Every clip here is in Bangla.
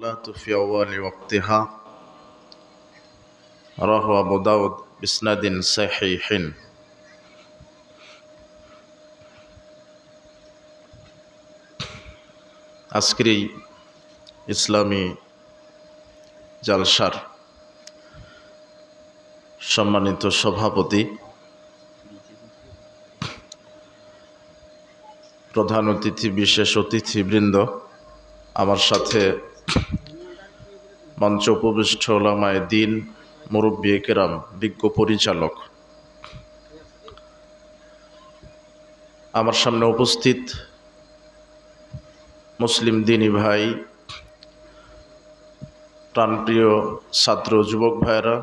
الصلاة في أول وقتها رواه أبو داود بإسناد صحيح আজকের এই ইসলামী জালসার সম্মানিত সভাপতি, প্রধান অতিথি, বিশেষ অতিথিবৃন্দ, আমার সাথে মঞ্চ উপবিষ্ট ওলামায়ে দ্বীন, মুরব্বী কেরাম, বিজ্ঞ পরিচালক, আমার সামনে উপস্থিত মুসলিম দিনী ভাই, প্রাণপ্রিয় ছাত্র যুবক ভাইয়েরা,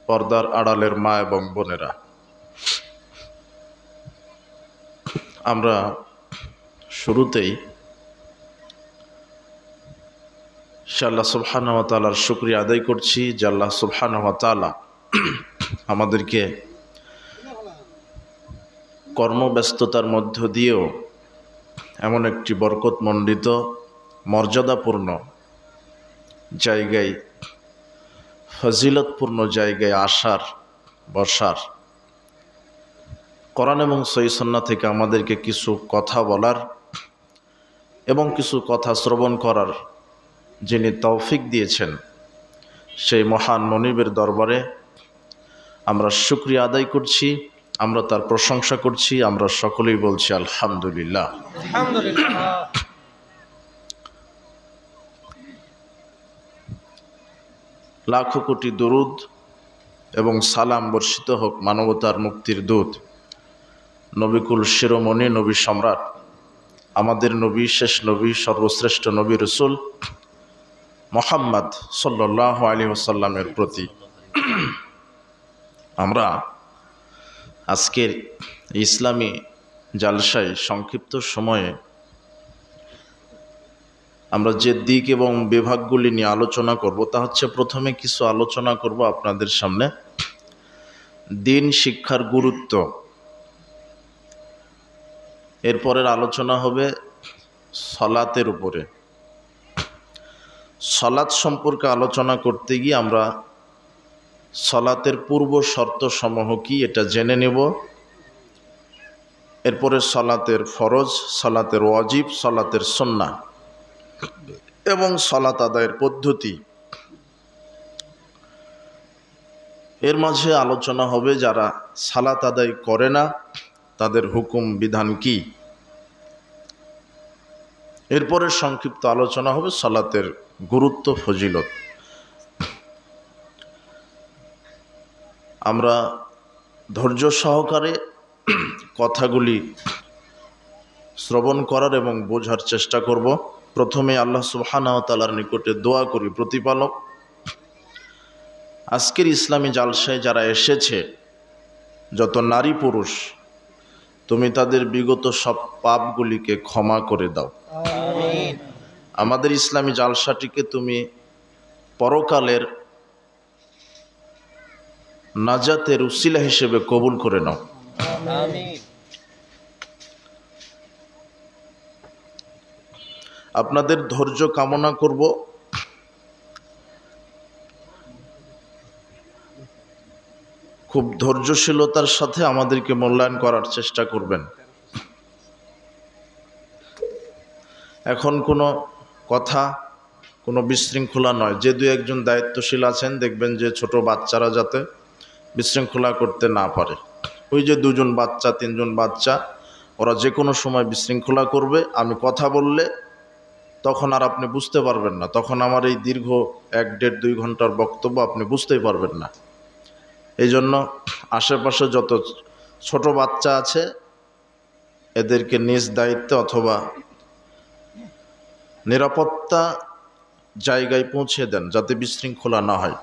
পর্দার আড়ালের মা এবং বোনেরা, আমরা শুরুতেই আল্লাহ সুবহানাহু ওয়া তাআলার শুকরিয়া আদায় করছি যে আল্লাহ সুবহানাহু ওয়া তাআলা আমাদেরকে কর্মব্যস্ততার মধ্য দিয়েও এমন একটি বরকতমণ্ডিত মর্যাদাপূর্ণ জায়গায়, ফজিলতপূর্ণ জায়গায় আসার, বসার, কোরআন এবং সহিহ সুন্নাহ থেকে আমাদেরকে কিছু কথা বলার এবং কিছু কথা শ্রবণ করার যিনি তৌফিক দিয়েছেন, সেই মহান মনিবের দরবারে আমরা শুকরিয়া আদায় করছি, আমরা তার প্রশংসা করছি, আমরা সকলেই বলছি আলহামদুলিল্লাহ। লাখো কোটি দরুদ এবং সালাম বর্ষিত হোক মানবতার মুক্তির দূত, নবিকুল শিরোমণি, নবী সম্রাট, আমাদের নবী, শেষ নবী, সর্বশ্রেষ্ঠ নবী রসুল মুহাম্মদ সাল্লাল্লাহু আলাইহি ওয়াসাল্লামের প্রতি। আমরা আজকের ইসলামী জালসায় সংক্ষিপ্ত সময়ে আমরা যে দিক এবং বিভাগগুলি নিয়ে আলোচনা করব তা হচ্ছে, প্রথমে কিছু আলোচনা করব আপনাদের সামনে দ্বীন শিক্ষার গুরুত্ব, এরপরের আলোচনা হবে সালাতের উপরে। সালাত সম্পর্কে আলোচনা করতে গিয়ে আমরা সালাতের পূর্ব শর্ত সমূহ কি এটা জেনে নেব, এরপরে সালাতের ফরজ, সালাতের ওয়াজিব, সালাতের সুন্নাহ এবং সালাত আদায়ের পদ্ধতি। এর মাঝে আলোচনা হবে যারা সালাত আদায় করে না তাদের হুকুম বিধান কি। এরপরে সংক্ষিপ্ত আলোচনা হবে সালাতের গুরুত্ব, ফজিলত। আমরা ধৈর্য সহকারে কথাগুলি শ্রবণ করার এবং বোঝার চেষ্টা করব। প্রথমে আল্লাহ সুবহানাহু ওয়া তাআলার নিকটে দোয়া করি, প্রতিপালক, আজকের ইসলামী জালসায় যারা এসেছে, যত নারী পুরুষ, তুমি তাদের বিগত সব পাপগুলিকে ক্ষমা করে দাও। আমিন। আমাদের ইসলামী জালসাটিকে তুমি পরকালের নাজাতের উসিলা হিসেবে কবুল করে নাও। আমিন। আপনাদের ধৈর্য কামনা করব। খুব ধৈর্যশীলতার সাথে আমাদেরকে মূল্যায়ন করার চেষ্টা করবেন। এখন কোনো কথা, কোনো বিশৃঙ্খলা নয়। যে দু একজন দায়িত্বশীল আছেন, দেখবেন যে ছোট বাচ্চারা যাতে বিশৃঙ্খলা করতে না পারে। ওই যে দুজন বাচ্চা, তিনজন বাচ্চা, ওরা যে কোনো সময় বিশৃঙ্খলা করবে। আমি কথা বললে তখন আর আপনি বুঝতে পারবেন না, তখন আমার এই দীর্ঘ 1-1.5-2 ঘন্টার বক্তব্য আপনি বুঝতেই পারবেন না। এই জন্য আশেপাশে যত ছোট বাচ্চা আছে এদেরকে নিজ দায়িত্বে অথবা নিরাপত্তা জায়গায় পৌঁছে দেন যাতে বিশৃঙ্খলা না হয়।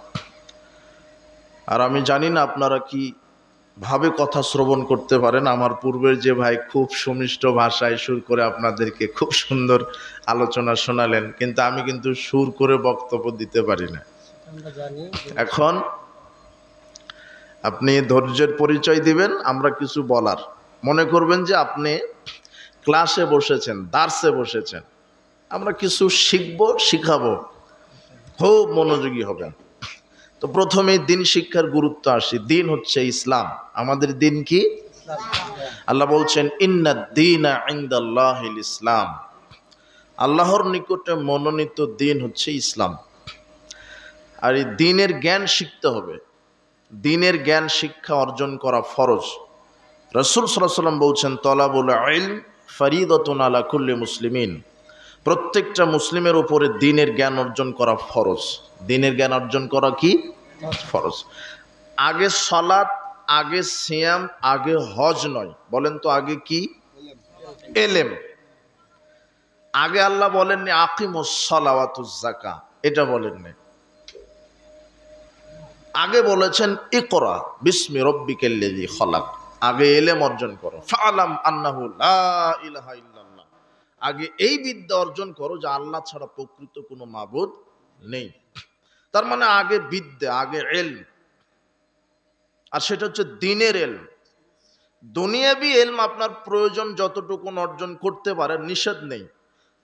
আর আমি জানি না আপনারা কি ভাবে কথা শ্রবণ করতে পারেন। আমার পূর্বের যে ভাই খুব সুমিষ্ট ভাষায় সুর করে আপনাদেরকে খুব সুন্দর আলোচনা শোনালেন, কিন্তু আমি কিন্তু সুর করে বক্তব্য দিতে পারি না। এখন আপনি ধৈর্যের পরিচয় দিবেন, আমরা কিছু বলার, মনে করবেন যে আপনি ক্লাসে বসেছেন, দার্সে বসেছেন। আমরা কিছু শিখবো, শিখাবো, খুব মনোযোগী হবেন। তো প্রথমে দিন শিক্ষার গুরুত্ব আসি। দিন হচ্ছে ইসলাম। আমাদের দিন কি? আল্লাহ বলছেন ইন্নাদ দীনা ইনদাল্লাহিল ইসলাম, আল্লাহর নিকটে মনোনীত দিন হচ্ছে ইসলাম। আর এই দিনের জ্ঞান শিখতে হবে। দিনের জ্ঞান শিক্ষা অর্জন করা ফরজ। রাসূল সাল্লাল্লাহু আলাইহি ওয়াসাল্লাম বলছেন তলাবুল ইলম ফরিদাতুন আলা কুল্লি মুসলিমিন, প্রত্যেকটা মুসলিমের উপরে দিনের জ্ঞান অর্জন করা ফরজ। দিনের জ্ঞান অর্জন করা কি ফরজ? আগে সালাত, আগে সিয়াম, আগে হজ নয়। বলেন তো আগে কি? এলেম। আগে আল্লাহ বলেননি আকিমুস সালাওয়াতুজ যাকা, এটা বলেননি। আগে বলেছেন ইকরা বিসমি রব্বিকাল্লাযী খালাক। আগে এলেম অর্জন করো। ফাআলাম আন্নাহু লা ইলাহা ইল্লাল্লাহ, আগে এই বিদ্যা অর্জন করো যে আল্লাহ ছাড়া প্রকৃত কোনো মাবুদ নেই। তার মানে আগে বিদ্যা, আগে ইলম। আর সেটা হচ্ছে দ্বীনের ইলম। দুনিয়াবি ইলম আপনার প্রয়োজন যতটুকু অর্জন করতে পারেন, নিষেধ নেই।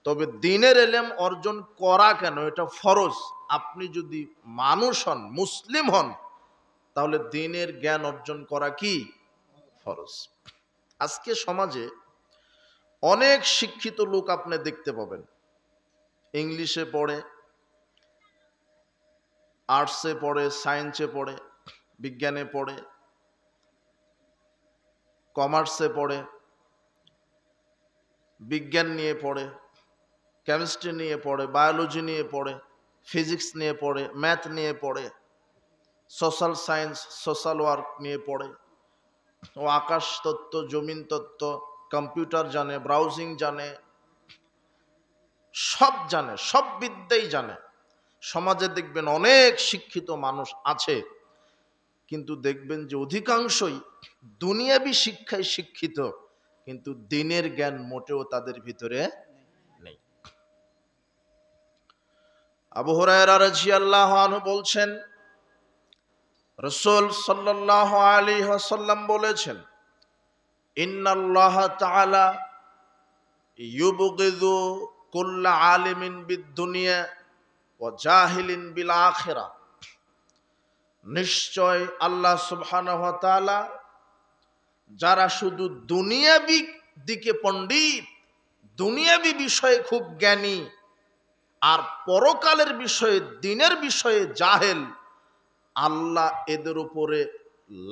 তবে দ্বীনের ইলম অর্জন করা কেন, এটা ফরজ। আপনি যদি মানুষ হন, মুসলিম হন, তাহলে দ্বীনের জ্ঞান অর্জন করা কি ফরজ। আজকে সমাজে অনেক শিক্ষিত লোক আপনি দেখতে পাবেন, ইংলিশে পড়ে, আর্টসে পড়ে, সায়েন্সে পড়ে, বিজ্ঞানে পড়ে, কমার্সে পড়ে, বিজ্ঞান নিয়ে পড়ে, কেমিস্ট্রি নিয়ে পড়ে, বায়োলজি নিয়ে পড়ে, ফিজিক্স নিয়ে পড়ে, ম্যাথ নিয়ে পড়ে, সোশ্যাল সায়েন্স, সোশ্যাল ওয়ার্ক নিয়ে পড়ে, ও আকাশ তত্ত্ব, জমিন তত্ত্ব, কম্পিউটার জানে, ব্রাউজিং জানে, সব জানে, সব বিদ্যাই জানে। সমাজে দেখবেন অনেক শিক্ষিত মানুষ আছে, কিন্তু দেখবেন যে অধিকাংশই দুনিয়াবি শিক্ষায় শিক্ষিত, কিন্তু দ্বীনের জ্ঞান মোটেও তাদের ভিতরে নেই। আবু হুরায়রা রাদিয়াল্লাহু আনহু বলছেন, রাসূল সাল্লাল্লাহু আলাইহি ওয়াসাল্লাম বলেছেন, ইন্নাল্লাহ তাআলা ইউবগিযু কুল্লা আলিমিন বিদ-দুনিয়া ওয়া জাহিলিন বিল আখিরাহ। নিশ্চয় আল্লাহ সুবহানাহু ওয়া তাআলা যারা শুধু দুনিয়াবি দিকে পণ্ডিত, দুনিয়াবি বিষয়ে খুব জ্ঞানী, আর পরকালের বিষয়ে, দ্বীনের বিষয়ে জাহেল, আল্লাহ এদের উপরে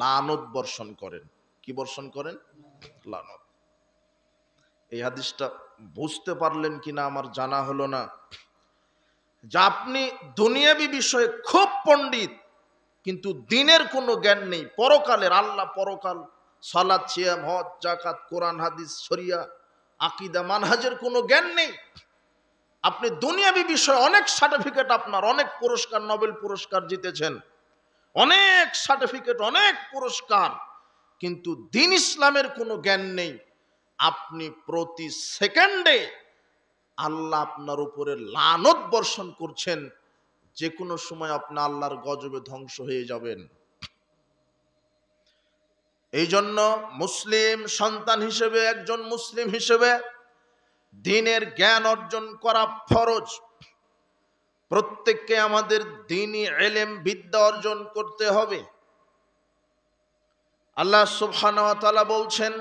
লানত বর্ষণ করেন। কি বর্ষণ করেন? লানত। এই হাদিসটা বুঝতে পারলেন কিনা আমার জানা হলো না, যে আপনি দুনিয়াবি বিষয়ে খুব পণ্ডিত, কিন্তু দ্বীনের কোনো জ্ঞান নেই, পরকালের, আল্লাহ পরকাল, সালাত, সিয়াম, হজ, যাকাত, কোরআন, হাদিস, শরিয়া, আকীদা, মানহাজের কোনো জ্ঞান নেই। আপনি দুনিয়াবি বিষয়ে অনেক সার্টিফিকেট, আপনার অনেক পুরস্কার, নোবেল পুরস্কার জিতেছেন, অনেক সার্টিফিকেট, অনেক পুরস্কার, কিন্তু দ্বীন ইসলামের কোনো জ্ঞান নেই। আপনি প্রতি সেকেন্ডে আল্লাহ আপনার উপরে লানত বর্ষণ করছেন, যে কোনো সময় আপনি আল্লাহর গজবে ধ্বংস হয়ে যাবেন। এই জন্য মুসলিম সন্তান হিসেবে, একজন মুসলিম হিসেবে দ্বীনের জ্ঞান অর্জন করা ফরজ। প্রত্যেককে আমাদের দ্বীনি ইলম, বিদ্যা অর্জন করতে হবে। আল্লাহ সুবহানাহু ওয়া তাআলা বলছেন,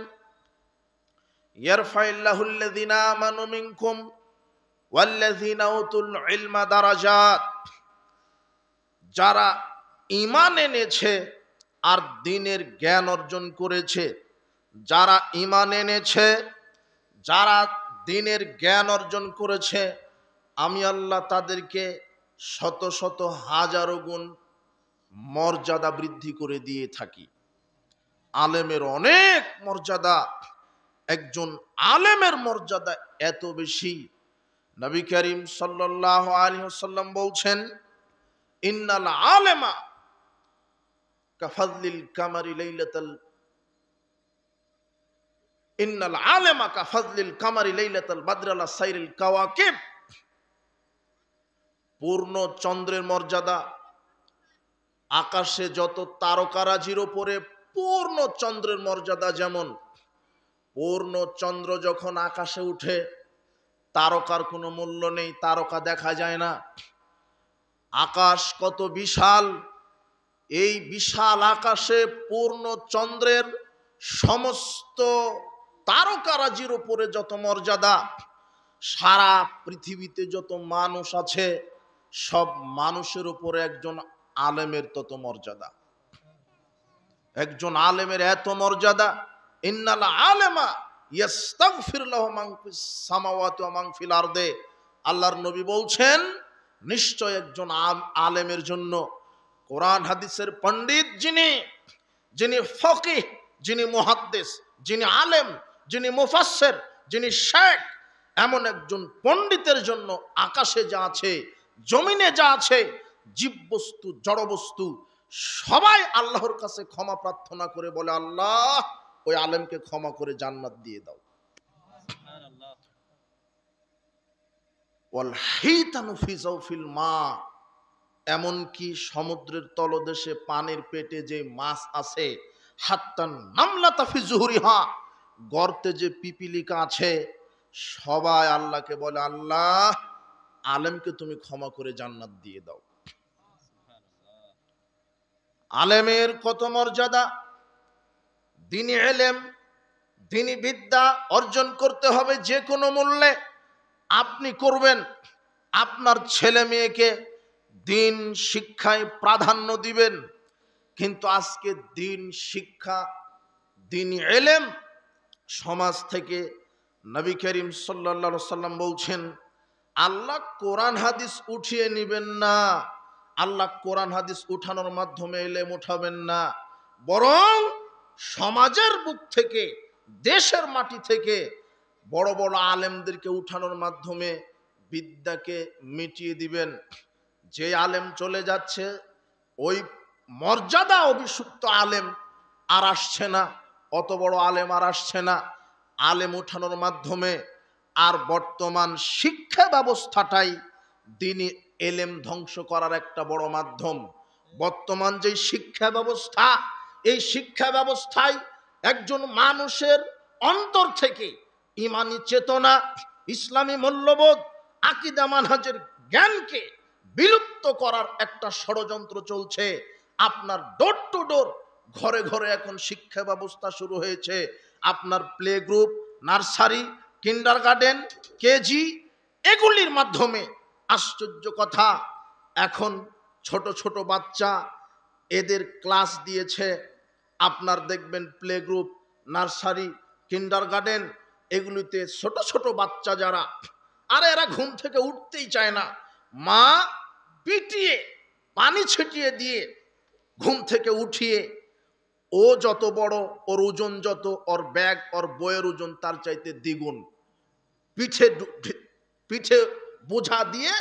ইয়ারফাইল্লাহুল্লাযিনা আমানু মিনকুম ওয়াল্লাযিনা উতুল ইলমা দারাজাত। যারা ঈমান এনেছে আর দ্বীনের জ্ঞান অর্জন করেছে, যারা ঈমান এনেছে, যারা দ্বীনের জ্ঞান অর্জন করেছে, আমি আল্লাহ তাদেরকে শত শত হাজারো গুণ মর্যাদা বৃদ্ধি করে দিয়ে থাকি। আলেমের অনেক মর্যাদা, একজন আলেমের মর্যাদা এত বেশি, নবী করিম সাল্লাল্লাহু আলাইহি ওয়াসাল্লাম বলছেন, ইন্নাল আলেমা কাফাযলিল কামারি লাইলাতাল ইন্নাল আলেমা কাফাযলিল কামারি লাইলাতাল বদর আলা সাইরিল কাওয়াকিব। পূর্ণ চন্দ্রের মর্যাদা, আকাশে যত তারকারাজির উপরে পূর্ণ চন্দ্রের মর্যাদা যেমন, পূর্ণ চন্দ্র যখন আকাশে উঠে, তারকার কোনো মূল্য নেই, তারকা দেখা যায় না। আকাশ কত বিশাল, এই বিশাল আকাশে পূর্ণ চন্দ্রের সমস্ত তারকারাজির উপরে যত মর্যাদা, সারা পৃথিবীতে যত মানুষ আছে সব মানুষের উপরে একজন আলেমের তত মর্যাদা। একজন আলেমের এত মর্যাদা, ইন্নাল আলেমা ইয়াস্তাগফির লাহু মান ফিস সামাওয়াতি ওয়া মান ফিল আরদে। আল্লাহর নবী বলছেন নিশ্চয় একজন আলেমের জন্য, কোরআন হাদিসের পণ্ডিত যিনি ফকিহ, যিনি মুহাদ্দিস, যিনি আলেম, যিনি মুফাসসির, যিনি শেখ, এমন একজন পণ্ডিতের জন্য আকাশে যা আছে, জমিনে যা আছে, জীববস্তু জড়বস্তু সবাই আল্লাহর কাছে ক্ষমা প্রার্থনা করে বলে, আল্লাহ ওই আলেমকে ক্ষমা করে জান্নাত দিয়ে দাও। ওয়াল হিতানু ফি জাওফিল মা, এমনকি সমুদ্রের তলদেশে পানির পেটে যে মাছ আছে, হাত্তান নামলাতা ফি জুহুরিহা, গর্তে যে পিপিলিকা আছে, সবাই আল্লাহকে বলে, আল্লাহ আলেমকে তুমি ক্ষমা করে জান্নাত দিয়ে দাও। আলেমের কত মর্যাদা। দ্বীনি ইলম, দ্বীনি বিদ্যা অর্জন করতে হবে যে কোনো মূল্যে। আপনি করবেন, আপনার ছেলে মেয়েকে দ্বীন শিক্ষায় প্রাধান্য দিবেন, কিন্তু আজকে দ্বীন শিক্ষা, দ্বীনি ইলম সমাজ থেকে নবী করিম সাল্লাল্লাহু আলাইহি সাল্লাম বলছেন, আল্লাহ কোরআন হাদিস উঠিয়ে নিবেন না, আল্লাহ কোরআন হাদিস উঠানোর মাধ্যমে ইলম উঠাবেন না, বরং সমাজের বুক থেকে, দেশের মাটি থেকে বড় বড় আলেমদেরকে উঠানোর মাধ্যমে বিদ্যাকে মিটিয়ে দিবেন। যে আলেম চলে যাচ্ছে, ওই মর্যাদা অভিষিক্ত আলেম আর আসছে না, অত বড় আলেম আর আসছে না। আলেম উঠানোর মাধ্যমে আর বর্তমান শিক্ষা ব্যবস্থাটাই দ্বীনি ইলম ধ্বংস করার একটা বড় মাধ্যম। বর্তমান যে শিক্ষা ব্যবস্থা, এই শিক্ষা ব্যবস্থায় একজন মানুষের অন্তর থেকে ঈমানি চেতনা, ইসলামী মূল্যবোধ, আকীদা মানহাজের জ্ঞানকে বিলুপ্ত করার একটা ষড়যন্ত্র চলছে। আপনার ডোর টু ডোর, ঘরে ঘরে এখন শিক্ষা ব্যবস্থা শুরু হয়েছে। আপনার play group, nursery, kindergarten, KG, এগুলির মাধ্যমে আশ্চর্য কথা, এখন ছোট ছোট বাচ্চা এদের ক্লাস দিয়েছে। আপনার দেখবেন প্লে গ্রুপ, নার্সারি, কিন্ডারগার্টেন, এগুলিতে ছোট ছোট বাচ্চা যারা, আরে এরা ঘুম থেকে উঠতেই চায় না, মা পিটিয়ে পানি ছিটিয়ে দিয়ে ঘুম থেকে উঠিয়ে, ও যত বড়, ওর ওজন যত, ওর ব্যাগ, ওর বইয়ের ওজন তার চাইতে দ্বিগুণ, পিঠে পিঠে বোঝা দিয়ে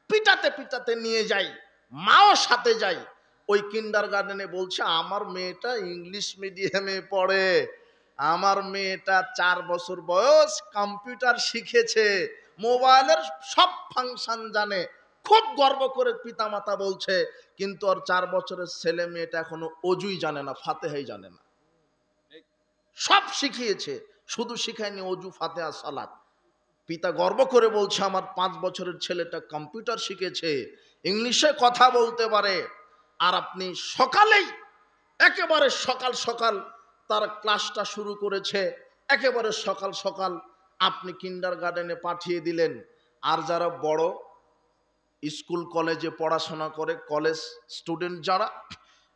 পিটাতে পিটাতে নিয়ে যায়, মাও সাথে যায়। ওই কিন্ডারগার্টেনে বলছে, আমার মেয়েটা ইংলিশ মিডিয়ামে পড়ে, আমার মেয়েটা 4 বছর বয়স, কম্পিউটার শিখেছে, মোবাইলের সব ফাংশন জানে, খুব গর্ব করে পিতামাতা বলছে। কিন্তু ওর 4 বছরের ছেলে মেয়েটা এখনো অজুই জানে না, ফাতেহাই জানে না। সব শিখিয়েছে, শুধু শিখায়নি অজু, ফাতেহা, সালাত। পিতা গর্ব করে বলছে, আমার 5 বছরের ছেলেটা কম্পিউটার শিখেছে, ইংলিশে কথা বলতে পারে। আর আপনি সকালেই, একেবারে সকাল সকাল তার ক্লাসটা শুরু করেছে, একেবারে সকাল সকাল আপনি কিন্ডারগার্টেনে পাঠিয়ে দিলেন। আর যারা বড় স্কুল কলেজে পড়াশোনা করে, কলেজ স্টুডেন্ট যারা,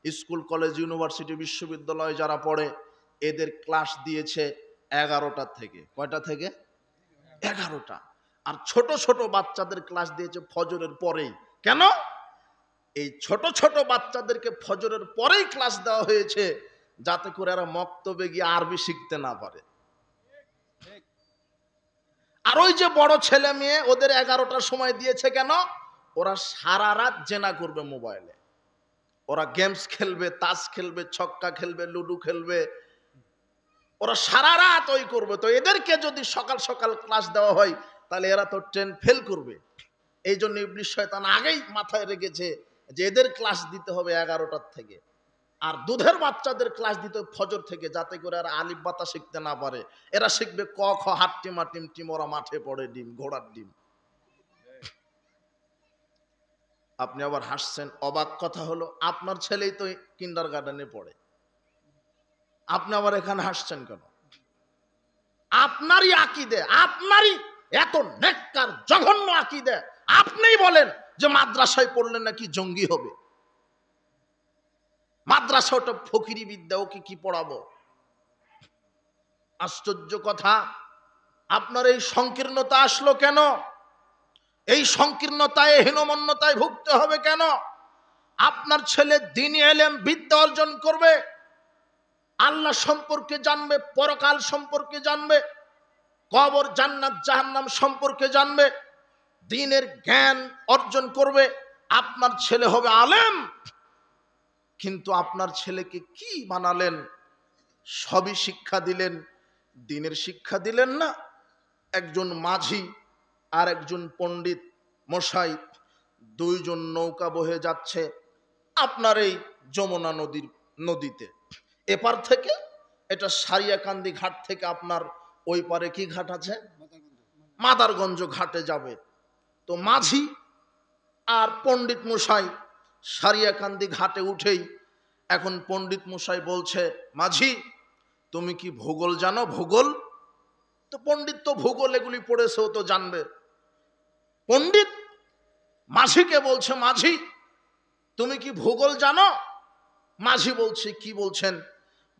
স্কুল কলেজ ইউনিভার্সিটি বিশ্ববিদ্যালয়ে যারা পড়ে, এদের ক্লাস দিয়েছে 11টা থেকে। কয়টা থেকে? 11টা। আর ছোট ছোট বাচ্চাদের ক্লাস দিয়েছে ফজরের পরেই। কেন? এই ছোট ছোট বাচ্চাদেরকে ফজরের পরেই ক্লাস দেওয়া হয়েছে, যাতে করে এরা মক্তবে গিয়ে আরবি শিখতে না পারে। আর ওই যে বড় ছেলে মেয়ে, ওদের 11টার সময় দিয়েছে কেন? ওরা সারা রাত জেনা করবে মোবাইলে, ওরা গেমস খেলবে, তাস খেলবে, ছক্কা খেলবে, লুডো খেলবে, ওরা সারা রাত ওই করবে। তো এদেরকে যদি সকাল সকাল ক্লাস দেওয়া হয়, তাহলে এরা তো 10 ফেল করবে। এই জন্য ইবলিস শয়তান আগেই মাথায় রেখেছে যে এদের ক্লাস দিতে হবে 11টার থেকে। আর দুধের বাচ্চাদের ক্লাস দিতে ফজর থেকে, যাতে করে আর আলিফ বাতা শিখতে না পারে। এরা শিখবে ক খ, হাট্টিমা টিম টিম, ওরা মাঠে পড়ে ডিম, ঘোড়ার ডিম। আপনি আবার হাসছেন। অবাক কথা হলো, আপনার ছেলেই তো কিন্ডার গার্ডেনে পড়ে, আপনি আবার এখানে হাসছেন কেন? আপনারই আকিদে, আপনারই এত নেককার জঘন্য আকিদে, আপনিই বলেন যে মাদ্রাসায় পড়লে নাকি জঙ্গি হবে। মাদ্রাসা ওটা ফকিরি বিদ্যা, ওকে কি পড়াবো? আশ্চর্য কথা, আপনার এই সংকীর্ণতা আসলো কেন? এই সংকীর্ণতায়, হীনমন্যতায় ভুগতে হবে কেন? আপনার ছেলে দ্বীনি ইলম বিদ্যা অর্জন করবে, আল্লাহ সম্পর্কে জানবে, পরকাল সম্পর্কে জানবে, কবর জান্নাত জাহান্নাম সম্পর্কে জানবে, দ্বীনের জ্ঞান অর্জন করবে। আপনার ছেলে হবে আলেম। কিন্তু আপনার ছেলেকে কি বানালেন? সবই শিক্ষা দিলেন, দ্বীনের শিক্ষা দিলেন না। একজন মাঝি আর একজন পণ্ডিত মশাই, দুইজন নৌকা বহে যাচ্ছে আপনার এই যমুনা নদীতে। এপার থেকে, এটা সারিয়াকান্দি ঘাট থেকে আপনার ওই পারে কি ঘাট আছে? মাদারগঞ্জ ঘাটে যাবে। তো মাঝি আর পণ্ডিত মশাই সারিয়াকান্দি ঘাটে উঠেই এখন পণ্ডিত মশাই বলছে, মাঝি তুমি কি ভূগোল জানো? ভূগোল তো, পণ্ডিত তো ভূগোল এগুলি পড়েছে, ও তো জানবে। পণ্ডিত মাঝিকে বলছে, মাঝি তুমি কি ভূগোল জানো? মাঝি বলছে, কি বলছেন?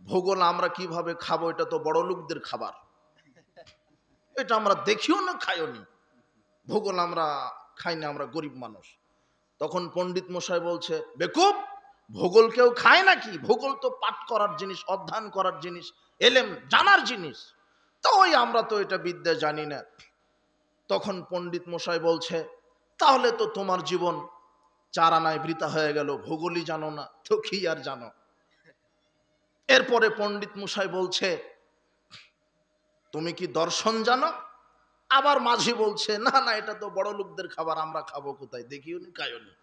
ভূগোল আমরা কিভাবে খাবো? এটা তো বড় লোকদের খাবার, এটা আমরা দেখিও না, খাইও নি। ভূগোল আমরা খাই না, আমরা গরিব মানুষ। তখন পণ্ডিত মশাই বলছে, বেকুব, ভূগোল কেউ খায় নাকি? ভূগোল তো পাঠ করার জিনিস, অধ্যয়ন করার জিনিস, এলেম জানার জিনিস। তো ওই আমরা তো এটা বিদ্যা জানি না। তখন পণ্ডিত মশাই বলছে, তাহলে তো তোমার জীবন 4 আনায় বৃথা হয়ে গেল, ভূগোলই জানো না তো কি আর জানো? এরপরে পণ্ডিত মশাই বলছে, তুমি কি দর্শন জানো? আবার মাঝি বলছে, না না, এটা তো বড় লোকদের খাবার, আমরা খাবো কোথায়, দেখিও নি খাইও নি।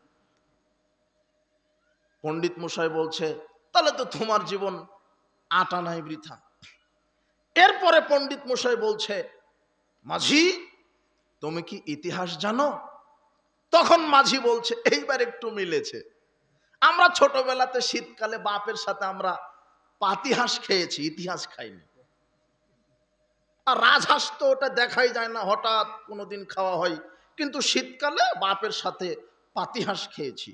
পণ্ডিত মশাই বলছে, তাহলে তো তোমার জীবন 8 আনায় বৃথা। এরপরে পণ্ডিত মশাই বলছে, মাঝি তুমি কি ইতিহাস জানো? তখন মাঝি বলছে, এইবার একটু মিলেছে। আমরা ছোটবেলাতে শীতকালে বাপের সাথে আমরা পাতিহাঁস খেয়েছি, ইতিহাস খাইনি। আর রাজহাঁস তো ওটা দেখাই যায় না, হঠাৎ কোনোদিন খাওয়া হয়, কিন্তু শীতকালে বাপের সাথে পাতিহাঁস খেয়েছি।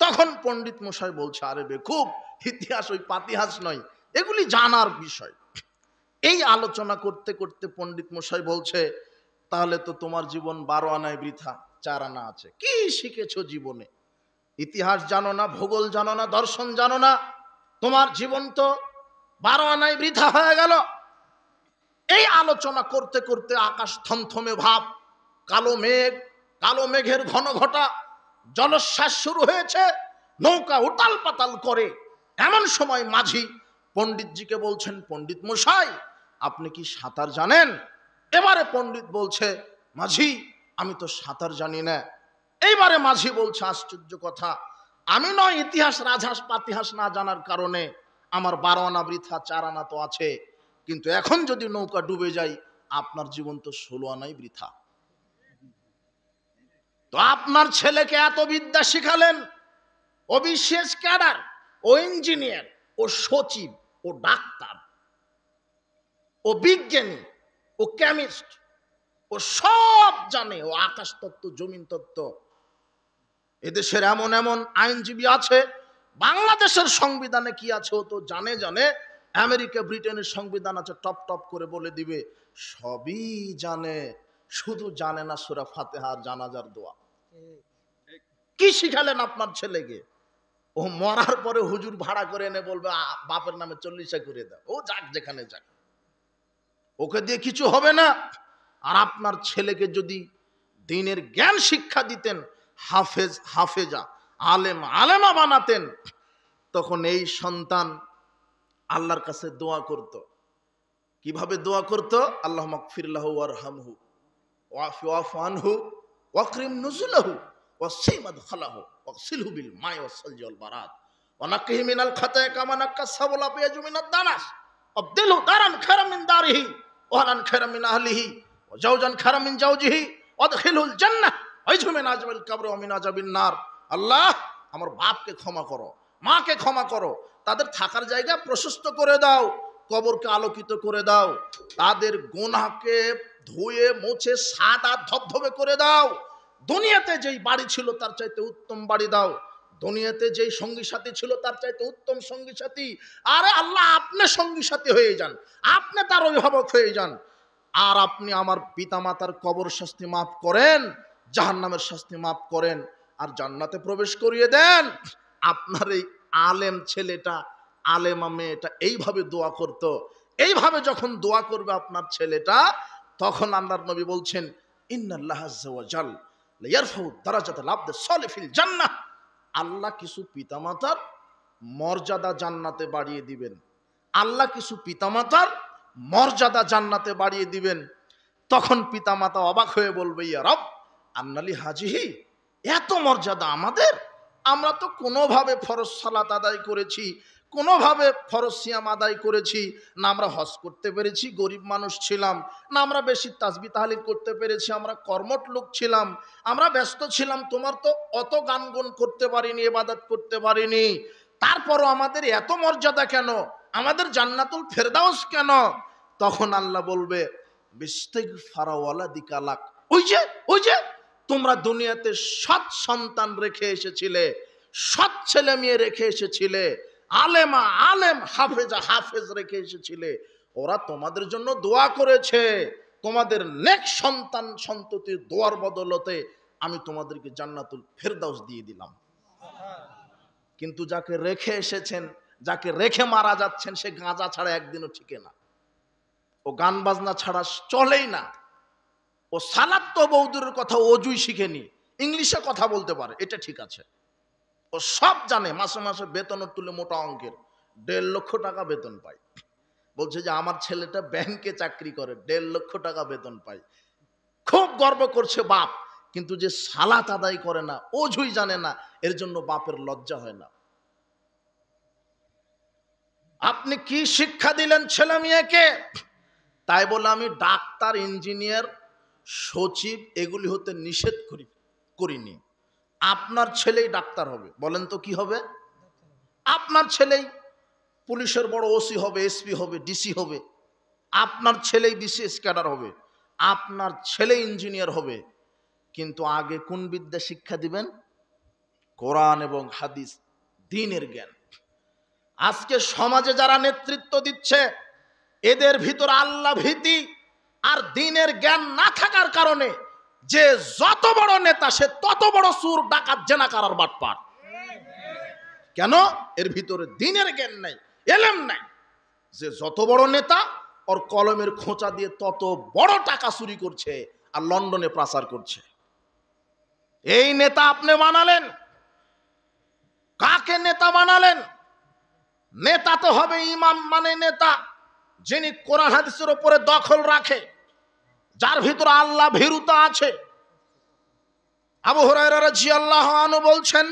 তখন পণ্ডিত মশাই বলছে, আরে বেকুব, ইতিহাস ওই পাতিহাঁস নয়, এগুলি জানার বিষয়। এই আলোচনা করতে করতে পণ্ডিত মশাই বলছে, তাহলে তো তোমার জীবন 12 আনায় বৃথা, 4 আনা আছে। কি শিখেছো জীবনে? ইতিহাস জানো না, ভূগোল জানো না, দর্শন জানো না, তোমার জীবন তো 12 আনায় বৃথা হয়ে গেল। এই আলোচনা করতে করতে আকাশ থমথমে ভাব, কালো মেঘ, কালো মেঘের ঘন ঘটা, জলোচ্ছ্বাস শুরু হয়েছে, নৌকা উতাল পাতাল করে। এমন সময় মাঝি পণ্ডিতজিকে বলছেন, পণ্ডিত মশাই আপনি কি সাঁতার জানেন? এবারে পণ্ডিত বলছে, মাঝি আমি তো সাঁতার জানি না। এইবারে মাঝি বলছে, আশ্চর্য কথা, আমি নয় ইতিহাস রাজহাঁস পাতিহাঁস না জানার কারণে আমার 12 আনা বৃথা, 4 আনা তো আছে, কিন্তু এখন যদি নৌকা ডুবে যায় আপনার জীবন তো 16 আনাই বৃথা। তো আপনার ছেলেকে এত বিদ্যা শিখালেন, ও বিশেষ ক্যাডার, ও ইঞ্জিনিয়ার, ও সচিব, ও ডাক্তার, ও বিজ্ঞানী, ও কেমিস্ট, ও সব জানে, ও আকাশ তত্ত্ব, জমিন তত্ত্ব। এদেশের এমন এমন আইনজীবী আছে, বাংলাদেশের সংবিধানে কি আছে ও তো জানে জানে, আমেরিকা ব্রিটেনের সংবিধান আছে, টপ টপ করে বলে দিবে, সবই জানে, শুধু জানে না সূরা ফাতিহা আর জানাজার দোয়া। কি শিখালেন আপনার ছেলেকে? ও মরার পরে হুজুর ভাড়া করে এনে বলবে বাপের নামে 40 করে দাও, ও যাক যেখানে যাক, ওকে দিয়ে কিছু হবে না। আর আপনার ছেলেকে যদি দ্বীনের জ্ঞান শিক্ষা দিতেন, হাফেজ হাফেজা, আলেম আলেমা বানাতেন, তখন এই সন্তান আল্লাহর কাছে দোয়া করত। কিভাবে দোয়া করত? আল্লাহ মাগফির লাহু ওয়ারহামহু ওয়াফু আনহু ওয়াকরিম নুজুলাহু ওয়াসি মাদখালাহু ওয়াগসিলহু বিল মাই ওয়াসসালজি ওয়াল বারাদ ওয়ানাক্কিহি মিনাল খাতায়া কামা নাক্কাস সাবুল আবিয়াজু মিনাদ দানাস আবদিলহু দারান খায়রাম মিন দারিহি ওয়া আহলান খায়রাম মিন আহলিহি ওয়া জাওজান খায়রাম মিন জাওজিহি ওয়াদখিলহুল জান্নাহ ওয়াইজু মিন আযাবিল কবর ওয়া মিন আযাবিন নার। আল্লাহ, আমার বাপকে ক্ষমা করো, মাকে ক্ষমা করো, তাদের থাকার জায়গা প্রশস্ত করে দাও, কবরকে আলোকিত করে দাও, তাদের গুনাহকে ধুয়ে মুছে সাদা ধবধবে করে দাও। দুনিয়াতে যেই বাড়ি ছিল তার চাইতে উত্তম বাড়ি দাও, দুনিয়াতে যেই সঙ্গী সাথী ছিল তার চাইতে উত্তম সঙ্গী সাথী। আরে আল্লাহ, আপনি সঙ্গী সাথী হয়ে যান, আপনি তার অভিভাবক হয়ে যান, আর আপনি আমার পিতামাতার কবর শাস্তি মাফ করেন, জাহান্নামের শাস্তি মাফ করেন, আর জান্নাতে প্রবেশ করিয়ে দেন। আপনার এই আলেম ছেলেটা, আলেমা মেয়েটা এইভাবে দোয়া করত। এইভাবে যখন দোয়া করবে আপনার ছেলেটা, তখন আল্লাহর নবী বলছেন, ইন্নাল্লাহ আযজা ওয়া জাল ইয়ারফাউ দারাজাতাল আবদি সালিহ ফিল জান্নাহ। আল্লাহ কিছু পিতামাতার মর্যাদা জান্নাতে বাড়িয়ে দিবেন, আল্লাহ কিছু পিতামাতার মর্যাদা জান্নাতে বাড়িয়ে দিবেন। তখন পিতামাতা অবাক হয়ে বলবে, ইয়া রব আন্নালি হাজিহি, এত মর্যাদা আমাদের? আমরা তো কোনোভাবে ফরজ সালাত আদায় করেছি, কোনোভাবে ফরজ সিয়াম আদায় করেছি না, আমরা হজ করতে পেরেছি, গরিব মানুষ ছিলাম না, আমরা বেশি তাসবিহ তাহলিল করতে পেরেছি, আমরা কর্মঠ লোক ছিলাম, আমরা ব্যস্ত ছিলাম, তোমার তো অত গানগুন করতে পারিনি, ইবাদত করতে পারিনি, তারপরও আমাদের এত মর্যাদা কেন, আমাদের জান্নাতুল ফেরদাউস কেন? তখন আল্লাহ বলবে, বিস্তিগফার ওয়ালাদিকা লাক, ওই যে তোমরা দুনিয়াতে সৎ সন্তান রেখে এসেছিলে, সৎ ছেলে মেয়ে রেখে এসেছিলে, আলেমা আলেম, হাফেজা হাফেজ রেখে এসেছিলে, ওরা তোমাদের জন্য দোয়া করেছে, তোমাদের নেক সন্তান সন্ততির দোয়ার বদলতে আমি তোমাদেরকে জান্নাতুল ফেরদাউস দিয়ে দিলাম। কিন্তু যাকে রেখে এসেছেন, যাকে রেখে মারা যাচ্ছেন, সে গাঁজা ছাড়া একদিনও ঠিকে না, ও গান বাজনা ছাড়া চলেই না, ও সালাত তো বৌদুরের কথা অজুই শিখেনি, ইংলিশে কথা বলতে পারে, এটা ঠিক আছে, ও সব জানে, মাসে মাসে বেতন তুলে মোটা অঙ্কের 1.5 লক্ষ টাকা বেতন পায়, বলছে যে আমার ছেলেটা ব্যাংকে চাকরি করে, 1.5 লক্ষ টাকা বেতন পায়, খুব গর্ব করছে বাপ, কিন্তু যে সালাত আদায় করে না, অজুই জানে না, এর জন্য বাপের লজ্জা হয় না। আপনি কি শিক্ষা দিলেন ছেলে মেয়েকে? তাই বলে আমি ডাক্তার, ইঞ্জিনিয়ার, সচিব এগুলি হতে নিষেধ করিনি। আপনার ছেলেই ডাক্তার হবে, বলেন তো কি হবে? আপনার ছেলেই পুলিশের বড় ওসি হবে, এসপি হবে, ডিসি হবে, আপনার ছেলেই বিসিএস ক্যাডার হবে, আপনার ছেলে ইঞ্জিনিয়ার হবে, কিন্তু আগে কোন বিদ্যা শিক্ষা দিবেন? কোরআন এবং হাদিস, দ্বীনের জ্ঞান। আজকে সমাজে যারা নেতৃত্ব দিচ্ছে, এদের ভিতর আল্লাহ ভীতি আর দ্বীনের জ্ঞান না থাকার কারণে যে যত বড় নেতা সে তত বড় চোর, ডাকাত, জেনাকার আর বাটপার। কেন? এর ভিতরে দ্বীনের জ্ঞান নাই, এলেম নাই। যে যত বড় নেতা, ওর কলমের খোঁচা দিয়ে তত বড় টাকা চুরি করছে আর লন্ডনে প্রচার করছে। এই নেতা আপনি বানালেন, কাকে নেতা বানালেন? নেতা তো হবে ইমাম, মানে নেতা যিনি কোরআন হাদিসের উপরে দখল রাখে, যার ভিতরে আল্লাহ ভীরুতা আছে। আবু হুরায়রা রাদিয়াল্লাহু আনহু বলছেন,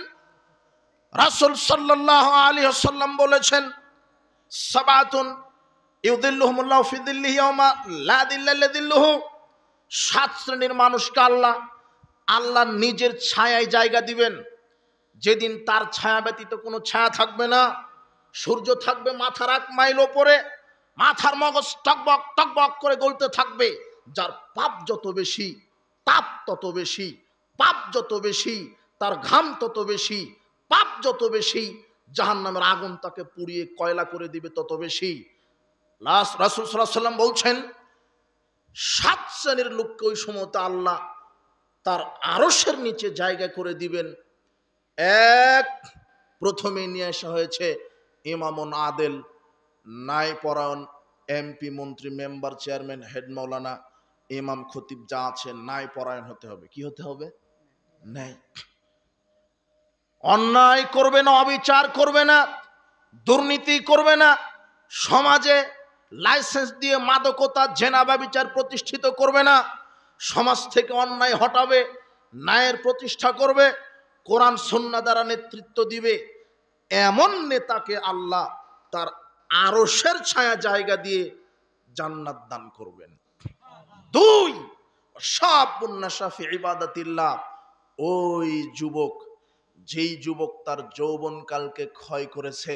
রাসূল সাল্লাল্লাহু আলাইহি ওয়াসাল্লাম বলেছেন, সাবাতুন ইউযিল্লুহুমুল্লাহু ফি যিল্লিহি ইয়াওমা লা যিল্লা ইল্লা যিল্লুহু, 7 শ্রেণীর মানুষকে আল্লাহ নিজের ছায়ায় জায়গা দিবেন, যেদিন তার ছায়া ব্যতীত কোনো ছায়া থাকবে না। সূর্য থাকবে মাথার 1 মাইল ওপরে, মাথার মগজ টকবক টকবক করে গলতে থাকবে, যার পাপ যত বেশি, তাপ তত বেশি, পাপ যত বেশি, তার ঘাম তত বেশি, পাপ যত বেশি, জাহান্নামের আগুন তাকে পুড়িয়ে কয়লা করে দিবে তত বেশি। রাসূল সাল্লাল্লাহু আলাইহি ওয়াসাল্লাম বলছেন, 7 শ্রেণীর লোককে ওই সময়তে আল্লাহ তার আরশের নিচে জায়গা করে দিবেন। প্রথমে নিয়ে আসা হয়েছে ইমামুন আদেল, ন্যায়পরায়ণ, এমপি, মন্ত্রী, মেম্বার, চেয়ারম্যান, হেড মাওলানা, ইমাম, খতিব যা আছে, ন্যায়পরায়ণ হতে হবে। কি হতে হবে? ন্যায়। অন্যায় করবে না, অবিচার করবে না, দুর্নীতি করবে না, সমাজে লাইসেন্স দিয়ে মাদকতা, জেনা, ব্যভিচার প্রতিষ্ঠিত করবে না, সমাজ থেকে অন্যায় হটাবে, ন্যায়ের প্রতিষ্ঠা করবে, কোরআন সুন্নাহ দ্বারা নেতৃত্ব দিবে। এমন নেতাকে আল্লাহ তার আরশের ছায়া জায়গা দিয়ে জান্নাত দান করবেন। দুই, শাবুন নাশা ফি ইবাদাতিল্লাহ, ওই যুবক, যেই যুবক তার যৌবনকালকে ক্ষয় করেছে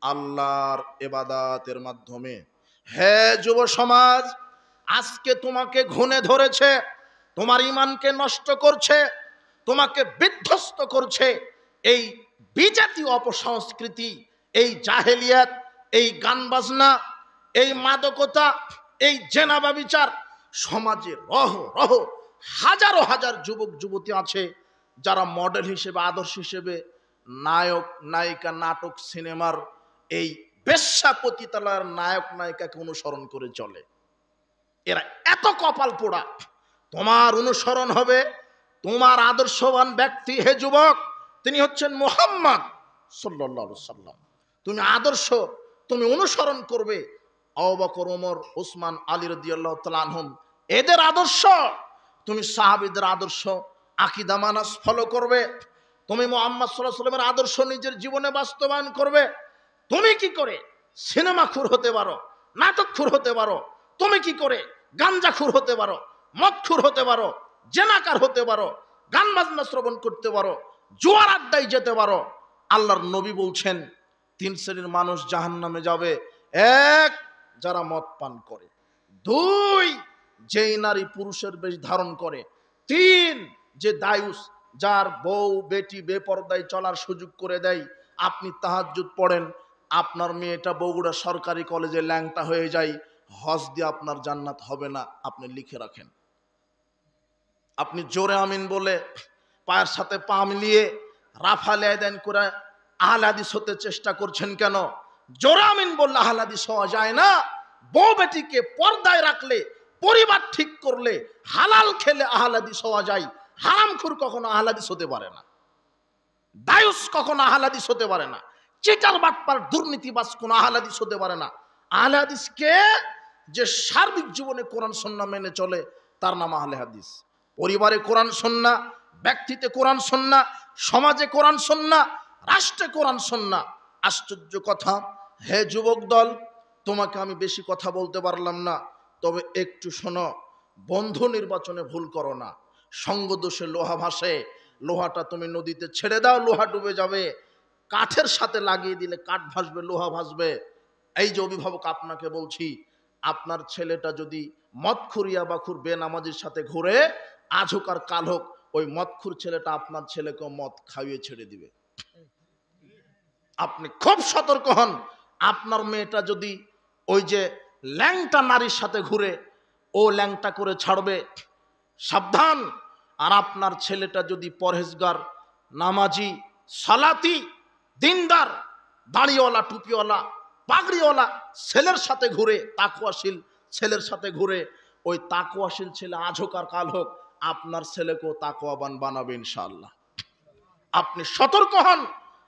আল্লাহর ইবাদতের মাধ্যমে। হে যুব সমাজ, আজকে তোমাকে ঘুণে ধরেছে, তোমার ঈমানকে নষ্ট করছে, তোমাকে বিধ্বস্ত করছে এই বিজাতীয় অপসংস্কৃতি, এই জাহেলিয়াত, এই গান বাজনা, এই মাদকতা, এই জেনা ব্যভিচার। সমাজে রহ রহ হাজারো হাজার যুবক যুবতী আছে যারা মডেল হিসেবে, আদর্শ হিসেবে নায়ক নায়িকা, নাটক সিনেমার এই বেশ্যা পতিতালয়ের নায়ক নায়িকাকে অনুসরণ করে চলে। এরা এত কপাল পোড়া। তোমার অনুসরণ হবে তোমার আদর্শবান ব্যক্তি, হে যুবক, তিনি হচ্ছেন মুহাম্মদ সাল্লাল্লাহু আলাইহি সাল্লাম। তুমি আদর্শ, তুমি অনুসরণ করবে আবু বকর, ওমর, ওসমান, আলী রাদিয়াল্লাহু তাআলা আনহুম, এদের আদর্শ। তুমি সাহাবীদের আদর্শ, আকীদা মানাজ ফলো করবে। তুমি মুহাম্মদ সাল্লাল্লাহু আলাইহি সাল্লামের আদর্শ নিজের জীবনে বাস্তবায়ন করবে। তুমি কি করে সিনেমাখুর হতে পারো, নাটকখুর হতে পারো? তুমি কি করে গাঞ্জাখুর হতে পারো, মদখুর হতে পারো, জেনাকার হতে পারো, গান বাজনা শ্রবণ করতে পারো, জুয়ার আড্ডায় যেতে পারো? আল্লাহর নবী বলছেন 3 শ্রেণীর মানুষ জাহান্নামে যাবে। 1, যারা মদ পান করে। 2, যেই নারী পুরুষের বেশ ধারণ করে। 3, যে দায়ুস, যার বউ বেটি বেপরদায় চলার সুযোগ করে দেয়। আপনি তাহাজ্জুদ পড়েন, আপনার মেয়েটা বগুড়া সরকারি কলেজে ল্যাংটা হয়ে যায়, হজ দিয়ে আপনার জান্নাত হবে না, আপনি লিখে রাখেন। আপনি জোরে আমিন বলে পায়ের সাথে পা মিলিয়ে রাফালে আদান করে আহলে হাদিস হতে চেষ্টা করছেন কেন? জোরে আমিন বললে আহলে হাদিস হওয়া যায় না। বউ বেটিকে পর্দায় রাখলে, পরিবার ঠিক করলে, হালাল খেলে আহলে হাদিস হওয়া যায়। হারামখোর কখনো আহলে হাদিস হতে পারে না। দায়ুস কখনো আহলে হাদিস হতে পারে না। চিটার বাটপার দুর্নীতিবাজ কোন আহলে হাদিস হতে পারে না। আহলে হাদিস কে? যে সার্বিক জীবনে কোরআন সুন্নাহ মেনে চলে, তার নাম আহলে হাদিস। পরিবারে কোরআন সুন্নাহ, ব্যক্তিতে কোরআন সুন্নাহ, সমাজে কোরআন সুন্নাহ, রাষ্ট্রে কোরআন সুন্নাহ। আশ্চর্য কথা, হে যুবক দল, তোমাকে আমি বেশি কথা বলতে পারলাম না, তবে একটু শোনো। বন্ধু নির্বাচনে ভুল করো না। সঙ্গ দোষে লোহা ভাসে, লোহাটা তুমি নদীতে ছেড়ে দাও, লোহা ডুবে যাবে। কাঠের সাথে লাগিয়ে দিলে কাঠ ভাসবে, লোহা ভাসবে। এই যে অভিভাবক, আপনাকে বলছি, আপনার ছেলেটা যদি মদখুর, ইয়াবাখুর, বেনামাজির সাথে ঘুরে, আজ হোক আর কাল হোক, ওই মদখুর ছেলেটা আপনার ছেলেকে মদ খাইয়ে ছেড়ে দিবে। আপনি খুব সতর্ক হন। আপনার মেয়েটা যদি ওই যে ল্যাংটা নারীর সাথে ঘুরে, ও ল্যাংটা করে ছাড়বে, সাবধান। আর আপনার ছেলেটা যদি পরহেজগার, নামাজি, সালাতি, দিনদার, দাড়িওয়ালা, টুপিওয়ালা, পাগড়িওয়ালা ছেলের সাথে ঘুরে, তাকওয়াশীল ছেলের সাথে ঘুরে, ওই তাকওয়াশীল ছেলে আজ হোক আর কাল হোক আপনার ছেলেকেও তাকওয়াবান বানাবে ইনশাআল্লাহ। আপনি সতর্ক হন।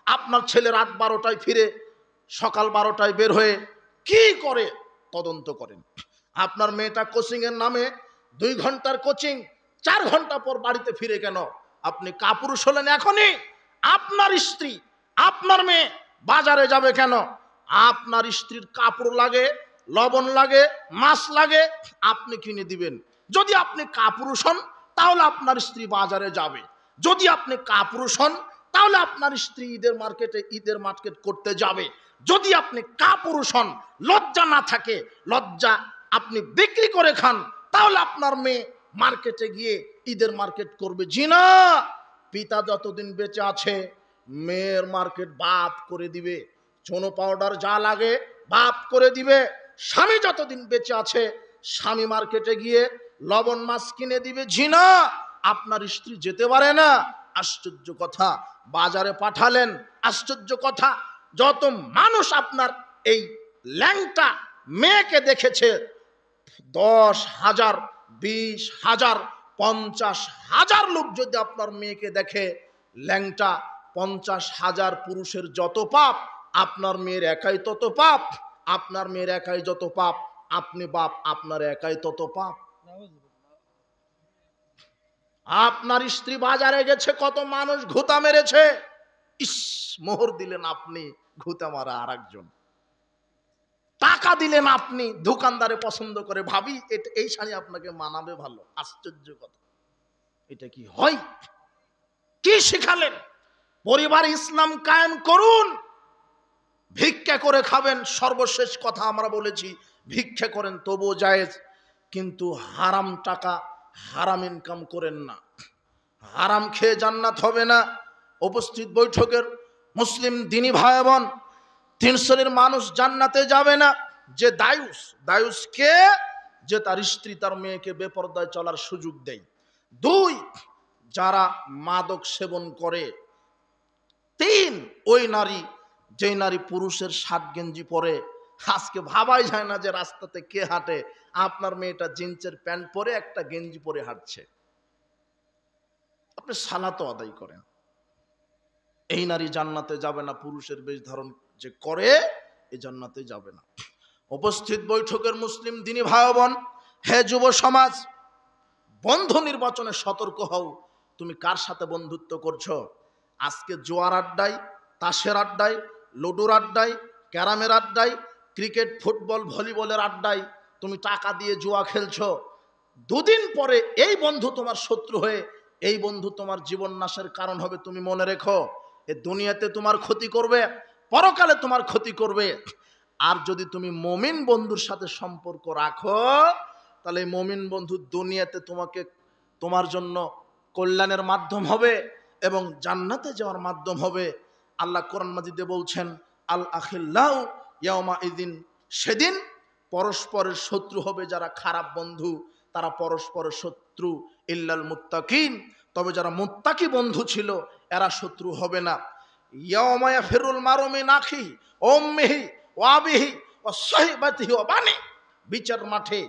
আপনার ছেলে রাত 12টায় ফিরে সকাল 12টায় বের হয়ে কি করে তদন্ত করেন। আপনার মেয়েটা কোচিং এর নামে 2 ঘন্টার কোচিং, 4 ঘন্টা পর বাড়িতে ফিরে কেন? আপনি কাপুরুষ হলেন এখনই। আপনার স্ত্রী, আপনার মেয়ে বাজারে যাবে কেন? আপনার স্ত্রীর কাপড় লাগে, লবণ লাগে, মাছ লাগে, আপনি কিনে দিবেন। যদি আপনি কাপুরুষ হন তাহলে আপনার স্ত্রী বাজারে যাবে। যদি আপনি কাপুরুষ হন তাহলে আপনার স্ত্রী ঈদের মার্কেট করতে যাবে। যদি আপনি কাপুরুষ হন, লজ্জা না থাকে, লজ্জা আপনি বিক্রি করে খান, তাহলে আপনার মেয়ে মার্কেটে গিয়ে ঈদের মার্কেট করবে। জি না, পিতা যতদিন বেঁচে আছে মেয়ের মার্কেট বাপ করে দিবে। চুনো পাউডার যা লাগে বাপ করে দিবে। স্বামী যতদিন বেঁচে আছে স্বামী মার্কেটে গিয়ে লবণ মাছ কিনে দিবে। জি না, আপনার স্ত্রী যেতে পারে না। আশ্চর্য কথা, বাজারে পাঠালেন। আশ্চর্য কথা, যত মানুষ আপনার এই ল্যাংটা মেয়েকে দেখেছে, 10,000, 20,000, 50,000 লোক যদি আপনার মেয়েকে দেখে ল্যাংটা, 50,000 পুরুষের যত পাপ, আপনার মেয়ের একাই তত পাপ। আপনার মেয়ের একাই যত পাপ, আপনি বাপ, আপনার একাই তত পাপ। আপনার স্ত্রী বাজারে গেছে, কত মানুষ ঘুতা মেরেছে, ইস, মোহর দিলেন আপনি, ঘুতে মারা আর একজন। টাকা দিলেন আপনি, দোকানদারে পছন্দ করে, ভাবি এই শাড়ি আপনাকে মানাবে ভালো। আশ্চর্য কথা, এটা কি হয়? কি শিখালেন? পরিবার ইসলাম কায়েম করুন, ভিক্ষা করে খাবেন। সর্বশেষ কথা আমরা বলেছি, ভিক্ষা করেন তবুও জায়েজ, কিন্তু হারাম টাকা, হারাম ইনকাম করেন না। হারাম খেয়ে জান্নাত হবে না। উপস্থিত বৈঠকের মুসলিম দিনী ভাই বোন, 3 শ্রেণীর মানুষ জান্নাতে যাবে না। যে দায়ুস, দায়ুস কে? যে তার স্ত্রী তার মেয়েকে বেপরদায় চলার সুযোগ দেয়। 2, যারা মাদক সেবন করে। 3, ওই নারী, যে নারী পুরুষের শার্ট গেঞ্জি পরে। আজকে ভাবাই যায় না যে রাস্তাতে কে হাঁটে, আপনার মেয়েটা জিন্সের প্যান্ট পরে একটা গেঞ্জি পরে হাঁটছে, আপনি সালাতও আদায় করেন। এই নারী জান্নাতে যাবে না। পুরুষের বেশ ধারণ যে করে, এই জান্নাতে যাবে না। উপস্থিত বৈঠকের মুসলিম দিনী ভাই বোন, হে যুব সমাজ, বন্ধু নির্বাচনে সতর্ক হও। তুমি কার সাথে বন্ধুত্ব করছো? আজকে জোয়ার আড্ডায়, তাসের আড্ডায়, লুডোর আড্ডায়, ক্যারামের আড্ডায়, ক্রিকেট, ফুটবল, ভলিবলের আড্ডায় তুমি টাকা দিয়ে জুয়া খেলছো। 2 দিন পরে এই বন্ধু তোমার শত্রু হয়ে, এই বন্ধু তোমার জীবন নাশের কারণ হবে। তুমি মনে রেখো, এ দুনিয়াতে তোমার ক্ষতি করবে, পরকালে তোমার ক্ষতি করবে। আর যদি তুমি মুমিন বন্ধুর সাথে সম্পর্ক রাখো, তাহলে মুমিন বন্ধু দুনিয়াতে তোমার জন্য কল্যাণের মাধ্যম হবে এবং জান্নাতে যাওয়ার মাধ্যম হবে। আল্লাহ কোরআন মাজিদে বলছেন, আল আখিল্লাউ ইয়াউমা ইদিন, সেদিন পরস্পরের শত্রু হবে যারা খারাপ বন্ধু, তারা পরস্পরের শত্রু। ইল্লাল মুত্তাকিন, তবে যারা মুত্তাকি বন্ধু ছিল এরা শত্রু হবে না। ইয়াউমা ইয়াফিরুল মারউ মিন আখিহি ওয়া উম্মিহি ওয়া আবিহি ওয়া সাহিবাতিহি ওয়া বানি, বিচার মাঠে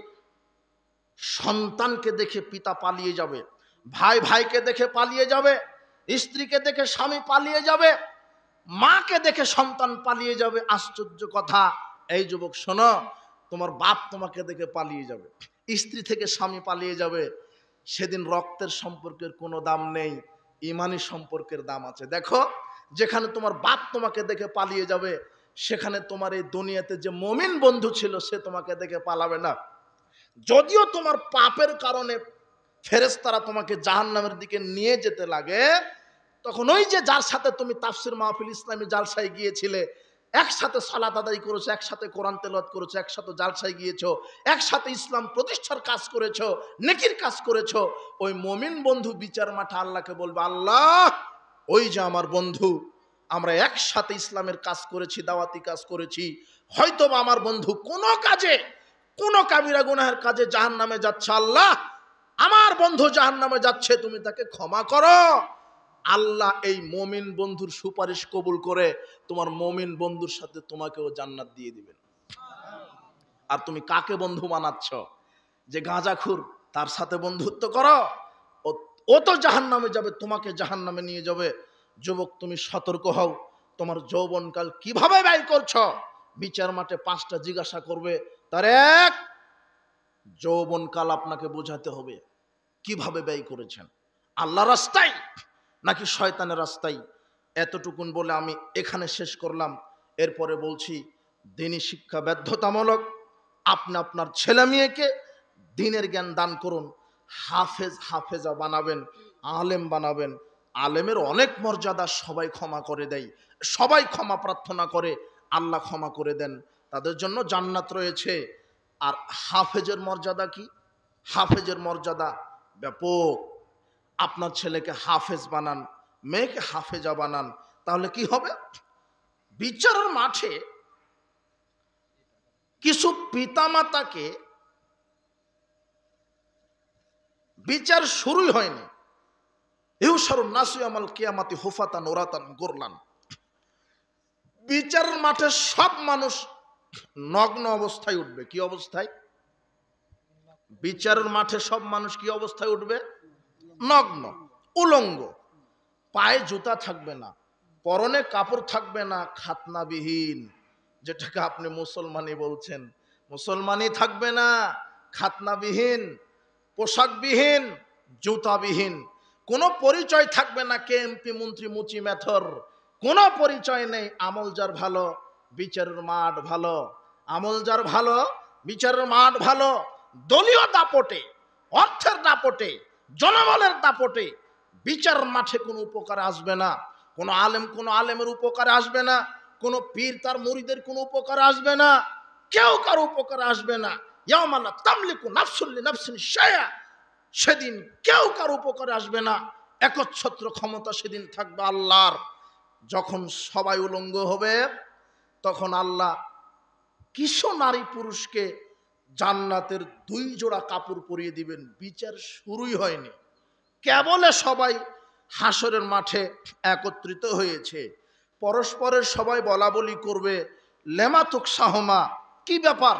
সন্তানকে দেখে পিতা পালিয়ে যাবে, ভাই ভাইকে দেখে পালিয়ে যাবে, স্ত্রীকে দেখে স্বামী পালিয়ে যাবে, মাকে দেখে সন্তান পালিয়ে যাবে। আশ্চর্য কথা, এই যুবক শোনো, তোমার বাপ তোমাকে দেখে পালিয়ে যাবে, স্ত্রী থেকে স্বামী পালিয়ে যাবে। সেদিন রক্তের সম্পর্কের কোনো দাম নেই, ইমানি সম্পর্কের দাম আছে। দেখো, যেখানে তোমার বাপ তোমাকে দেখে পালিয়ে যাবে, সেখানে তোমার এই দুনিয়াতে যে মুমিন বন্ধু ছিল সে তোমাকে দেখে পালাবে না। যদিও তোমার পাপের কারণে ফেরেশতারা তোমাকে জাহান্নামের দিকে নিয়ে যেতে লাগে, তখন ওই যে যার সাথে তুমি তাফসির মাহফিল, ইসলামী জালসায় গিয়েছিলে, একসাথে সালাত আদায় করেছো, একসাথে কোরআন তেলাওয়াত করেছো, একসাথে জালসায় গিয়েছো, একসাথে ইসলাম প্রতিষ্ঠার কাজ করেছো, নেকির কাজ করেছো, ওই মুমিন বন্ধু বিচার মাঠে আল্লাহকে বলবে, আল্লাহ, ওই যে আমার বন্ধু, আমরা একসাথে ইসলামের কাজ করেছি, দাওয়াতি কাজ করেছি, হয়তোবা আমার বন্ধু কোনো কাজে, কোনো কাবিরা গুনাহের কাজে জাহান্নামে যাচ্ছে, আল্লাহ আমার বন্ধু জাহান্নামে যাচ্ছে, তুমি তাকে ক্ষমা করো। আল্লাহ এই মুমিন বন্ধুর সুপারিশ কবুল করে তোমার মুমিন বন্ধুর সাথে তোমাকেও জান্নাত দিয়ে দিবেন। আর তুমি কাকে বন্ধু বানাচ্ছ? যে গাঁজাখুর, তার সাথে বন্ধুত্ব করো, ও তো জাহান্নামে যাবে, তোমাকে জাহান্নামে নিয়ে যাবে। যুবক, তুমি সতর্ক হও, তোমার যৌবনকাল কিভাবে ব্যয় করছো? বিচার মাঠে 5টা জিজ্ঞাসা করবে, তার এক, যৌবনকাল আপনাকে বোঝাতে হবে কিভাবে ব্যয় করেছেন, আল্লাহ রাস্তায় নাকি শয়তানের রাস্তায়। এতটুকুন বলে আমি এখানে শেষ করলাম। এরপরে বলছি, দ্বীনি শিক্ষা বাধ্যতামূলক। আপনি আপনার ছেলে মেয়েকে দ্বীনের জ্ঞান দান করুন, হাফেজ হাফেজা বানাবেন, আলেম বানাবেন। আলেমের অনেক মর্যাদা, সবাই ক্ষমা করে দেয়, সবাই ক্ষমা প্রার্থনা করে, আল্লাহ ক্ষমা করে দেন, তাদের জন্য জান্নাত রয়েছে। আর হাফেজের মর্যাদা কি? হাফেজের মর্যাদা ব্যাপক। আপনার ছেলেকে হাফেজ বানান, মেয়েকে হাফেজা বানান, তাহলে কি হবে? বিচারের মাঠে কিছু পিতামাতাকে, বিচার শুরুই হয়নি, ইউসারুন নাসু ইয়াউমাল কিয়ামাতি হুফাতান উরাতান গুরলান, বিচারের মাঠে সব মানুষ নগ্ন অবস্থায় উঠবে। কি অবস্থায়? বিচারের মাঠে সব মানুষ কি অবস্থায় উঠবে? নগ্ন, উলঙ্গ, পায়ে জুতা থাকবে না, পরনে কাপড় থাকবে না, খাতনাবিহীন, যেটাকে আপনি মুসলমানি বলছেন, মুসলমানি থাকবে না, খাতনাবিহীন, পোশাকবিহীন, জুতাবিহীন, কোনো পরিচয় থাকবে না, কে এমপি, মন্ত্রী, মুচি, মেথর, কোনো পরিচয় নেই। আমল যার ভালো, বিচারের মাঠ ভালো। আমল যার ভালো, বিচারের মাঠ ভালো। দলীয় দাপটে, অর্থের দাপটে, জনবলের দাপটে বিচার মাঠে কোনো উপকার আসবে না। কোনো আলেমের উপকারে আসবে না। কোনো পীর তার মুরিদের কোনো উপকার আসবে না। কেউ কারো উপকার আসবে না। ইয়াউমা লা তামলিকু নাফসুন লিনাফসিন শাইআ, সেদিন কেউ কারো উপকারে আসবে না। একচ্ছত্র ক্ষমতা সেদিন থাকবে আল্লাহর। যখন সবাই উলঙ্গ হবে, তখন আল্লাহ কিছু নারী পুরুষকে জান্নাতের 2 জোড়া কাপড় পরিয়ে দিবেন। বিচার শুরুই হয়নি, কেবলে সবাই হাসরের মাঠে একত্রিত হয়েছে। পরস্পরের সবাই বলা বলি করবে, লেমাতুক সাহমা, কি ব্যাপার,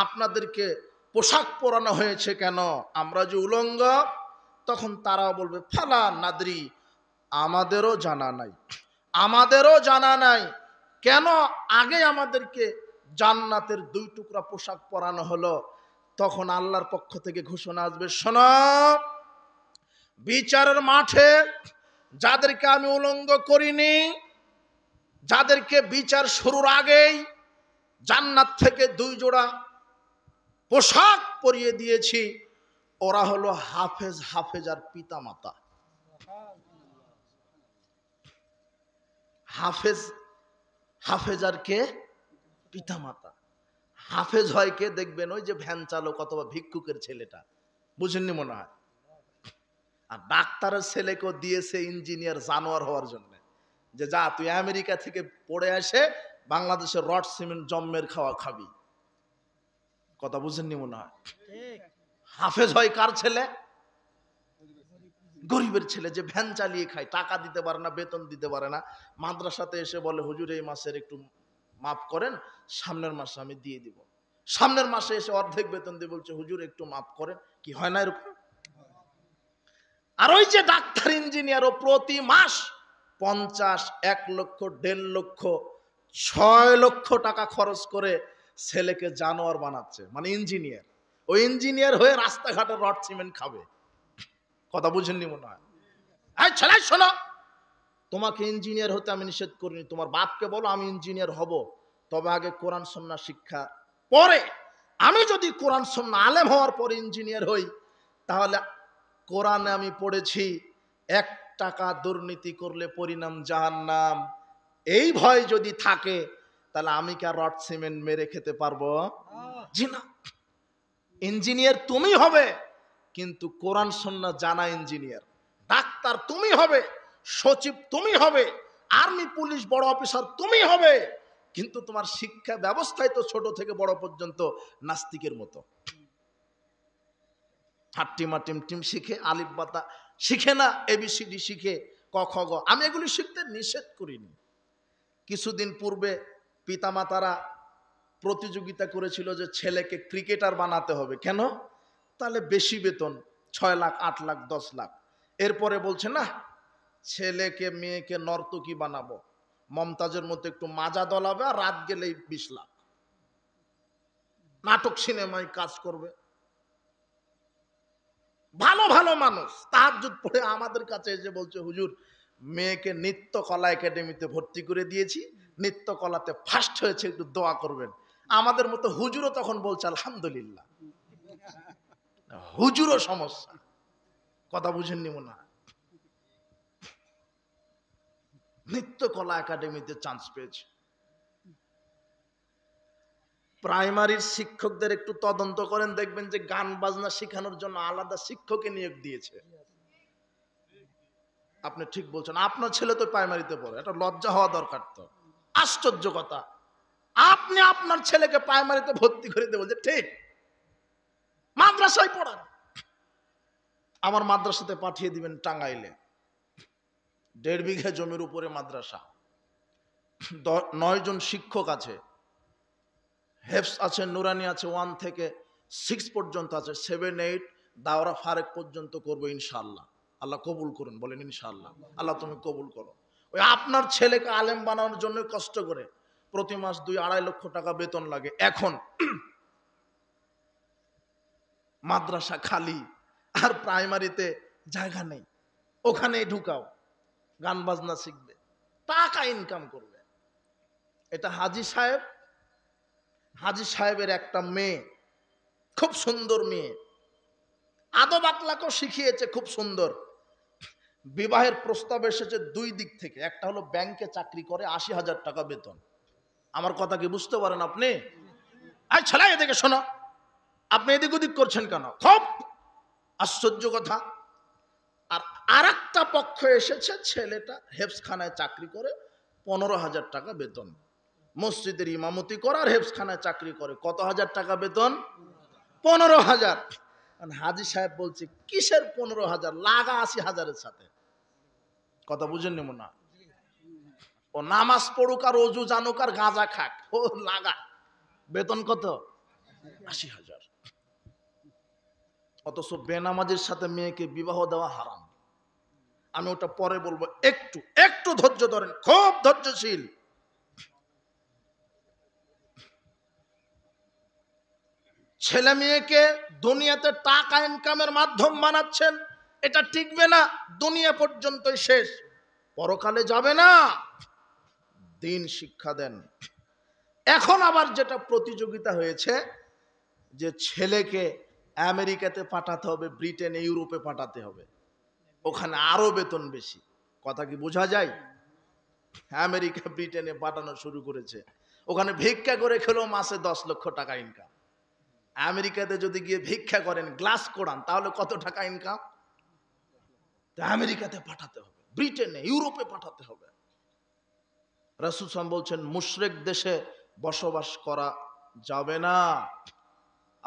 আপনাদেরকে পোশাক পরানো হয়েছে কেন, আমরা যে উলঙ্গ। তখন তারাও বলবে, ফালা নাদরি, আমাদেরও জানা নাই, আমাদেরও জানা নাই কেন আগে আমাদেরকে জান্নাতের 2 টুকরা পোশাক পরানো হলো। তখন আল্লাহর পক্ষ থেকে ঘোষণা আসবে, শোনো, বিচারের মাঠে যাদেরকে আমি উলঙ্গ করিনি, যাদেরকে বিচার শুরুর আগেই জান্নাত থেকে 2 জোড়া পোশাক পরিয়ে দিয়েছি, ওরা হলো হাফেজ, হাফেজার পিতা মাতা। হাফেজ, হাফেজার কে? পিতা মাতা। হাফেজ হয় কে? দেখবেন ওই যে ভ্যান চালক অথবা ভিক্ষুকের ছেলেটা, বুঝেননি মনে হয়। আর ডাক্তারের ছেলেকেও দিয়েছে ইঞ্জিনিয়ার জানোয়ার হওয়ার জন্য, যে যা তুই আমেরিকা থেকে পড়ে আসে বাংলাদেশের রড সিমেন্ট জম্মের খাওয়া খাবি। কথা বুঝেননি মনে হয়। হাফেজ হয় কার ছেলে? গরিবের ছেলে, যে ভ্যান চালিয়ে খায়, টাকা দিতে পারে না, বেতন দিতে পারে না। মাদ্রাসাতে এসে বলে, হুজুর এই মাসের একটু মাফ করেন, সামনের মাসে আমি দিয়ে দিব। সামনের মাসে এসে অর্ধেক বেতন দিয়ে বলছে, হুজুর একটু মাফ করেন। কি হয় না এরকম? আর ওই যে ডাক্তার ইঞ্জিনিয়ার, ও প্রতি মাস 50, 1 লক্ষ, 1.5 লক্ষ, 6 লক্ষ টাকা খরচ করে ছেলেকে জানোয়ার বানাচ্ছে। মানে ইঞ্জিনিয়ার, ওই ইঞ্জিনিয়ার হয়ে রাস্তাঘাটে রড সিমেন্ট খাবে। কথা বুঝেননি মনে হয়। এই ছেলে শোনো, তোমাকে ইঞ্জিনিয়ার হতে আমি নিষেধ করিনি, তোমার বাপকে বলো আমি ইঞ্জিনিয়ার হব, তবে আগে কোরআন সুন্নাহ শিক্ষা, পরে আমি যদি কোরআন সুন্নাহ আলেম হওয়ার পরে ইঞ্জিনিয়ার হই, তাহলে কোরআনে আমি পড়েছি 1 টাকা দুর্নীতি করলে পরিণাম জাহান্নাম। এই ভয় যদি থাকে, তাহলে আমি কি আর রড সিমেন্ট মেরে খেতে পারবো? জি না। ইঞ্জিনিয়ার তুমি হবে, কিন্তু কোরআন সুন্নাহ জানা ইঞ্জিনিয়ার। ডাক্তার তুমি হবে, সচিব তুমি হবে, আর্মি পুলিশ বড় অফিসার তুমি হবে, কিন্তু তোমার শিক্ষা ব্যবস্থায় তো ছোট থেকে বড় পর্যন্ত নাস্তিকের মতো। হাট্টিমা টিম শিখে, আলিফ বাতা শিখে না, এবিসিডি শিখে, ক খ গ। আমি এগুলি শিখতে নিষেধ করিনি। কিছুদিন পূর্বে পিতামাতারা প্রতিযোগিতা করেছিল যে ছেলেকে ক্রিকেটার বানাতে হবে। কেন? তাহলে বেশি বেতন, 6 লাখ, 8 লাখ, 10 লাখ। এরপরে বলছে না, ছেলেকে মেয়েকে নর্তকী বানাবো, মমতাজের মতো একটু মাজা দলাবে, আর রাত গেলেই 20 লাখ। নাটক সিনেমায় কাজ করবে। ভালো ভালো মানুষ তাহাজ্জুদ পড়ে আমাদের কাছে এসে বলছে, হুজুর মেয়েকে নৃত্যকলা একাডেমিতে ভর্তি করে দিয়েছি, নৃত্যকলাতে ফার্স্ট হয়েছে, একটু দোয়া করবেন। আমাদের মতো হুজুরও তখন বলছে আলহামদুলিল্লাহ। হুজুরও সমস্যা। কথা বুঝেননি মনে হয়। নৃত্যকলা একাডেমিতে চান্স পেয়েছে। প্রাইমারির শিক্ষকদের একটু তদন্ত করেন, দেখবেন যে গান বাজনা শেখানোর জন্য আলাদা শিক্ষককে নিয়োগ দিয়েছে। আপনি ঠিক বলছেন, আপনার ছেলে তো প্রাইমারিতে পড়ে, এটা লজ্জা হওয়া দরকার। তো আশ্চর্য কথা, আপনি আপনার ছেলেকে প্রাইমারিতে ভর্তি করে দেবেন, যে ঠিক মাদ্রাসায় পড়ান। আমার মাদ্রাসাতে পাঠিয়ে দিবেন টাঙ্গাইলে, 1.5 বিঘা জমির উপরে মাদ্রাসা, 9 জন শিক্ষক আছে, হেফস আছে, নুরানি আছে, 1 থেকে 6 পর্যন্ত আছে, 7, 8 দাওরা ফারেক পর্যন্ত করবো ইনশাআল্লাহ। আল্লাহ কবুল করুন, বলেন ইনশাআল্লাহ। আল্লাহ তুমি কবুল করো। ওই আপনার ছেলেকে আলেম বানানোর জন্য কষ্ট করে প্রতি মাস 2-2.5 লক্ষ টাকা বেতন লাগে। এখন মাদ্রাসা খালি, আর প্রাইমারিতে জায়গা নেই, ওখানে ঢুকাও, গান বাজনা শিখবে। টাকা ইনকাম করবে। এটা হাজী সাহেবের একটা মেয়ে, খুব সুন্দর মেয়ে, আদব আকলাকও শিখিয়েছে খুব সুন্দর। বিবাহের প্রস্তাব এসেছে দুই দিক থেকে। একটা হলো ব্যাংকে চাকরি করে, ৮০,০০০ টাকা বেতন। আমার কথা কি বুঝতে পারেন আপনি? আই ছেলে এদিকে শোনো, আপনি এদিক ওদিক করছেন কেন? খুব আশ্চর্য কথা। আর আরেকটা পক্ষ এসেছে, ছেলেটা হেফজখানায় চাকরি করে, ১৫,০০০ টাকা বেতন, মসজিদের ইমামতি করে আর হেফজখানায় চাকরি করে। কত হাজার টাকা বেতন? ১৫,০০০। হাজী সাহেব বলছে কিসের ১৫,০০০, লাগা ৮০,০০০-এর সাথে। কথা বুঝেন নি মনে হয়? ও নামাজ পড়ুক আর অজু জানুক আর গাঁজা খাক, ও লাগা। বেতন কত? ৮০,০০০। অথচ বেনামাজির সাথে মেয়েকে বিবাহ দেওয়া হারাম। আমি ওটা পরে বলবো, একটু একটু ধৈর্য ধরেন, খুব ধৈর্যশীল। ছেলে মেয়েকে দুনিয়াতে টাকা ইনকামের মাধ্যম বানাচ্ছেন, এটা টিকবে না, দুনিয়া পর্যন্তই শেষ, পরকালে যাবে না। দিন শিক্ষা দেন। এখন আবার যেটা প্রতিযোগিতা হয়েছে, যে ছেলেকে আমেরিকাতে পাঠাতে হবে, ব্রিটেনে, ইউরোপে পাঠাতে হবে, ওখানে আরো বেতন বেশি। কথা কি বোঝা যায়? আমেরিকা ব্রিটেনে পাঠানো শুরু করেছে, ওখানে ভিক্ষা করে খেলেও মাসে ১০ লক্ষ টাকা ইনকাম। আমেরিকাতে যদি গিয়ে ভিক্ষা করেন, গ্লাস কোড়ান, তাহলে কত টাকা ইনকাম? আমেরিকাতে পাঠাতে হবে, ব্রিটেনে, ইউরোপে পাঠাতে হবে। রাসূল সাল্লাল্লাহু আলাইহি ওয়াসাল্লাম বলছেন মুশরিক দেশে বসবাস করা যাবে না।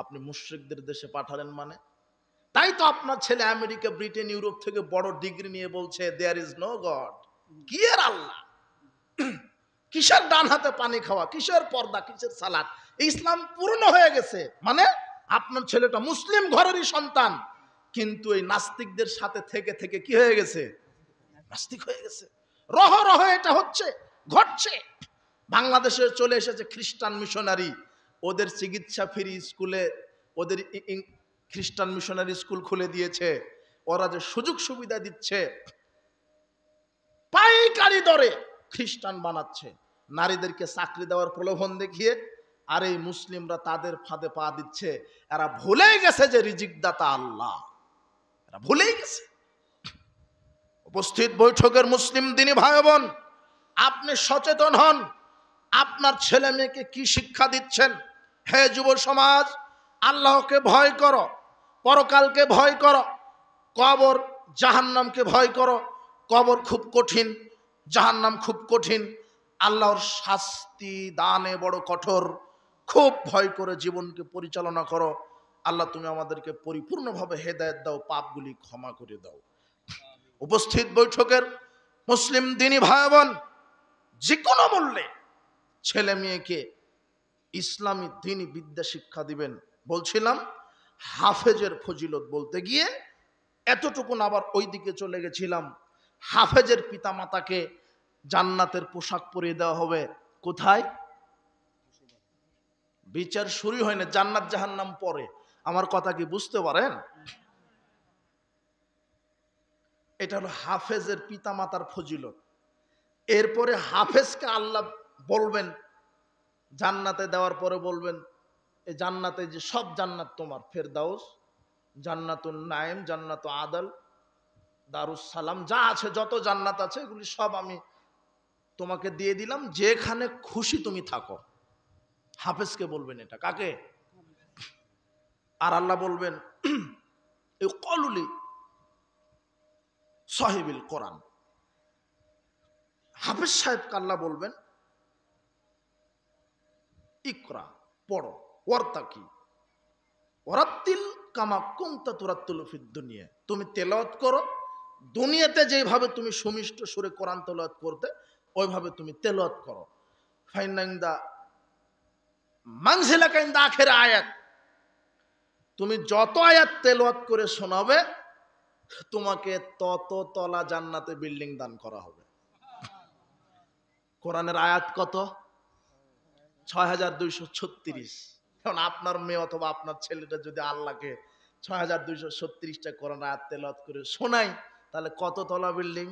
আপনি মুশরিকদের দেশে পাঠালেন মানে? তাই তো আপনার ছেলে আমেরিকা, ব্রিটেন, ইউরোপ থেকে বড় ডিগ্রি নিয়ে বলছে দেয়ার ইজ নো গড। কি এর আল্লাহ? কিসের ডান হাতে পানি খাওয়া, কিসের পর্দা, কিসের সালাত? ইসলাম পূর্ণ হয়ে গেছে। মানে আপনার ছেলেটা মুসলিম ঘরেরই সন্তান, কিন্তু এই নাস্তিকদের সাথে থেকে থেকে কি হয়ে গেছে? নাস্তিক হয়ে গেছে। রহ রহ এটা হচ্ছে, ঘটছে। বাংলাদেশে চলে এসেছে খ্রিস্টান মিশনারি, ওদের চিকিৎসা ফ্রি, স্কুলে ওদের খ্রিস্টান মিশনারি স্কুল খুলে দিয়েছে। ওরা যে সুযোগ সুবিধা দিচ্ছে, পাইকারি দরে খ্রিস্টান বানাচ্ছে, নারীদেরকে চাকরি দেওয়ার প্রলোভন দেখিয়ে। আর এই মুসলিমরা তাদের ফাঁদে পা দিচ্ছে। এরা ভুলেই গেছে যে রিজিক দাতা আল্লাহ, এরা ভুলেই গেছে। উপস্থিত বৈঠকের মুসলিম দিনী ভাই বোন, আপনি সচেতন হন, আপনার ছেলে মেয়েকে কি শিক্ষা দিচ্ছেন? হে যুব সমাজ, আল্লাহকে ভয় করো, পরকালকে ভয় করো, কবর জাহান্নামকে ভয় করো। কবর খুব কঠিন, জাহান্নাম খুব কঠিন, আল্লাহর শাস্তি দানে বড় কঠোর। খুব ভয় করে জীবনকে পরিচালনা করো। আল্লাহ তুমি আমাদেরকে পরিপূর্ণভাবে হেদায়েত দাও, পাপগুলি ক্ষমা করে দাও। উপস্থিত বৈঠকের মুসলিম দিনী ভাই বোন, যে কোনো মূল্যে ছেলে মেয়েকে ইসলামী দিনী বিদ্যা শিক্ষা দিবেন। বলছিলাম হাফেজের ফজিলত বলতে গিয়ে এতটুকুন আবার ওই দিকে চলে গেছিলাম। হাফেজের পিতা মাতাকে জান্নাতের পোশাক পরিয়ে দেওয়া হবে। কোথায়? বিচার শুরু হয় না, জান্নাত জাহান্নাম পরে। আমার কথা কি বুঝতে পারেন? এটা হলো হাফেজের পিতা মাতার ফজিলত। এরপরে হাফেজকে আল্লাহ বলবেন জান্নাতে দেওয়ার পরে বলবেন, এই জান্নাতে যে সব জান্নাত তোমার, ফেরদাউস, জান্নাতুন নাইম, জান্নাত আদল, দারুস সালাম, যা আছে যত জান্নাত আছে এগুলি সব আমি তোমাকে দিয়ে দিলাম, যেখানে খুশি তুমি থাকো। হাফেজকে বলবেন এটা। কাকে? আর আল্লাহ বলবেন এই কলুলি সাহিবিল কোরআন, হাফেজ সাহেবকে আল্লাহ বলবেন ইকরা, পড়ো, ওয়ারতাকি ওয়ারাত্তিল কামা কুনতা তুরাত্তিল ফিদ দুনিয়া, তুমি তেলাওয়াত করো, দুনিয়াতে যেভাবে তুমি সুমিষ্ট সুরে কোরআন তেলাওয়াত করতে, ওইভাবে তুমি তেলাওয়াত করো। ফাইনাইন্দা মানজিলাকা ইনদা আখির আয়াত, তুমি যত আয়াত তেলাওয়াত করে শোনাবে, তোমাকে তত তলা জান্নাতে বিল্ডিং দান করা হবে। কোরআনের আয়াত কত? ৬,২৩৬। এখন আপনার মেয়ে অথবা আপনার ছেলেটা যদি আল্লাহকে ৬,২৩৬টা কোরআন আয়াত তেলাওয়াত করে শোনায়, তাহলে কত তলা বিল্ডিং?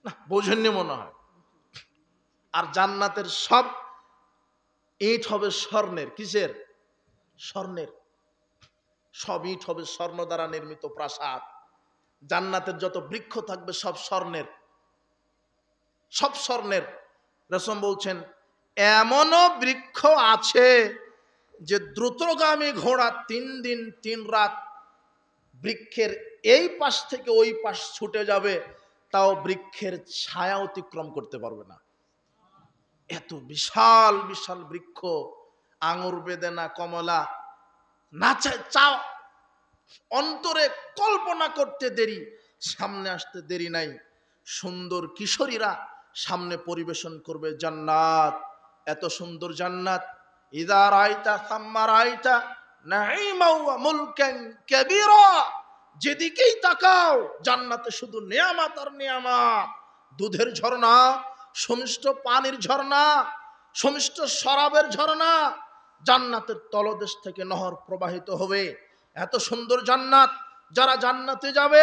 না, বোঝেননি মনে হয়। আর জান্নাতের সব ইট হবে স্বর্ণের। কিসের? স্বর্ণের। সব ইট হবে স্বর্ণ দ্বারা নির্মিত প্রাসাদ। জান্নাতের যত বৃক্ষ থাকবে সব স্বর্ণের, সব স্বর্ণের। রাসূল বলছেন এমনও বৃক্ষ আছে যে দ্রুতগামী ঘোড়া 3 দিন 3 রাত বৃক্ষের এই পাশ থেকে ওই পাশ ছুটে যাবে, তাও বৃক্ষের ছায়া অতিক্রম করতে পারবে না। এত বিশাল বিশাল বৃক্ষ। আঙুর, বেদেনা, কমলা, না চাও অন্তরে কল্পনা করতে দেরি, সামনে আসতে দেরি নাই। সুন্দর কিশোরীরা সামনে পরিবেশন করবে জান্নাত। এত সুন্দর জান্নাত। ইযা রাআইতা সাম্মা রাআইতা নাঈমা ওয়া মুলকান কাবীরা। যেদিকেই তাকাও জান্নাতে শুধু নিয়ামত আর নিয়ামত। দুধের ঝর্ণা, সুমিষ্ট পানির ঝর্ণা, সুমিষ্ট শরাবের ঝর্ণা। জান্নাতের তলদেশ থেকে নহর প্রবাহিত হবে। এত সুন্দর জান্নাত। যারা জান্নাতে যাবে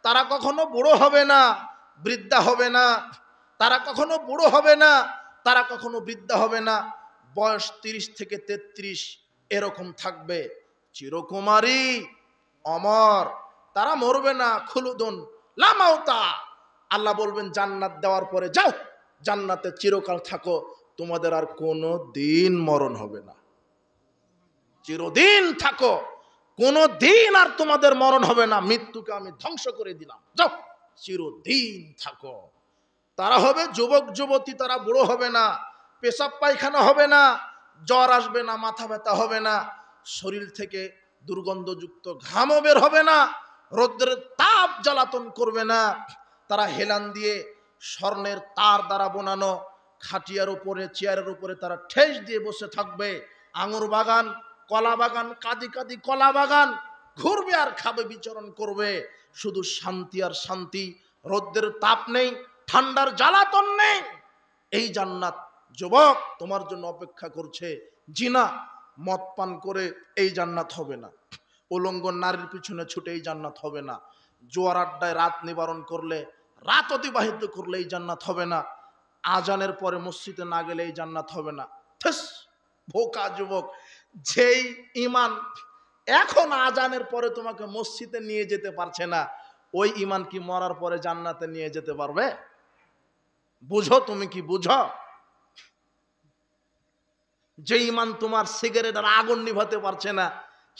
তারা কখনো বুড়ো হবে না, বৃদ্ধা হবে না। তারা কখনো বুড়ো হবে না, তারা কখনো বৃদ্ধা হবে না। বয়স 30 থেকে 33 এরকম থাকবে। চিরকুমারী, অমর। তারা মরবে না। খুলুদুন লা মাউতা। আল্লাহ বলবেন জান্নাত দেওয়ার পরে যাও জান্নাতে চিরকাল থাকো, তোমাদের আর কোনো দিন মরণ হবে না। চিরদিন থাকো, কোনো দিন আর তোমাদের মরণ হবে না। মৃত্যুকে আমি ধ্বংস করে দিলাম, যাও চিরদিন থাকো। তারা হবে যুবক যুবতী, তারা বুড়ো হবে না। পেশাব পায়খানা হবে না, জ্বর আসবে না, মাথা ব্যথা হবে না, শরীর থেকে দুর্গন্ধযুক্ত ঘামও বের হবে না, রৌদ্রের তাপ জ্বালাতন করবে না। তারা হেলান দিয়ে স্বর্ণের তার দ্বারা বানানো খাটিয়ার উপরে, চেয়ারের উপরে তারা ঠেস দিয়ে বসে থাকবে। আঙুর বাগান, কলা বাগান, কাদি কাদি কলা বাগান ঘুরবে আর খাবে, বিচরণ করবে। শুধু শান্তি আর শান্তি। রৌদ্রের তাপ নেই, ঠান্ডার জ্বালাতন নেই। এই জান্নাত যুবক তোমার জন্য অপেক্ষা করছে। জিনা, মদ পান করে এই জান্নাত হবে না। উলঙ্গ নারীর পিছনে ছুটে এই জান্নাত হবে না। জোয়ার আড্ডায় রাত নিবারণ করলে, রাত অতিবাহিত করলে এই জান্নাত হবে না। আজানের পরে মসজিদে না গেলে এই জান্নাত হবে না। বোকা যুবক, যেই ঈমান এখন আজানের পরে তোমাকে মসজিদে নিয়ে যেতে পারছে না, ওই ঈমান কি মরার পরে জান্নাতে নিয়ে যেতে পারবে? বুঝো, তুমি কি বুঝো? যে ঈমান তোমার সিগারেটের আগুন নিভাতে পারছে না,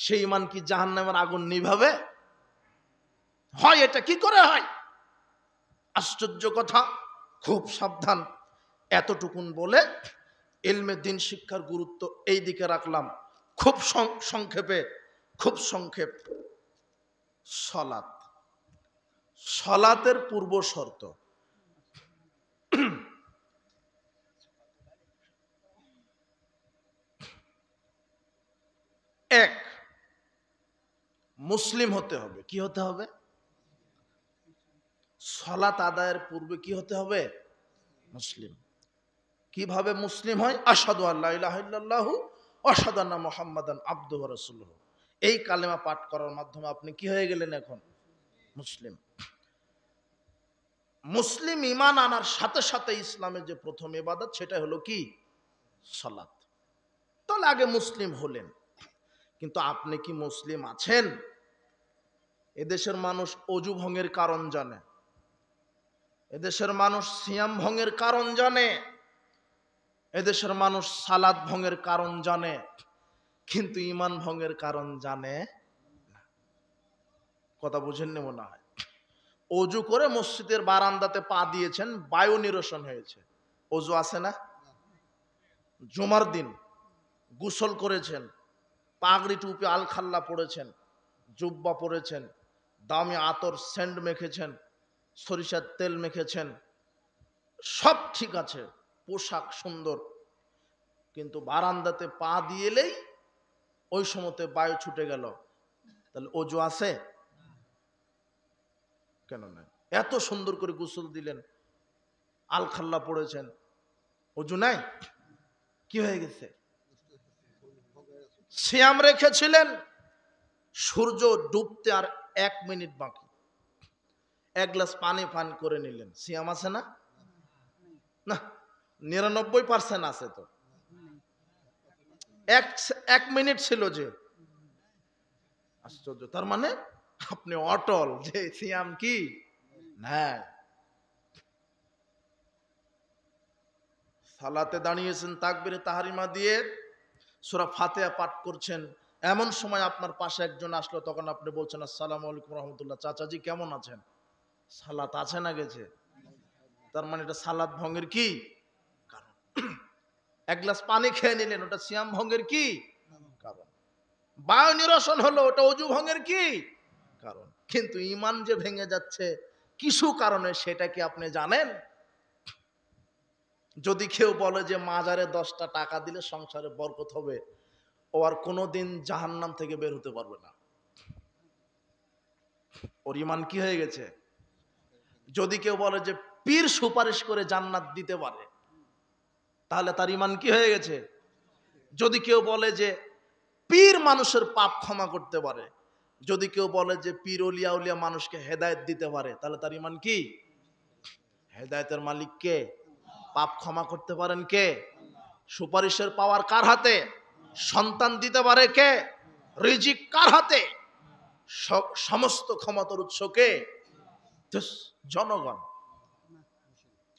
সেই ঈমান কি জাহান্নামের আগুন নিভাবে? হয় এটা কি করে হয়? আশ্চর্য কথা। খুব সাবধান। এতটুকুন বলে ইলমে দ্বীন শিক্ষার গুরুত্ব এই দিকে রাখলাম। খুব সংক্ষেপে, খুব সংক্ষেপ। সালাত, সালাতের পূর্ব শর্ত। এক, মুসলিম হতে হবে। কি হতে হবে? সালাত আদায়ের পূর্বে কি হতে হবে? মুসলিম। কিভাবে মুসলিম হয়? আশহাদু আল্লা ইলাহা ইল্লাল্লাহু ওয়া আশহাদু আন্না মুহাম্মাদান আবদুহু ওয়া রাসূলুহু। এই কালেমা পাঠ করার মাধ্যমে আপনি কি হয়ে গেলেন? এখন মুসলিম। মুসলিম ঈমান আনার সাথে সাথে ইসলামের যে প্রথম ইবাদত সেটা হলো কি? সালাত। তাহলে আগে মুসলিম হলেন। কিন্তু আপনি কি মুসলিম আছেন? এদেশের মানুষ অজু ভঙ্গের কারণ জানে, এদেশের মানুষ সিয়াম ভঙ্গের কারণ জানে, এদেশের মানুষ সালাত ভঙ্গের কারণ জানে, কিন্তু ঈমান ভঙ্গের কারণ জানে না। কথা বুঝেননি মনে হয়। অজু করে মসজিদের বারান্দাতে পা দিয়েছেন, বায়ু নিরসন হয়েছে, অজু আছে না? জুমার দিন গোসল করেছেন, পাগড়ি টুপি আলখাল্লা পড়েছেন, জুব্বা পরেছেন, দামি আতর সেন্ট মেখেছেন, সরিষার তেল মেখেছেন, সব ঠিক আছে, পোশাক সুন্দর, কিন্তু বারান্দাতে পা দিয়েলেই ওই সময়তে বায়ু ছুটে গেল, তাহলে অজু আছে? কেন নাই? এত সুন্দর করে গোসল দিলেন, আলখাল্লা পড়েছেন, অজু নাই? কি হয়ে গেছে? সিয়াম রেখেছিলেন, সূর্য ডুবতে আর 1 মিনিট বাকি, 1 গ্লাস পানি পান করে নিলেন, সিয়াম আছে না? না, 99% আছে তো। এক মিনিট ছিল যে। আশ্চর্য। তার মানে আপনি অটল যে সিয়াম কি না। সালাতে দাঁড়িয়েছেন, তাকবীরে তাহরিমা দিয়ে সূরা ফাতিহা পাঠ করছেন, এমন সময় আপনার পাশে একজন আসলো, তখন আপনি বলছেন আসসালামু আলাইকুম রহমতুল্লাহ, চাচাজি কেমন আছেন? সালাত আছে না গেছে? তার মানে এটা সালাত ভঙ্গের কি কারণ। এক গ্লাস পানি খেয়ে নিলেন, ওটা সিয়াম ভঙ্গের কি কারণ। বায়ু নিরসন হলো, ওটা ওযু ভঙ্গের কি কারণ। কিন্তু ঈমান যে ভেঙে যাচ্ছে কিছু কারণে, সেটা কি আপনি জানেন? যদি কেউ বলে যে মাজারে 10টা টাকা দিলে সংসারে বরকত হবে, ও আর কোনোদিন জাহান্নাম থেকে বের হতে পারবে না। ওর ঈমান কি হয়ে গেছে? যদি কেউ বলে যে পীর সুপারিশ করে জান্নাত দিতে পারে, তাহলে তার ঈমান কি হয়ে গেছে? যদি কেউ বলে যে পীর মানুষের পাপ ক্ষমা করতে পারে, যদি কেউ বলে যে পীর ওলিয়া উলিয়া মানুষকে হেদায়েত দিতে পারে, তাহলে তার ঈমান কি? হেদায়েতের মালিক কে? পাপ ক্ষমা করতে পারেন কে? সুপারিশের পাওয়ার কার হাতে? সন্তান দিতে পারে কে? রিজিক কার হাতে? সমস্ত ক্ষমতার উৎস কে? জনগণ।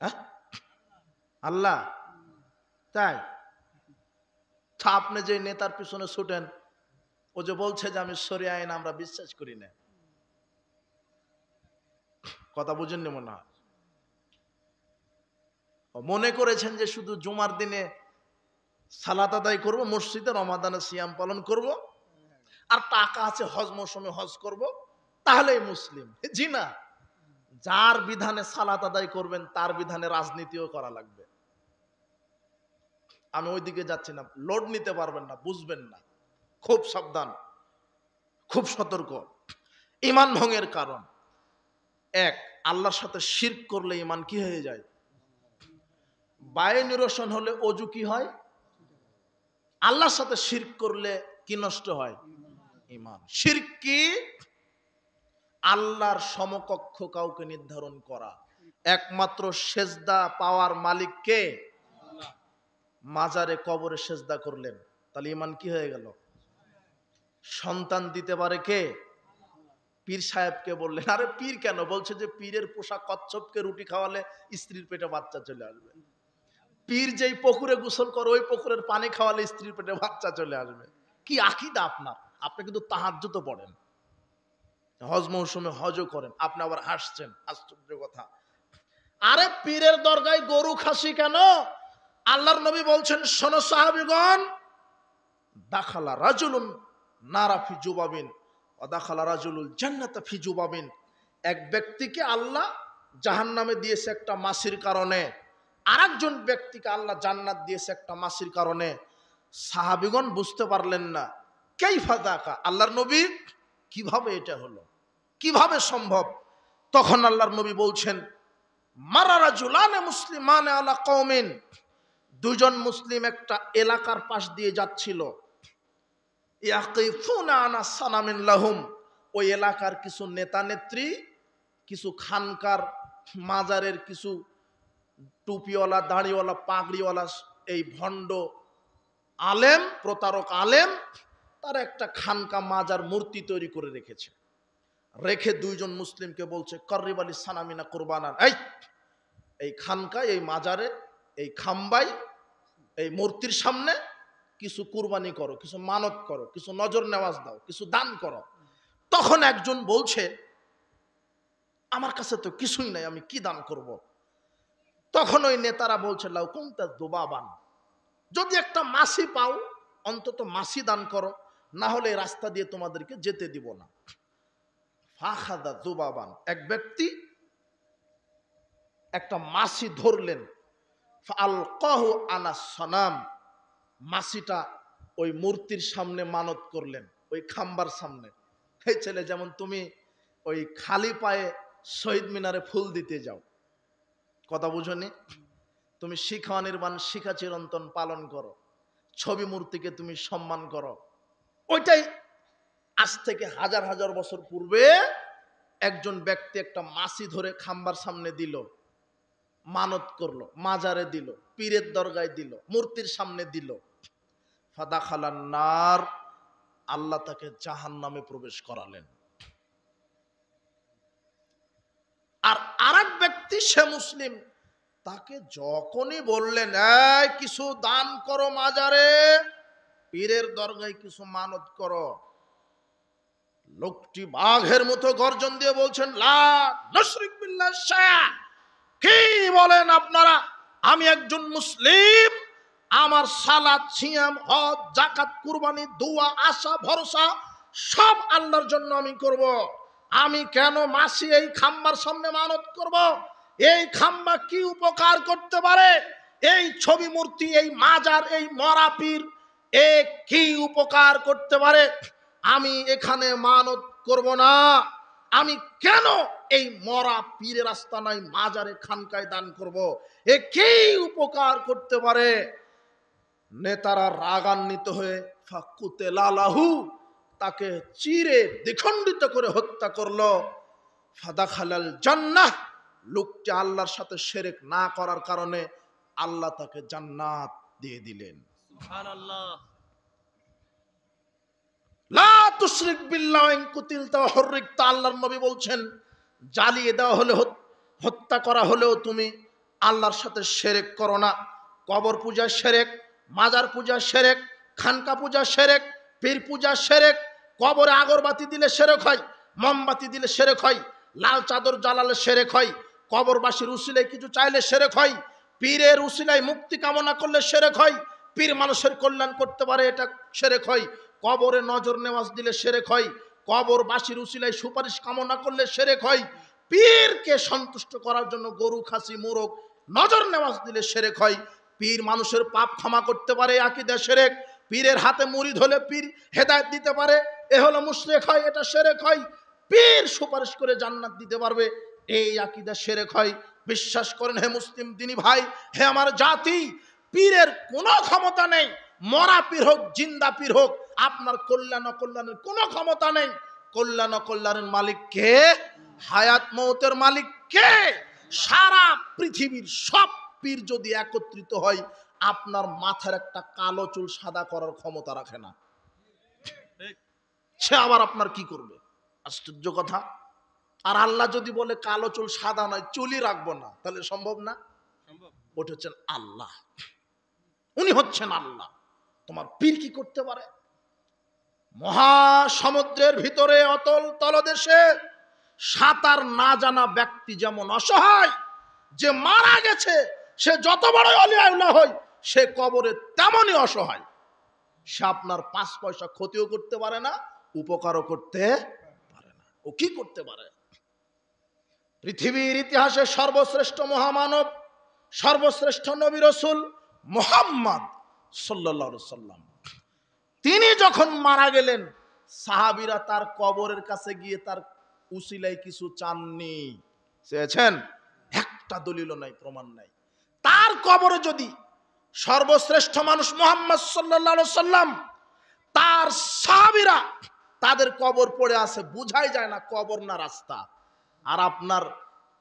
হ্যাঁ, আল্লাহ। তাই আপনি যে নেতার পিছনে ছুটেন, ও যে বলছে যে আমি শরিয়া আইন আমরা বিশ্বাস করি না, কথা বুঝেননি মনে হয়। মনে করেছেন যে শুধু জুমার দিনে সালাত আদায় করব, মসজিদে রমাদানে সিয়াম পালন করব, আর টাকা আছে হজ মৌসুমে হজ করব, তাহলেই মুসলিম। জি না, যার বিধানে সালাত আদায় করবেন তার বিধানে রাজনীতিও করা লাগবে। আমি ওইদিকে যাচ্ছি না, লোড নিতে পারবেন না, বুঝবেন না। খুব সাবধান, খুব সতর্ক। ঈমান ভঙ্গের কারণ এক, আল্লাহর সাথে শিরক করলে ঈমান কি হয়ে যায়? বায়ু নিরসন হলে ওযু কি হয়? আল্লাহর সাথে শিরক করলে কি নষ্ট হয়? ঈমান। শিরক কি? আল্লাহর সমকক্ষ কাউকে নির্ধারণ করা। একমাত্র সেজদা পাওয়ার মালিক কে? মাজারে কবরে সেজদা করলেন, তাহলে ঈমান কি হয়ে গেল? সন্তান দিতে পারে কে? পীর সাহেবকে বললেন। আরে পীর কেন? বলছে যে পীরের পোশাক কচ্ছপকে রুটি খাওয়ালে স্ত্রীর পেটে বাচ্চা চলে আসবে। পীর যেই পুকুরে গোসল করে, ওই পুকুরের পানি খাওয়ালে স্ত্রীর পেটে বাচ্চা চলে আসবে। কি আকীদা আপনার! আপনি কিন্তু তাহাজ্জুদও পড়েন, হজ মৌসুমে হজও করেন, আপনি আবার হাসছেন। আশ্চর্য কথা। আরে পীরের দরগায় গরু খাসি কেন? আল্লাহর নবী বলছেন, শোনো সাহাবীগণ, দাখালা রাজুলুন নারা ফি জুবাবিন ওয়া দাখালা রাজুলুল জান্নাতা ফি জুবাবিন। এক ব্যক্তিকে আল্লাহ জাহান্নামে দিয়েছে একটা মাছির কারণে, আরেকজন ব্যক্তিকে আল্লাহ জান্নাত দিয়েছে একটা মাছির কারণে। সাহাবীগণ বুঝতে পারলেন না, কাইফা যাকা, আল্লাহর নবী কিভাবে এটা হলো, কিভাবে সম্ভব? তখন আল্লাহর নবী বলছেন, মারা রাজুলানে মুসলিমানে আলা কওমিন, দুজন মুসলিম একটা এলাকার পাশ দিয়ে যাচ্ছিল। ইয়াকিফুনা আনা সানামিন লাহুম, ওই এলাকার কিছু নেতা নেত্রী, কিছু খানকার মাজারের কিছু টুপিওয়ালা, দাড়িওয়ালা, পাগড়িওয়ালা, এই ভণ্ড আলেম, প্রতারক আলেম, তারা একটা খানকা মাজার মূর্তি তৈরি করে রেখেছে। রেখে দুইজন মুসলিমকে বলছে, কর্রিব আলী সানামিনা কুরবানান, এই খানকায়, এই মাজারে, এই খাম্বাই, এই মূর্তির সামনে কিছু কুরবানি করো, কিছু মানত করো, কিছু নজর নেওয়াজ দাও, কিছু দান করো। তখন একজন বলছে, আমার কাছে তো কিছুই নাই, আমি কি দান করব? তখন ওই নেতারা বলছে, লাউ কুনতা দুবাবান, যদি একটা মাছি পাও অন্তত মাছি দান করো, না হলে রাস্তা দিয়ে তোমাদেরকে যেতে দিব না। ফাখাদা দুবাবান, এক ব্যক্তি একটা মাছি ধরলেন, ফালকাহু আলা সনাম, মাছিটা ওই মূর্তির সামনে মানত করলেন, ওই খাম্বার সামনে। এই ছেলে, যেমন তুমি ওই খালি পায়ে শহীদ মিনারে ফুল দিতে যাও, কথা বুঝনি? তুমি শিখা নির্বাণ, শিখা চিরন্তন পালন করো, ছবি মূর্তিকে তুমি সম্মান করো। ওইটাই আজ থেকে হাজার হাজার বছর পূর্বে একজন ব্যক্তি একটা মাছি ধরে খাম্বার সামনে দিল। মানত করলো, মাজারে দিল, পীরের দরগায় দিল, মূর্তির সামনে দিল, ফাদাখালান নার, আল্লাহ তাকে জাহান্নামে প্রবেশ করালেন। আর আরেক ব্যক্তি, সে মুসলিম, তাকে যখনই বললেন এই কিছু দান করো, মাজারে পীরের দরগায় কিছু মানত করো, লোকটি বাঘের মতো গর্জন দিয়ে বলছেন, লা নাশরিক বিল্লাহ শাইআ। কি বলেন আপনারা? আমি একজন মুসলিম, আমার সালাত, সিয়াম, হজ, যাকাত, কুরবানি, দোয়া, আশা, ভরসা সব আল্লাহর জন্য আমি করব। আমি কেন মাসি এই খাম্বার সামনে মানত করব? এই খাম্বা কি উপকার করতে পারে? এই ছবি মূর্তি, এই মাজার, এই মরা পীর এ কি উপকার করতে পারে? আমি এখানে মানত করব না। আমি কেন এই মরা পীরের আস্তানায়, মাজারে, খানকায় দান করব? এ কি উপকার করতে পারে? নেতারা রাগান্বিত হয়ে ফাকুতেলাহু, তাকে চিরে দ্বিখণ্ডিত করে হত্যা করলো। ফাদাখালাল জান্নাহ, লোকটি আল্লাহর সাথে শিরক না করার কারণে আল্লাহ তাকে জান্নাত দিয়ে দিলেন। সুবহানাল্লাহ। লা তুশরিক বিল্লাহ ইন কুতিলতা ওয়া হুররিকতা, আল্লাহর নবী বলছেন, জ্বালিয়ে দেওয়া হলে, হত্যা করা হলেও তুমি আল্লাহর সাথে শিরক করো না। কবর পূজা শিরক, মাজার পূজা শিরক, খানকা পূজা শিরক, পীর পূজা শিরক। কবরে আগরবাতি দিলে শিরক হয়, মোমবাতি দিলে শিরক হয়, লাল চাদর জ্বালালে শিরক হয়, কবরবাসীর উসিলায় কিছু চাইলে শিরক হয়, পীরের উসিলায় মুক্তি কামনা করলে শিরক হয়, পীর মানুষের কল্যাণ করতে পারে, এটা শিরক হয়। কবরে নজর নেওয়াজ দিলে শিরক হয়, কবরবাসীর উসিলায় সুপারিশ কামনা করলে শিরক হয়, পীরকে সন্তুষ্ট করার জন্য গরু, খাসি, মোরগ নজর নেওয়াজ দিলে শিরক হয়। পীর মানুষের পাপ ক্ষমা করতে পারে, আকীদা শিরক। পীরের হাতে মুরিদ হলে পীর হেদায়েত দিতে পারে, এ হলো মুশরিক হয়, এটা শিরক হয়। পীর সুপারিশ করে জান্নাত দিতে পারবে, এই আকীদা শিরক হয়। বিশ্বাস করেন হে মুসলিম দিনী ভাই, হে আমার জাতি, পীরের কোনো ক্ষমতা নেই। মরা পীর হোক, জিন্দা পীর হোক, আপনার কল্যাণ অকল্যাণের কোনো ক্ষমতা নেই। কল্যাণ অকল্যাণের মালিক কে? হায়াত মৌতের মালিক কে? সারা পৃথিবীর সব পীর যদি একত্রিত হয়, আপনার মাথার একটা কালো চুল সাদা করার ক্ষমতা রাখে না। সে আবার আপনার কি করবে? আশ্চর্য কথা। আর আল্লাহ যদি বলে কালো চুল সাদা নয়, চুলই রাখবো না, তাহলে সম্ভব না? ওটা হচ্ছেন আল্লাহ, উনি হচ্ছেন আল্লাহ। তোমার পীর কি করতে পারে? মহাসমুদ্রের ভিতরে, অতল তলদেশে সাঁতার না জানা ব্যক্তি যেমন অসহায়, যে মারা গেছে সে যত বড় ওলি আল্লাহ হয়, সে কবরে তেমনই অসহায়। সে আপনার 5 পয়সা ক্ষতিও করতে পারে না, উপকারও করতে পারে না। ও কি করতে পারে? পৃথিবীর ইতিহাসে সর্বশ্রেষ্ঠ মহামানব, সর্বশ্রেষ্ঠ নবী রাসূল মুহাম্মদ সাল্লাল্লাহু আলাইহি সাল্লাম, তিনি যখন মারা গেলেন, সাহাবীরা তার কবরের কাছে গিয়ে তার উসিলায় কিছু চাননি। চেয়েছেন? একটা দলিল নাই, প্রমাণ নাই। তার কবরে যদি সর্বশ্রেষ্ঠ মানুষ মুহাম্মদ সাল্লাল্লাহু আলাইহি সাল্লাম, তার সাহাবীরা, তাদের কবর পড়ে আছে, বুঝাই যায় না কবর না রাস্তা। আর আপনার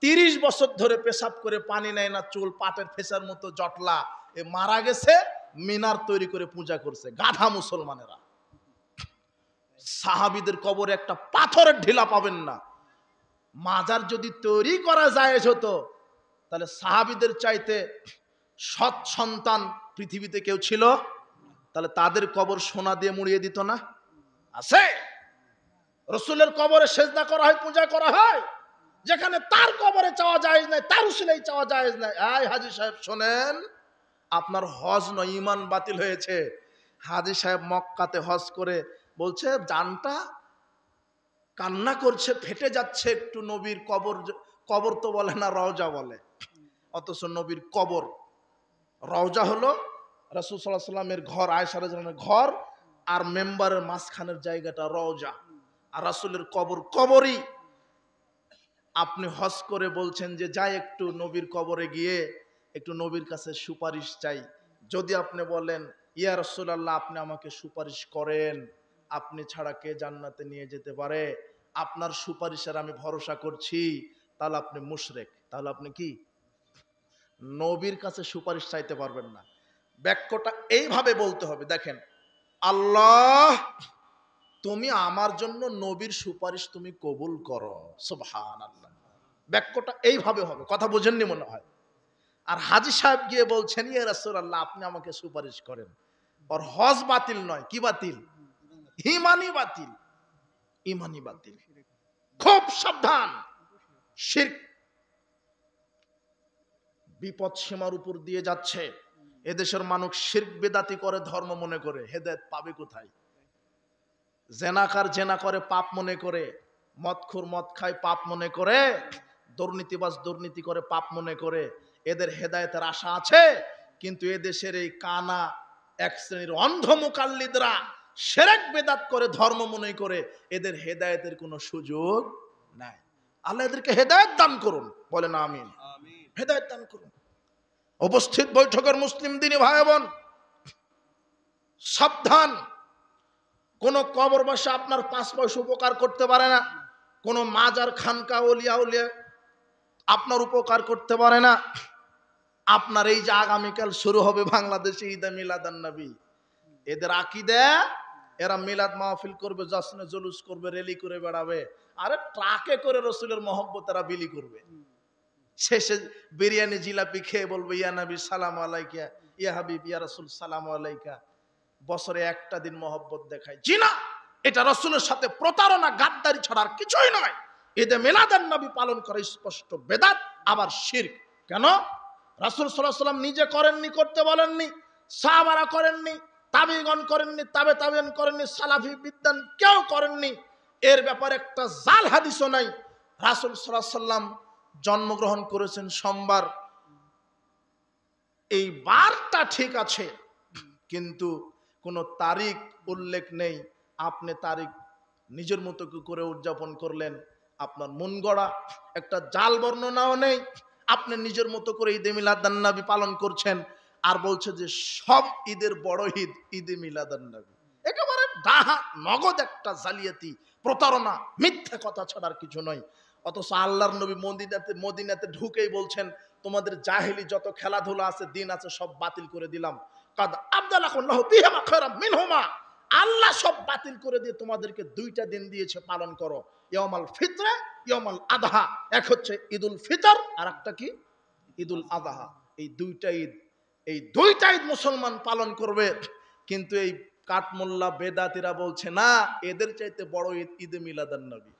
30 বছর ধরে পেশাব করে পানি নেয় না, চুল পাটের ফেসার মতো জটলা, এ মারা গেছে, মিনার তৈরি করে পূজা করছে। গাধা মুসলমানেরা। সাহাবীদের কবরে একটা পাথরের ঢিলা পাবেন না। মাজার যদি তৈরি করা যায় হতো, তাহলে সাহাবীদের চাইতে সৎ সন্তান পৃথিবীতে কেউ ছিল? তাহলে তাদের কবর সোনা দিয়ে মুড়িয়ে দিত না? আছে? রাসূলের কবরে সেজদা করা হয়, পূজা করা হয়, যেখানে তার কবরে চাওয়া জায়েজ নাই, তার উসিলায় চাওয়া জায়েজ নাই। এই হাজী সাহেব শোনেন, আপনার হজ নয়, ঈমান বাতিল হয়েছে। হাজী সাহেব মক্কাতে হজ করে বলছে, জানটা কান্না করছে, ফেটে যাচ্ছে একটু। নবীর কবর, কবর তো বলে না, রওজা বলে, অথচ নবীর কবর। রওজা হলো রাসূল সাল্লাল্লাহু আলাইহি সাল্লামের ঘর, আয়েশা রাদিয়াল্লাহু আনহার ঘর, আর মেম্বারের মাঝখানের জায়গাটা রওজা। আর রাসূলের কবর কবরই। আপনি হজ করে বলছেন যে যাই একটু নবীর কবরে গিয়ে একটু নবীর কাছে সুপারিশ চাই। যদি আপনি বলেন, ইয়া রাসূলুল্লাহ, আপনি আমাকে সুপারিশ করেন, আপনি ছাড়া কে জান্নাতে নিয়ে যেতে পারে, আপনার সুপারিশের আমি ভরসা করছি, তাহলে আপনি মুশরিক। তাহলে আপনি কি? নবীর কাছে সুপারিশ চাইতে পারবেন না। বাক্যটা এইভাবে বলতে হবে, দেখেন, আল্লাহ তুমি আমার জন্য নবীর সুপারিশ তুমি কবুল করো, সুবহানাল্লাহ। বাক্যটা এইভাবে হবে, কথা বোঝেননি মনে হয়। আর হাজী সাহেব গিয়ে বলছেন, ইয়া রাসূলুল্লাহ আপনি আমাকে সুপারিশ করেন। ওর হজ বাতিল নয়, কি বাতিল? ইমানি বাতিল, ইমানি বাতিল। খুব সাবধান, শিরক বিপদ সীমার উপর দিয়ে যাচ্ছে। এদেশের মানুষ শিরক বেদাতি করে ধর্ম মনে করে, হেদায়েত পাবে কোথায়? জেনাকার জেনা করে পাপ মনে করে, মদখোর মদ খায় পাপ মনে করে, দুর্নীতিবাজ দুর্নীতি করে পাপ মনে করে, এদের হেদায়েতের আশা আছে। কিন্তু এদেশের এই কানা এক শ্রেণীর অন্ধ মুকাল্লিদরা শিরক বেদাত করে ধর্ম মনে করে, এদের হেদায়েতের কোনো সুযোগ নাই। আল্লাহ এদেরকে হেদায়েত দান করুন, বলেন আমিন। হেদায়েত দান করুন। উপস্থিত বৈঠকের মুসলিম দিনী ভাই বোন, সাবধান, কোন কবরবাসী আপনার 5 পয়সা উপকার করতে পারে না, কোন মাজার খানকা ওলিয়া উলিয়া আপনার উপকার করতে পারে না। আপনার এই যে আগামীকাল শুরু হবে বাংলাদেশে ঈদে মিলাদান নবী, এদের আকীদা, এরা মিলাদ মাহফিল করবে, জশ্নে জুলুস করবে, র্যালি করে বেড়াবে, আরে ট্রাকে করে রসুলের মহব্বত এরা বিলি করবে। শেষে বিরিয়ানি জিলাপি খেয়ে বলবে ইয়া নবী সালাম আলাইকা, ইয়া হাবিব ইয়া রাসূল সালাম আলাইকা। বছরে একটা দিন মহব্বত দেখায়, জি না, এটা রসুলের সাথে প্রতারণা গাদ্দারি ছাড়া আর কিছুই নয়। ঈদে মিলাদান নবী পালন করে স্পষ্ট বেদাত, আবার শিরক। কেন? রাসূল সাল্লাল্লাহু আলাইহি ওয়াসাল্লাম নিজে করেননি, করতে বলেননি, সাহাবারা করেননি, তাবিঈগণ করেননি, তাবেঈন করেননি, সালাফি বিদ্যান কেউ করেননি। এর ব্যাপারে একটা জাল হাদিসও নাই। রাসূল সাল্লাল্লাহু আলাইহি ওয়াসাল্লাম জন্মগ্রহণ করেছেন সোমবার, এই বারটা ঠিক আছে, কিন্তু কোনো তারিখ উল্লেখ নেই। আপনি তারিখ নিজের মতো করে উদযাপন করলেন, আপনার মন গড়া একটা জাল বর্ণনাও নেই, আপনি নিজের মতো করে ঈদে মিলাদান নবী পালন করছেন, আর বলছে যে সব ঈদের বড় ঈদ ঈদে মিলাদান নবী। একেবারে ডাহা নগদ একটা জালিয়াতি, প্রতারণা, মিথ্যা কথা ছাড়ার কিছু নয়। অথচ আল্লাহর নবী মদিনাতে ঢুকেই বলছেন, তোমাদের জাহেলি যত খেলাধুলা আছে, দিন আছে, সব বাতিল করে দিলাম। কাদ আবদালাকুল্লাহু বিহিমা খায়রাম মিনহুমা, আল্লাহ সব বাতিল করে দিয়ে তোমাদেরকে 2টা দিন দিয়েছে, পালন করো। ইয়াউমাল ফিতর, ইয়াউমাল আযহা। এক হচ্ছে ঈদুল ফিতর, আর একটা কি? ঈদুল আযহা। এই 2টা ঈদ, এই 2টা ঈদ মুসলমান পালন করবে। কিন্তু এই কাঠমোল্লা বেদাতিরা বলছে না, এদের চাইতে বড় ঈদ ঈদে মিলাদান নবী।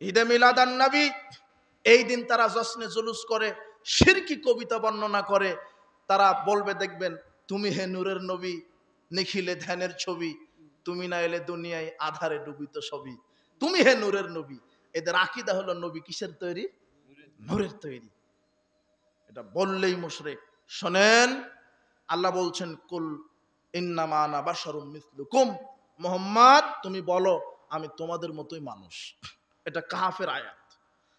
ঈদে মিলাদান নবী, এই দিন তারা জশ্নে জুলুস করে, শিরকি কবিতা বর্ণনা করে। তারা বলবে, দেখবেন, তুমি হে নূরের নবী, নিখিলে ধ্যানের ছবি, তুমি না এলে দুনিয়ায় আধারে ডুবিত সবই, তুমি হে নূরের নবী। এদের আকীদা হলো নবী কিসের তৈরি? নূরের তৈরি। এটা বললেই মুশরিক। শোনেন, আল্লাহ বলছেন, কুল ইন্নামা আনা বাশারুম মিসলুকুম, মুহাম্মদ তুমি বলো আমি তোমাদের মতোই মানুষ। এটা কাহাফের আয়াত।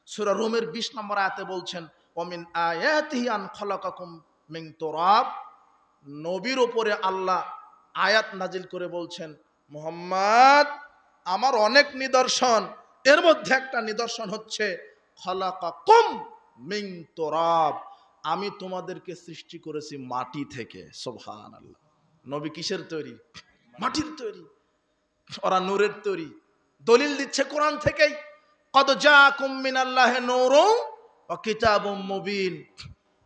সূরা রুমের 20 নম্বর আয়াতে বলছেন, ওমিন আয়াতিহি আন খালাকাকুম মিন তুরাব, নবীর উপরে আল্লাহ আয়াত নাজিল করে বলছেন, মুহাম্মদ আমার অনেক নিদর্শন, এর মধ্যে একটা নিদর্শন হচ্ছে খালাকাকুম মিন তুরাব, আমি তোমাদেরকে সৃষ্টি করেছি মাটি থেকে। সুবহানাল্লাহ। নবী কিসের তৈরি? মাটির তৈরি। ওরা নূরের তৈরি। দলিল দিচ্ছে কোরআন থেকেই, কদ জাআকুম মিনাল্লাহি নূরুন ওয়া কিতাবুম মুবিন,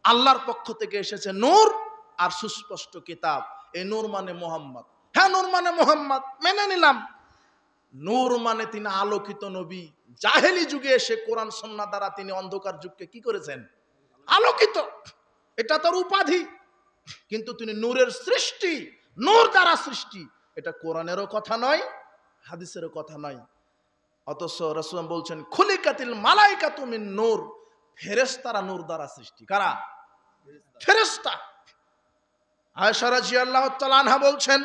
আল্লাহর পক্ষ থেকে এসেছে নূর আর সুস্পষ্ট কিতাব। এই নূর মানে মুহাম্মদ। হ্যাঁ, নূর মানে মুহাম্মদ, মেনে নিলাম। নূর মানে তিনি আলোকিত নবী। জাহেলি যুগে এসে কোরআন সুন্নাহ দ্বারা তিনি অন্ধকার যুগকে কি করেছেন? আলোকিত। এটা তার উপাধি, কিন্তু তিনি নূরের সৃষ্টি, নূর দ্বারা সৃষ্টি। এটা কোরআনেরও কথা নয়, হাদিসেরও কথা নয়। অথচ রাসূল বলছেন, খুলিকাতিল মালাইকাতু মিন নূর, ফেরেশতারা নূর দ্বারা সৃষ্টি। কারা? ফেরেশতা। আয়েশা রাদিয়াল্লাহু তাআলা আনহা বলছেন,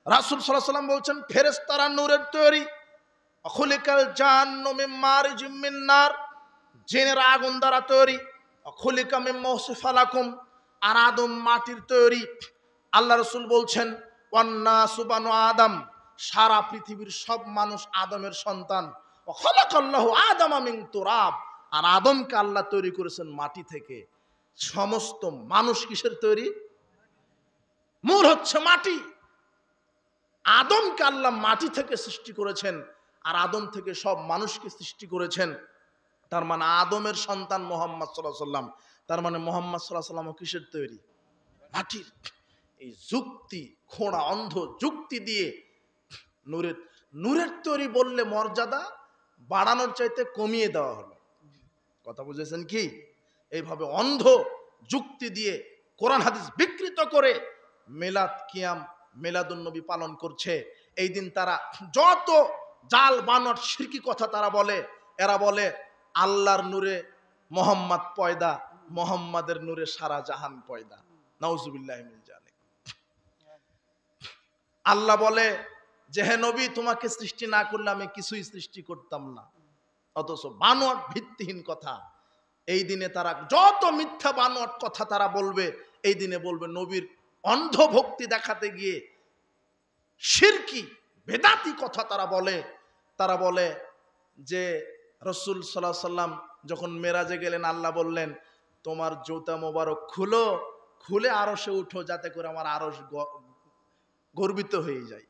রাসূল সাল্লাল্লাহু আলাইহি ওয়াসাল্লাম বলছেন, ফেরেশতারা নূরের তৈরি। খুলিকাল জান্নু মিন মারিজিম মিন নার, জিনেরা আগুন দ্বারা তৈরি। খুলিকা মিন মাউসিফালাকুম, আর আদম মাটির তৈরি। আল্লাহ রাসূল বলছেন, ওয়ান্নাসু বানু আদম, সারা পৃথিবীর সব মানুষ আদমের সন্তান। খালাকাল্লাহু আদামা মিন তুরাব, আর আদমকে আল্লাহ তৈরি করেছেন মাটি থেকে। সমস্ত মানুষ কিসের তৈরি? মূল হচ্ছে মাটি। আদমকে আল্লাহ মাটি থেকে সৃষ্টি করেছেন, আর আদম থেকে সব মানুষকে সৃষ্টি করেছেন। তার মানে আদমের সন্তান মুহাম্মদ সাল্লাল্লাহু আলাইহি সাল্লাম, তার মানে মুহাম্মদ সাল্লাল্লাহু আলাইহি সাল্লাম কিসের তৈরি? মাটির। এই যুক্তি, খোঁড়া অন্ধ যুক্তি দিয়ে নূরের তৈরি বললে মর্যাদা বাড়ানোর চাইতে কমিয়ে দেওয়া হলো। কথা বুঝেছেন কি? এইভাবে অন্ধ যুক্তি দিয়ে কোরআন হাদিস বিকৃত করে মিলাদ কিয়াম মিলাদুন্নবী পালন করছে। এই দিন তারা যত জাল বানর শিরকি কথা তারা বলে, এরা বলে আল্লাহর নূরে মোহাম্মদ পয়দা, মোহাম্মদের নূরে সারা জাহান পয়দা। নাউজুবিল্লাহি মিন যালিক। আল্লাহ বলে যে হে নবী, তোমাকে সৃষ্টি না করলে আমি কিছুই সৃষ্টি করতাম না। অথচ বানোয়াট ভিত্তিহীন কথা। এই দিনে তারা যত মিথ্যা বানোয়াট কথা তারা বলবে, এই দিনে বলবে নবীর অন্ধ ভক্তি দেখাতে গিয়ে শিরকি বেদাতি কথা তারা বলে। তারা বলে যে রাসূল সাল্লাল্লাহু আলাইহি সাল্লাম যখন মেরাজে গেলেন, আল্লাহ বললেন তোমার জুতা মোবারক খুলো, খুলে আরশে উঠো, যাতে করে আমার আরশ গর্বিত হয়ে যায়।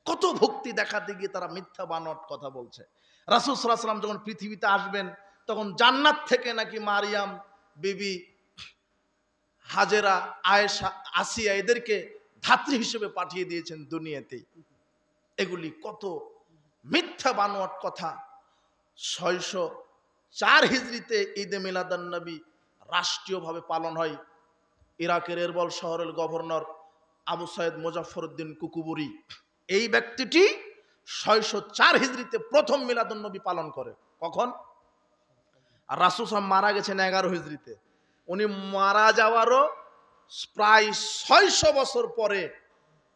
কত ভক্তি দেখাতে গিয়ে তারা মিথ্যা বানোয়াট কথা বলছে। রাসূল সাল্লাল্লাহু আলাইহি সাল্লাম যখন পৃথিবীতে আসবেন, তখন জান্নাত থেকে নাকি মারিয়াম বিবি, হাজেরা, আয়েশা, আসিয়া এদেরকে ধাত্রী হিসেবে পাঠিয়ে দিয়েছেন দুনিয়াতে। এগুলি কত মিথ্যা বানোয়াট কথা। 604 হিজরিতে ঈদে মিলাদুন্নবী রাষ্ট্রীয়ভাবে পালন হয়। ইরাকের এরবল শহরের গভর্নর আবু সাইদ মুজাফফরউদ্দিন কুকুবুরি, এই ব্যক্তিটি 604 হিজরিতে প্রথম মিলাদুন্নবী পালন করে। কখন? আর রাসূল সাল্লাল্লাহু আলাইহি ওয়াসাল্লাম মারা গেছেন 11 হিজরিতে। উনি মারা যাওয়ারও প্রায় 600 বছর পরে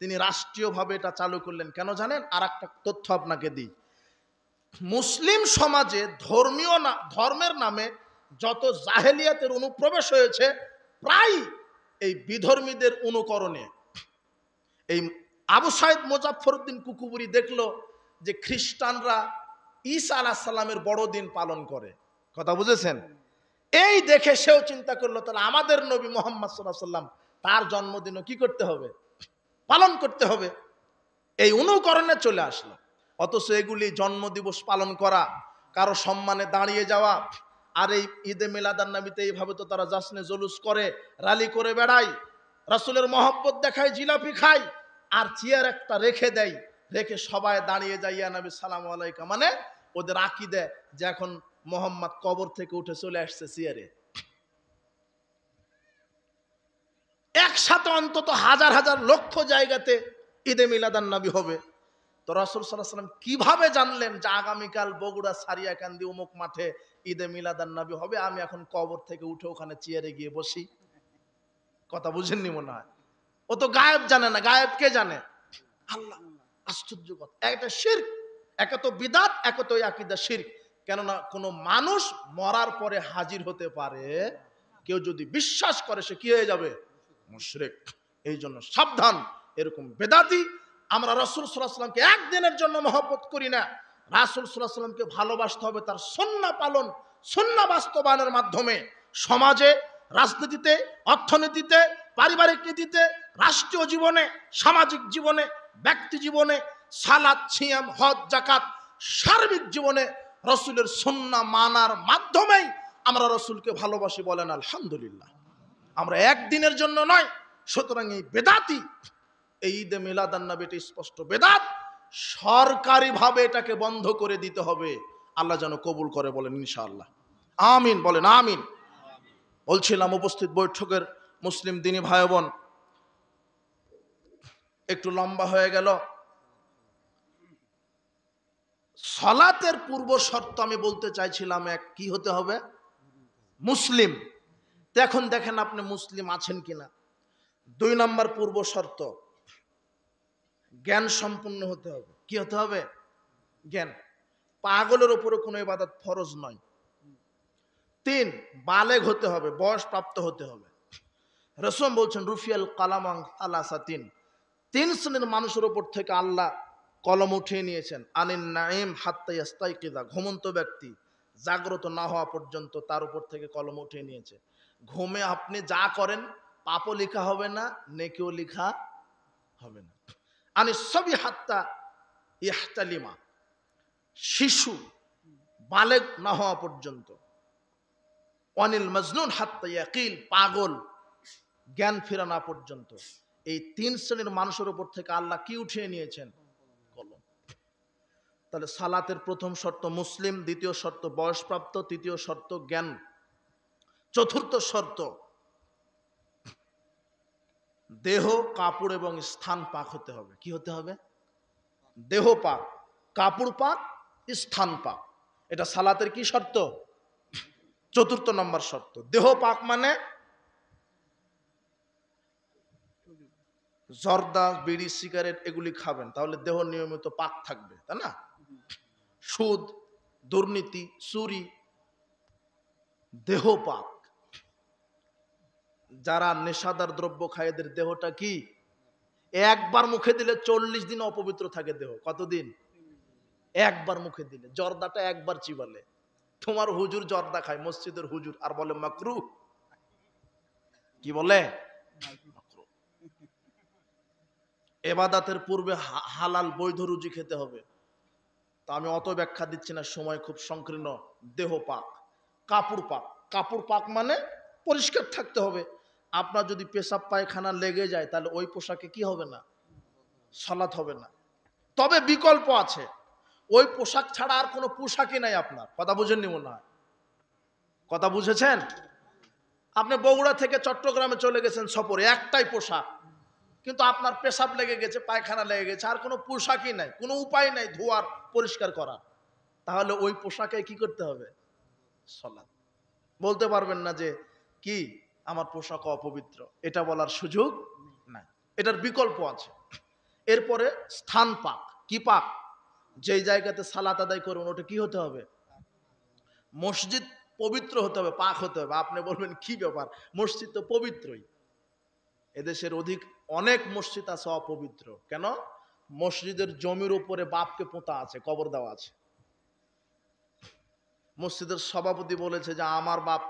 তিনি রাষ্ট্রীয়ভাবে এটা চালু করলেন। কেন জানেন? আর একটা তথ্য আপনাকে দিই। মুসলিম সমাজে ধর্মের নামে যত জাহেলিয়াতের অনুপ্রবেশ হয়েছে, প্রায় এই বিধর্মীদের অনুকরণে। এই আবু সাইদ মুজাফফরউদ্দিন কুকুবুরি দেখলো যে খ্রিস্টানরা ঈসা আলাইহিস সালামের বড়দিন পালন করে। কথা বুঝেছেন? এই দেখে সেও চিন্তা করলো তাহলে আমাদের নবী মুহাম্মদ সাল্লাল্লাহু আলাইহি সাল্লাম তার জন্মদিনও কি করতে হবে? পালন করতে হবে। এই অনুকরণে চলে আসলো। অথচ এগুলি জন্মদিবস পালন করা, কারো সম্মানে দাঁড়িয়ে যাওয়া, আর এই ঈদে মিলাদুন্নবীতে এইভাবে তো তারা জাশ্নে জুলুস করে, রালি করে বেড়ায়, রাসূলের মহব্বত দেখায়, জিলাপি খায়, আর চেয়ার একটা রেখে দেয়, রেখে সবাই দাঁড়িয়ে যায় ইয়া নবী সালামু আলাইকা। মানে ওদের আকীদা যে এখন মোহাম্মদ কবর থেকে উঠে চলে আসছে চেয়ারে। একসাথে অন্তত হাজার হাজার লক্ষ জায়গাতে ঈদে মিলাদুন্নবী হবে। তো রাসূল সাল্লাল্লাহু আলাইহি ওয়াসাল্লাম কিভাবে জানলেন যে আগামীকাল বগুড়া সারিয়াকান্দি অমুক মাঠে ঈদে মিলাদুন্নবী হবে, আমি এখন কবর থেকে উঠে ওখানে চেয়ারে গিয়ে বসি? কথা বুঝেননি মনে হয়। ও তো গায়েব জানে না। গায়েব কে জানে? আল্লাহ। আশ্চর্য কথা। একটা শিরক, একে তো বিদআত, একে তো আকীদা শিরক। কেননা কোনো মানুষ মরার পরে হাজির হতে পারে, কেউ যদি বিশ্বাস করে সে কি হয়ে যাবে? মুশরিক। এই জন্য সাবধান এরকম বেদাতি। আমরা রাসূল সাল্লাল্লাহু আলাইহি ওয়াসাল্লামকে একদিনের জন্য মহব্বত করি না। রাসূল সাল্লাল্লাহু আলাইহি ওয়াসাল্লামকে ভালোবাসতে হবে তার সুন্নাহ পালন, সুন্নাহ বাস্তবায়নের মাধ্যমে। সমাজে, রাজনীতিতে, অর্থনীতিতে, পারিবারিক নীতিতে, রাষ্ট্রীয় জীবনে, সামাজিক জীবনে, ব্যক্তি জীবনে, সালাত, সিয়াম, হজ, যাকাত, সার্বিক জীবনে রাসূলের সুন্নাহ মানার মাধ্যমেই আমরা রাসূলকে ভালোবাসি। বলেন আলহামদুলিল্লাহ। আমরা একদিনের জন্য নয়। সুতরাং এই বেদাতি, এই ঈদে মিলাদুন্নবী এটা স্পষ্ট বেদাত। সরকারিভাবে এটাকে বন্ধ করে দিতে হবে। আল্লাহ যেন কবুল করে। বলেন ইনশাআল্লাহ। আমিন। বলেন আমিন। বলছিলাম উপস্থিত বৈঠকের মুসলিম দিনী ভাই বোন, একটু লম্বা হয়ে গেল। সালাতের পূর্ব শর্ত আমি বলতে চাইছিলাম এক, কি হতে হবে? মুসলিম। তো এখন দেখেন আপনি মুসলিম আছেন কিনা। 2 নম্বর পূর্ব শর্ত, জ্ঞান সম্পন্ন হতে হবে। কি হতে হবে? জ্ঞান। পাগলের উপরে কোনো ইবাদত ফরজ নয়। 3, বালেগ হতে হবে, বয়স প্রাপ্ত হতে হবে। রাসূল বলছেন রুফিয়াল কালাম আন সালাসাতিন, 3 শ্রেণীর মানুষের উপর থেকে আল্লাহ কলম উঠিয়ে নিয়েছেন। আনিন নাঈম হাত্তা ইয়াস্তাইকিযা, ঘুমন্ত ব্যক্তি, জাগ্রত না হওয়া পর্যন্ত তার উপর থেকে কলম উঠিয়ে নিয়েছে। ঘুমে আপনি যা করেন পাপও লেখা হবে না, নেকিও লেখা হবে না। আনি সবই হাত্তা ইহতালিমা, শিশু বালেগ না হওয়া পর্যন্ত, অনিল মজনুন হাত্তা ইয়াকিল, পাগল জ্ঞান ফেরা না পর্যন্ত, এই 3 শ্রেণীর মানুষের উপর থেকে আল্লাহ কি উঠিয়ে নিয়েছেন? কলম। তাহলে সালাতের প্রথম শর্ত মুসলিম, দ্বিতীয় শর্ত বয়সপ্রাপ্ত, তৃতীয় শর্ত জ্ঞান, চতুর্থ শর্ত দেহ, কাপড় এবং স্থান পাক হতে হবে। কি হতে হবে? দেহ পাক, কাপড় পাক, স্থান পাক। এটা সালাতের কি শর্ত? চতুর্থ নম্বর শর্ত। দেহ পাক মানে জর্দা, বিড়ি, সিগারেট এগুলি খাবেন, তাহলে দেহ নিয়মিত পাক থাকবে, তাই না? সুদ, দুর্নীতি, চুরি, দেহ পাক। যারা নেশাদার দ্রব্য খায় এদের দেহটা কি? একবার মুখে দিলে 40 দিন অপবিত্র থাকে দেহ। কতদিন? একবার মুখে দিলে। জর্দাটা একবার চিবালে। তোমার হুজুর জর্দা খায়, মসজিদের হুজুর, আর বলে মাকরুহ। কি বলে? মাকরুহ। ইবাদতের পূর্বে হালাল বৈধ রুজি খেতে হবে। তা আমি অত ব্যাখ্যা দিচ্ছি না, সময় খুব সংকীর্ণ। দেহ পাক, কাপড় পাক। কাপড় পাক মানে পরিষ্কার থাকতে হবে। আপনার যদি পেশাব পায়খানা লেগে যায় তাহলে ওই পোশাকে কি হবে না? সালাত হবে না। তবে বিকল্প আছে, ওই পোশাক ছাড়া আর কোনো পোশাকই নাই আপনার। কথা বুঝেননি মনে হয়? কথা বুঝেছেন? আপনি বগুড়া থেকে চট্টগ্রামে চলে গেছেন সফরে, একটাই পোশাক, কিন্তু আপনার পেশাব লেগে গেছে, পায়খানা লেগে গেছে, আর কোনো পোশাকই নাই, কোনো উপায় নাই ধোয়ার, পরিষ্কার করার। তাহলে ওই পোশাকে কি করতে হবে? সালাত। বলতে পারবেন না যে কি আমার পোশাক অপবিত্র, এটা বলার সুযোগ নাই। এটার বিকল্প আছে। এরপরে স্থান পাক। কি পাক? যেই জায়গাতে সালাত আদায় করবেন ওটা কি হতে হবে? মসজিদ পবিত্র হতে হবে, পাক হতে হবে। আপনি বলবেন কি ব্যাপার, মসজিদ তো পবিত্রই। এদেশের অনেক মসজিদ আছে অপবিত্র। কেন? মসজিদের জমির উপরে বাপকে পোঁতা আছে, কবর দেওয়া আছে। মসজিদের সভাপতি বলেছে যে আমার বাপ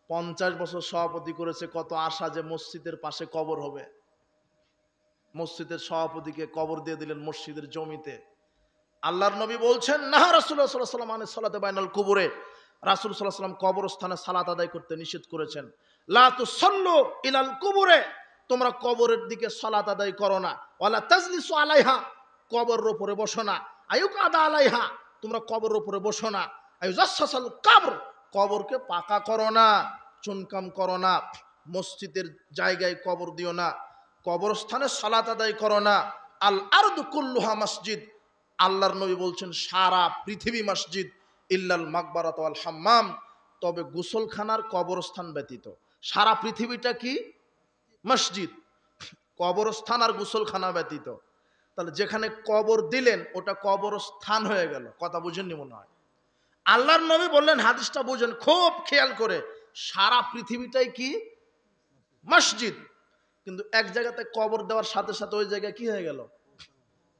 50 বছর সভাপতি করেছে, কত আশা যে মসজিদের পাশে কবর হবে। মসজিদের সভাপতিকে কবর দিয়ে দিলেন মসজিদের জমিতে। আল্লাহর নবী বলছেন না, রাসূলুল্লাহ সাল্লাল্লাহু আলাইহি ওয়াসাল্লাম সালাতে বাইনাল কুবুরে, রাসূল সাল্লাল্লাহু আলাইহি ওয়াসাল্লাম কবরস্থানে সালাত আদায় করতে নিষেধ করেছেন। লা তুসাল্লু ইলাল কুবুরে, তোমরা কবরের দিকে সালাত আদায় করো না। ওয়ালা তাজলিসু আলাইহা, কবরের উপরে বসো না। আয়ুকাদা আলাইহা, তোমরা কবরের উপরে বসো না। আয়ুজাসসাসাল কবর, কবরকে পাকা করো না, চুনকাম করো না। মসজিদের জায়গায় কবর দিও না, কবরস্থানে সালাত আদায় করো না। আল আরদু কুল্লুহা মসজিদ, আল্লাহর নবী বলছেন সারা পৃথিবী মসজিদ, ইল্লাল মাকবারাত ওয়াল হাম্মাম, তবে গোসলখানার কবরস্থান ব্যতীত। সারা পৃথিবীটা কি? মসজিদ, কবরস্থান আর গোসলখানা ব্যতীত। তাহলে যেখানে কবর দিলেন ওটা কবরস্থান হয়ে গেল। কথা বুঝেননি মনে হয়? আল্লাহর নবী বললেন, হাদিসটা বুঝেন খুব খেয়াল করে, সারা পৃথিবীটাই কি? মসজিদ। কিন্তু এক জায়গাতে কবর দেওয়ার সাথে সাথে ওই জায়গায় কি হয়ে গেল?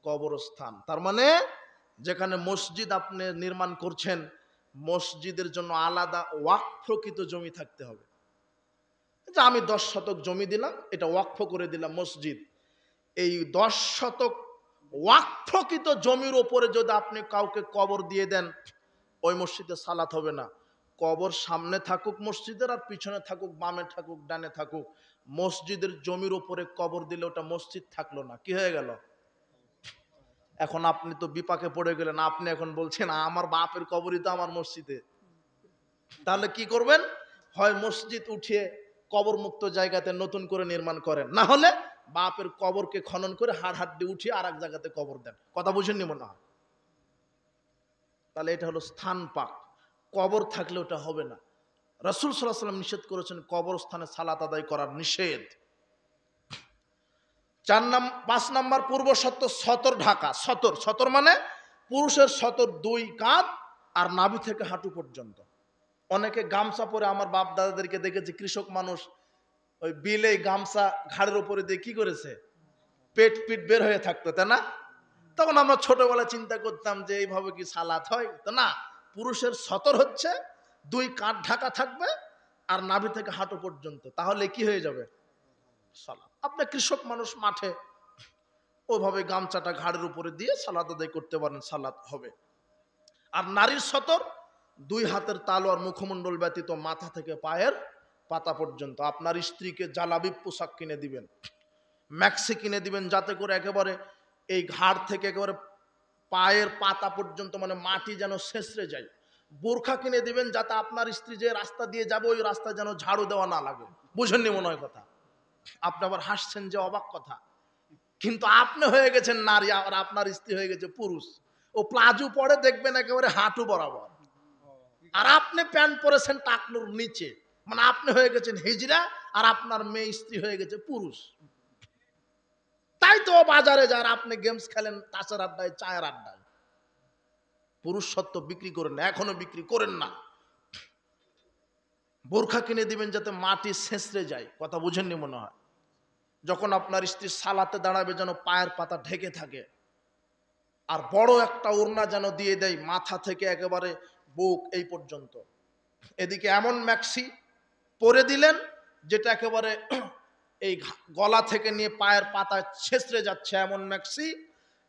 কবরস্থান। তার মানে যেখানে মসজিদ আপনি নির্মাণ করছেন, মসজিদের জন্য আলাদা ওয়াকফকৃত জমি থাকতে হবে। যে আমি 10 শতক জমি দিলাম, এটা ওয়াকফ করে দিলাম মসজিদ। এই 10 শতক ওয়াকফকৃত জমির ওপরে যদি আপনি কাউকে কবর দিয়ে দেন, ওই মসজিদে সালাত হবে না। কবর সামনে থাকুক মসজিদের, আর পিছনে থাকুক, বামে থাকুক, ডানে থাকুক, মসজিদের জমির ওপরে কবর দিলে ওটা মসজিদ থাকলো না, কি হয়ে গেল? এখন আপনি তো বিপাকে পড়ে গেলেন। আপনি এখন বলছেন আমার বাপের কবরই তো আমার মসজিদে। তাহলে কি করবেন? হয় মসজিদ উঠিয়ে কবর মুক্ত জায়গাতে নতুন করে নির্মাণ করেন, না হলে বাপের কবরকে খনন করে হাড় উঠিয়ে আর এক জায়গাতে কবর দেন। কথা বুঝেননি মনে হয়? তাহলে এটা হলো স্থান পাক। কবর থাকলে ওটা হবে না। রাসূল সাল্লাল্লাহু আলাইহি ওয়াসাল্লাম নিষেধ করেছেন কবরস্থানে সালাত আদায় করার, নিষেধ। 5 নাম্বার পূর্ব শর্ত সতর ঢাকা। সতর, সতর মানে পুরুষের সতর 2 কাঁধ আর নাভি থেকে হাঁটু পর্যন্ত। অনেকে গামছা পরে, আমার বাপ দাদাদেরকে দেখেছি, কৃষক মানুষ, ওই বিলে গামছা ঘাড়ের উপরে দিয়ে কি করেছে? পেট পিট বের হয়ে থাকতো, তাই না? তখন আমরা ছোটবেলা চিন্তা করতাম যে এইভাবে কি সালাত হয়? তো না, পুরুষের সতর হচ্ছে 2 কাঁধ ঢাকা থাকবে আর নাভি থেকে হাঁটু পর্যন্ত, তাহলে কি হয়ে যাবে? সালাত। আপনি কৃষক মানুষ, মাঠে ওইভাবে গামছাটা ঘাড়ের উপরে দিয়ে সালাত আদায় করতে পারেন, সালাত হবে। আর নারীর সতর 2 হাতের তালু আর মুখমণ্ডল ব্যতীত মাথা থেকে পায়ের পাতা পর্যন্ত। আপনার স্ত্রীকে জালাবি পোশাক কিনে দিবেন, ম্যাক্সি কিনে দিবেন, যাতে করে একেবারে এই ঘাড় থেকে একেবারে পায়ের পাতা পর্যন্ত মানে মাটি যেন ছেঁচড়ে যায়। বোরখা কিনে দিবেন, যাতে আপনার স্ত্রী যে রাস্তা দিয়ে যাবে ওই রাস্তা যেন ঝাড়ু দেওয়া না লাগে। বুঝেননি মনে হয় কথা? আপনি আবার হাসছেন যে অবাক কথা, কিন্তু আপনি হয়ে গেছেন নারী আর আপনার স্ত্রী হয়ে গেছে পুরুষ। ও প্লাজো পরে দেখবেন একেবারে হাঁটু বরাবর, আর আপনি প্যান্ট পরেছেন টাকনুর নিচে, মানে আপনি হয়ে গেছেন হিজড়া আর আপনার মেয়ে স্ত্রী হয়ে গেছে পুরুষ। তাই তো বাজারে যান, আপনি গেমস খেলেন তাসের আড্ডায়, চায়ের আড্ডায়, পুরুষ সত্য বিক্রি করেন না, এখনো বিক্রি করেন না। বোরখা কিনে দিবেন যাতে মাটি ছেঁচড়ে যায়। কথা বুঝেননি মনে হয়? যখন আপনার স্ত্রী সালাতে দাঁড়াবে যেন পায়ের পাতা ঢেকে থাকে, আর বড় একটা ওড়না যেন দিয়ে দেয় মাথা থেকে একেবারে বুক এই পর্যন্ত। এদিকে এমন ম্যাক্সি পরে দিলেন যেটা একেবারে এই গলা থেকে নিয়ে পায়ের পাতা ছেঁচড়ে যাচ্ছে, এমন ম্যাক্সি।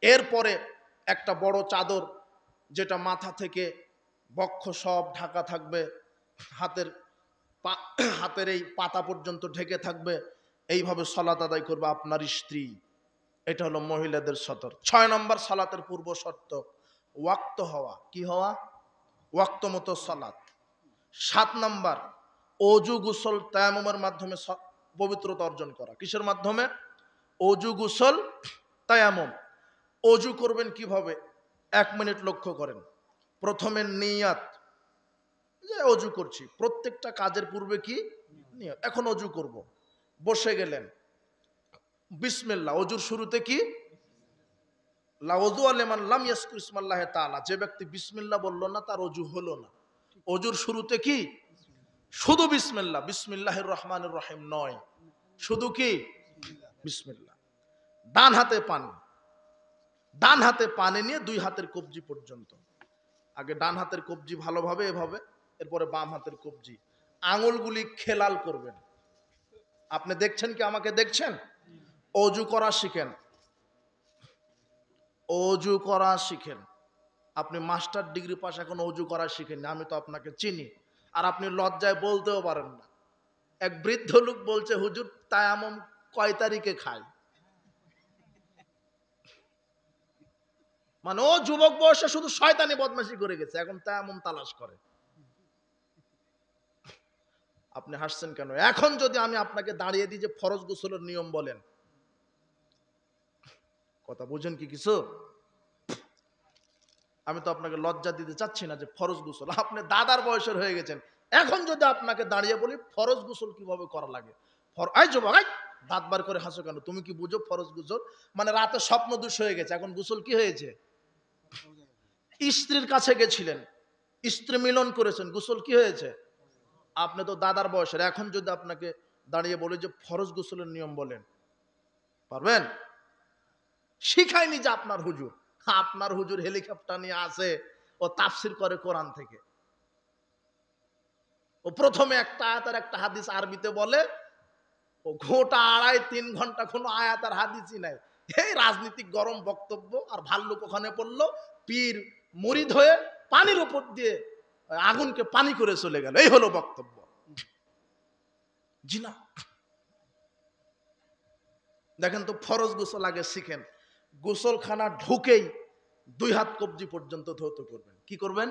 এরপরে একটা বড় চাদর যেটা মাথা থেকে বক্ষ সব ঢাকা থাকবে, হাতের এই পাতা পর্যন্ত ঢেকে থাকবে। এইভাবে সালাত আদায় করবে আপনার স্ত্রী। এটা হলো মহিলাদের সতর। 6 নম্বর সালাতের পূর্ব শর্ত ওয়াক্ত হওয়া। কি হওয়া? ওয়াক্ত মতো সালাত। 7 নম্বর অজু গোসল তায়াম্মুমের মাধ্যমে পবিত্রতা অর্জন করা। কিসের মাধ্যমে? অজু গোসল তায়াম্মুম। অজু করবেন কিভাবে? 1 মিনিট লক্ষ্য করেন। প্রথমে নিয়াত, যে অজু করছি, প্রত্যেকটা কাজের পূর্বে কি নিয়ত। এখন অজু করব, বসে গেলেন, বিসমিল্লাহ। অজুর শুরুতে কি? লা ওযু লিমান লাম ইয়াজকুর ইসমাল্লাহি তাআলা। যে ব্যক্তি বিসমিল্লাহ বলল না তার অজু হলো না। অজুর শুরুতে কি? শুধু বিসমিল্লাহ। বিসমিল্লাহির রহমানির রহিম নয়, শুধু কি? বিসমিল্লাহ। ডান হাতে পানি নিয়ে 2 হাতের কবজি পর্যন্ত। আগে ডান হাতের কবজি ভালোভাবে এভাবে, এরপরে বাম হাতের কবজি। আঙুলগুলি খেলাল করবেন। আপনি দেখছেন কি? আমাকে দেখছেন? অজু করা শিখেন, অজু করা শিখেন। আপনি মাস্টার ডিগ্রি পাস, এখন অজু করা শিখেন। আমি তো আপনাকে চিনি, আর আপনি লজ্জায় বলতেও পারেন না। এক বৃদ্ধ লোক বলছে, হুজুর তায়াম্মুম কয় তারিখে খায়? মানে ও যুবক বয়সে শুধু শয়তানি বদমাশি করে গেছে, এখন তায়াম্মুম তালাশ করে। আপনি হাসছেন কেন? এখন যদি আমি আপনাকে দাঁড়িয়ে দিই যে ফরজ গোসলের নিয়ম বলেন, কথা বুঝেন কি কিছু? আমি তো আপনাকে লজ্জা দিতে চাচ্ছি না যে ফরজ গোসল, আপনি দাদার বয়সের হয়ে গেছেন। এখন যদি আপনাকে দাঁড়িয়ে বলি ফরজ গোসল কিভাবে করা লাগে, দাঁত বার করে হাসো কেন? তুমি কি বুঝো ফরজ গোসল? মানে রাতে স্বপ্ন দোষ হয়ে গেছে, এখন গোসল কি হয়েছে? স্ত্রীর কাছে গেছিলেন, স্ত্রী মিলন করেছেন, গোসল কি হয়েছে? আপনি তো দাদার বয়সের। এখন যদি আপনাকে দাঁড়িয়ে বলি যে ফরজ গোসলের নিয়ম বলেন, পারবেন? শিখায়নি যে আপনার হুজুর। আপনার হুজুর হেলিকপ্টার নিয়ে আসে, ও তাফসির করে কোরআন থেকে। ও প্রথমে একটা আয়াত আর একটা হাদিস আরবিতে বলে, ও গোটা 2.5-3 ঘন্টা কোনো আয়াত আর হাদিসই নাই। এই রাজনীতিক গরম বক্তব্য, আর ভাল্লুক ওখানে পড়লো, পীর মুরিদ হয়ে পানির উপর দিয়ে আগুনকে পানি করে চলে গেল। এই হলো বক্তব্য। জি না। দেখেন তো, ফরজ গোসল আগে শিখেন। গোসলখানা ঢুকেই 2 হাত কবজি পর্যন্ত ধৌত করবেন। কি করবেন?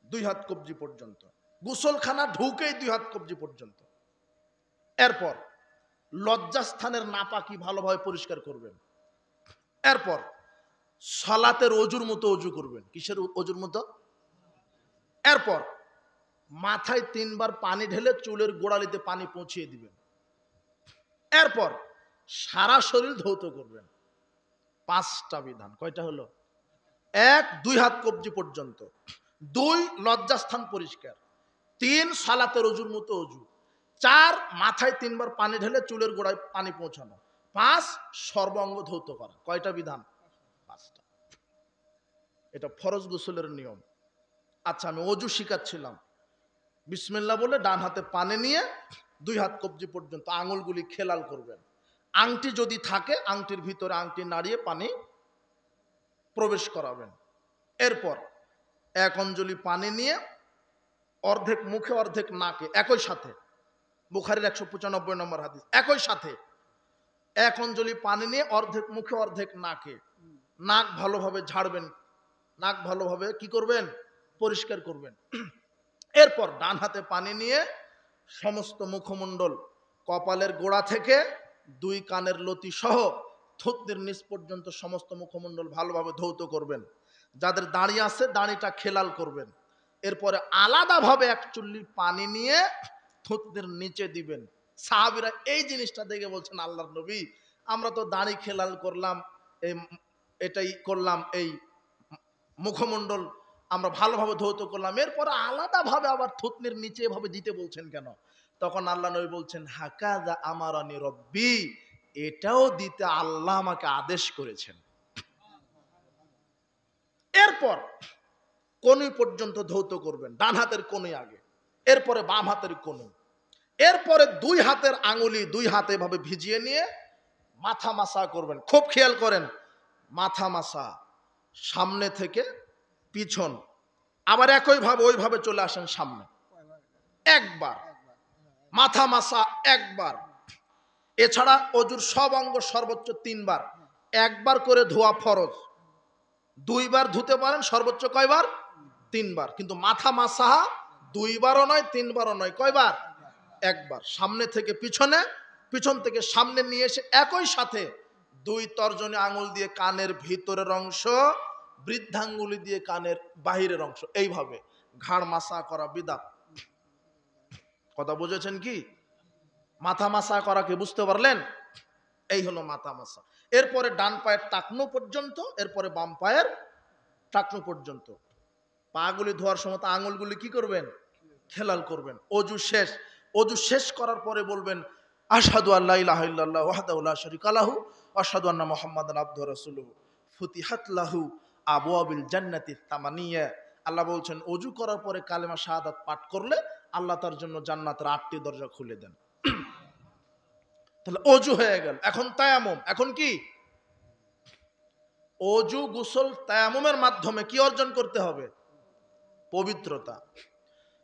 2 হাত কবজি পর্যন্ত। গোসলখানা ঢুকেই 2 হাত কবজি পর্যন্ত। এরপর লজ্জাস্থানের নাপাকি ভালোভাবে পরিষ্কার করবেন। এরপর সালাতের অজুর মতো অজু করবেন। কিসের অজুর মতো? এরপর মাথায় 3 বার পানি ঢেলে চুলের গোড়ালিতে পানি পৌঁছিয়ে দিবেন। এরপর সারা শরীর ধৌত করবেন। 5টা বিধান। কয়টা হলো? 1 2 হাত কবজি পর্যন্ত, 2 লজ্জাস্থান পরিষ্কার, 3 সালাতের অজুর মতো অজু, 4 মাথায় 3 বার পানি ঢেলে চুলের গোড়ায় পানি পৌঁছানো, 5 সর্বাঙ্গ ধৌত করা। কয়টা বিধান? 5টা। এটা ফরজ গোসলের নিয়ম। আচ্ছা, আমি অজু শিখাচ্ছিলাম, বিসমিল্লাহ বলে ডান হাতে পানি নিয়ে 2 হাত কবজি পর্যন্ত আঙুলগুলি খেলাল করবেন। আংটি যদি থাকে আংটির ভিতরে আংটি নাড়িয়ে পানি প্রবেশ করাবেন। এরপর 1 অঞ্জলি পানি নিয়ে অর্ধেক মুখে অর্ধেক নাকে, একই সাথে, বুখারীর 195 নম্বর হাদিস, একই সাথে 1 অঞ্জলি পানি নিয়ে অর্ধেক মুখে অর্ধেক নাকে, নাক ভালোভাবে ঝাড়বেন, নাক ভালোভাবে কি করবেন, পরিষ্কার করবেন। এরপর ডান হাতে পানি নিয়ে সমস্ত মুখমণ্ডল, কপালের গোড়া থেকে 2 কানের লতি সহ থুতনির নিচ পর্যন্ত সমস্ত মুখমণ্ডল ভালোভাবে ধৌত করবেন। যাদের দাড়ি আছে দাড়িটা খেলাল করবেন। এরপরে আলাদাভাবে 1 চুল্লি পানি নিয়ে থুতনির নিচে দিবেন। সাহাবীরা এই জিনিসটা দেখে বলছেন, আল্লাহর নবী, আমরা তো দাড়ি খেলাল করলাম, এটাই করলাম, এই মুখমণ্ডল আমরা ভালোভাবে ধৌত করলাম, এরপরে আলাদাভাবে আবার থুতনির নিচে এভাবে দিতে বলছেন কেন? তখন আল্লাহ নবী বলছেন, হাকাযা আমারানি রব্বি, এটাও দিতে আল্লাহ আমাকে আদেশ করেছেন। এরপর কনুই পর্যন্ত ধৌত করবেন, ডান হাতের কনুই আগে, এরপরে বাম হাতের কনুই, এরপরে 2 হাতের আঙুলি 2 হাতে এভাবে ভিজিয়ে নিয়ে মাথা মাসা করবেন। খুব খেয়াল করেন, মাথা মাসা সামনে থেকে পিছন, আবার একইভাবে ওইভাবে চলে আসেন সামনে, একবার মাথা মাসা, একবার। এছাড়া অজুর সব অঙ্গ সর্বোচ্চ 3 বার, একবার করে ধোয়া ফরজ, 2 বার ধুতে পারেন, সর্বোচ্চ কয়বার? 3 বার। কিন্তু মাথা মাসা 2 বারও নয় 3 বারও নয়, কয়বার? একবার। সামনে থেকে পিছনে, পিছন থেকে সামনে নিয়ে এসে একই সাথে 2 তর্জনী আঙুল দিয়ে কানের ভিতরের অংশ, বৃদ্ধাঙ্গুলি দিয়ে কানের বাহিরের অংশ, এইভাবে ঘাড় মাসা করা বিদআত। কথা বুঝেছেন কি? মাথা মাসা করা কি বুঝতে পারলেন? এই হলো মাথা মাসা। এরপরে ডান পায়ের টাকনু পর্যন্ত, এরপরে বাম পায়ের টাকনু পর্যন্ত। পাগুলি ধোয়ার সময় আঙুলগুলি কি করবেন? খেলাল করবেন। অজু শেষ। অজু শেষ করার পরে বলবেন, আশহাদু আল্লা ইলাহা ইল্লাল্লাহ ওয়াহদাহু লা শারীকা লাহু ওয়া আশহাদু আন্না মুহাম্মাদান আবদুহু ওয়া রাসূলুহু ফুতিহাত লাহু আবওয়াবিল জান্নাতি তামানিয়া। আল্লাহ বলছেন, অজু করার পরে কালেমা শাহাদাত পাঠ করলে আল্লাহ তার জন্য জান্নাতের 8টি দরজা খুলে দেন। তাহলে অজু হয়ে গেল। এখন তায়াম্মুম। এখন কি? অজু, গোসল, তায়াম্মুমের মাধ্যমে কি অর্জন করতে হবে? পবিত্রতা।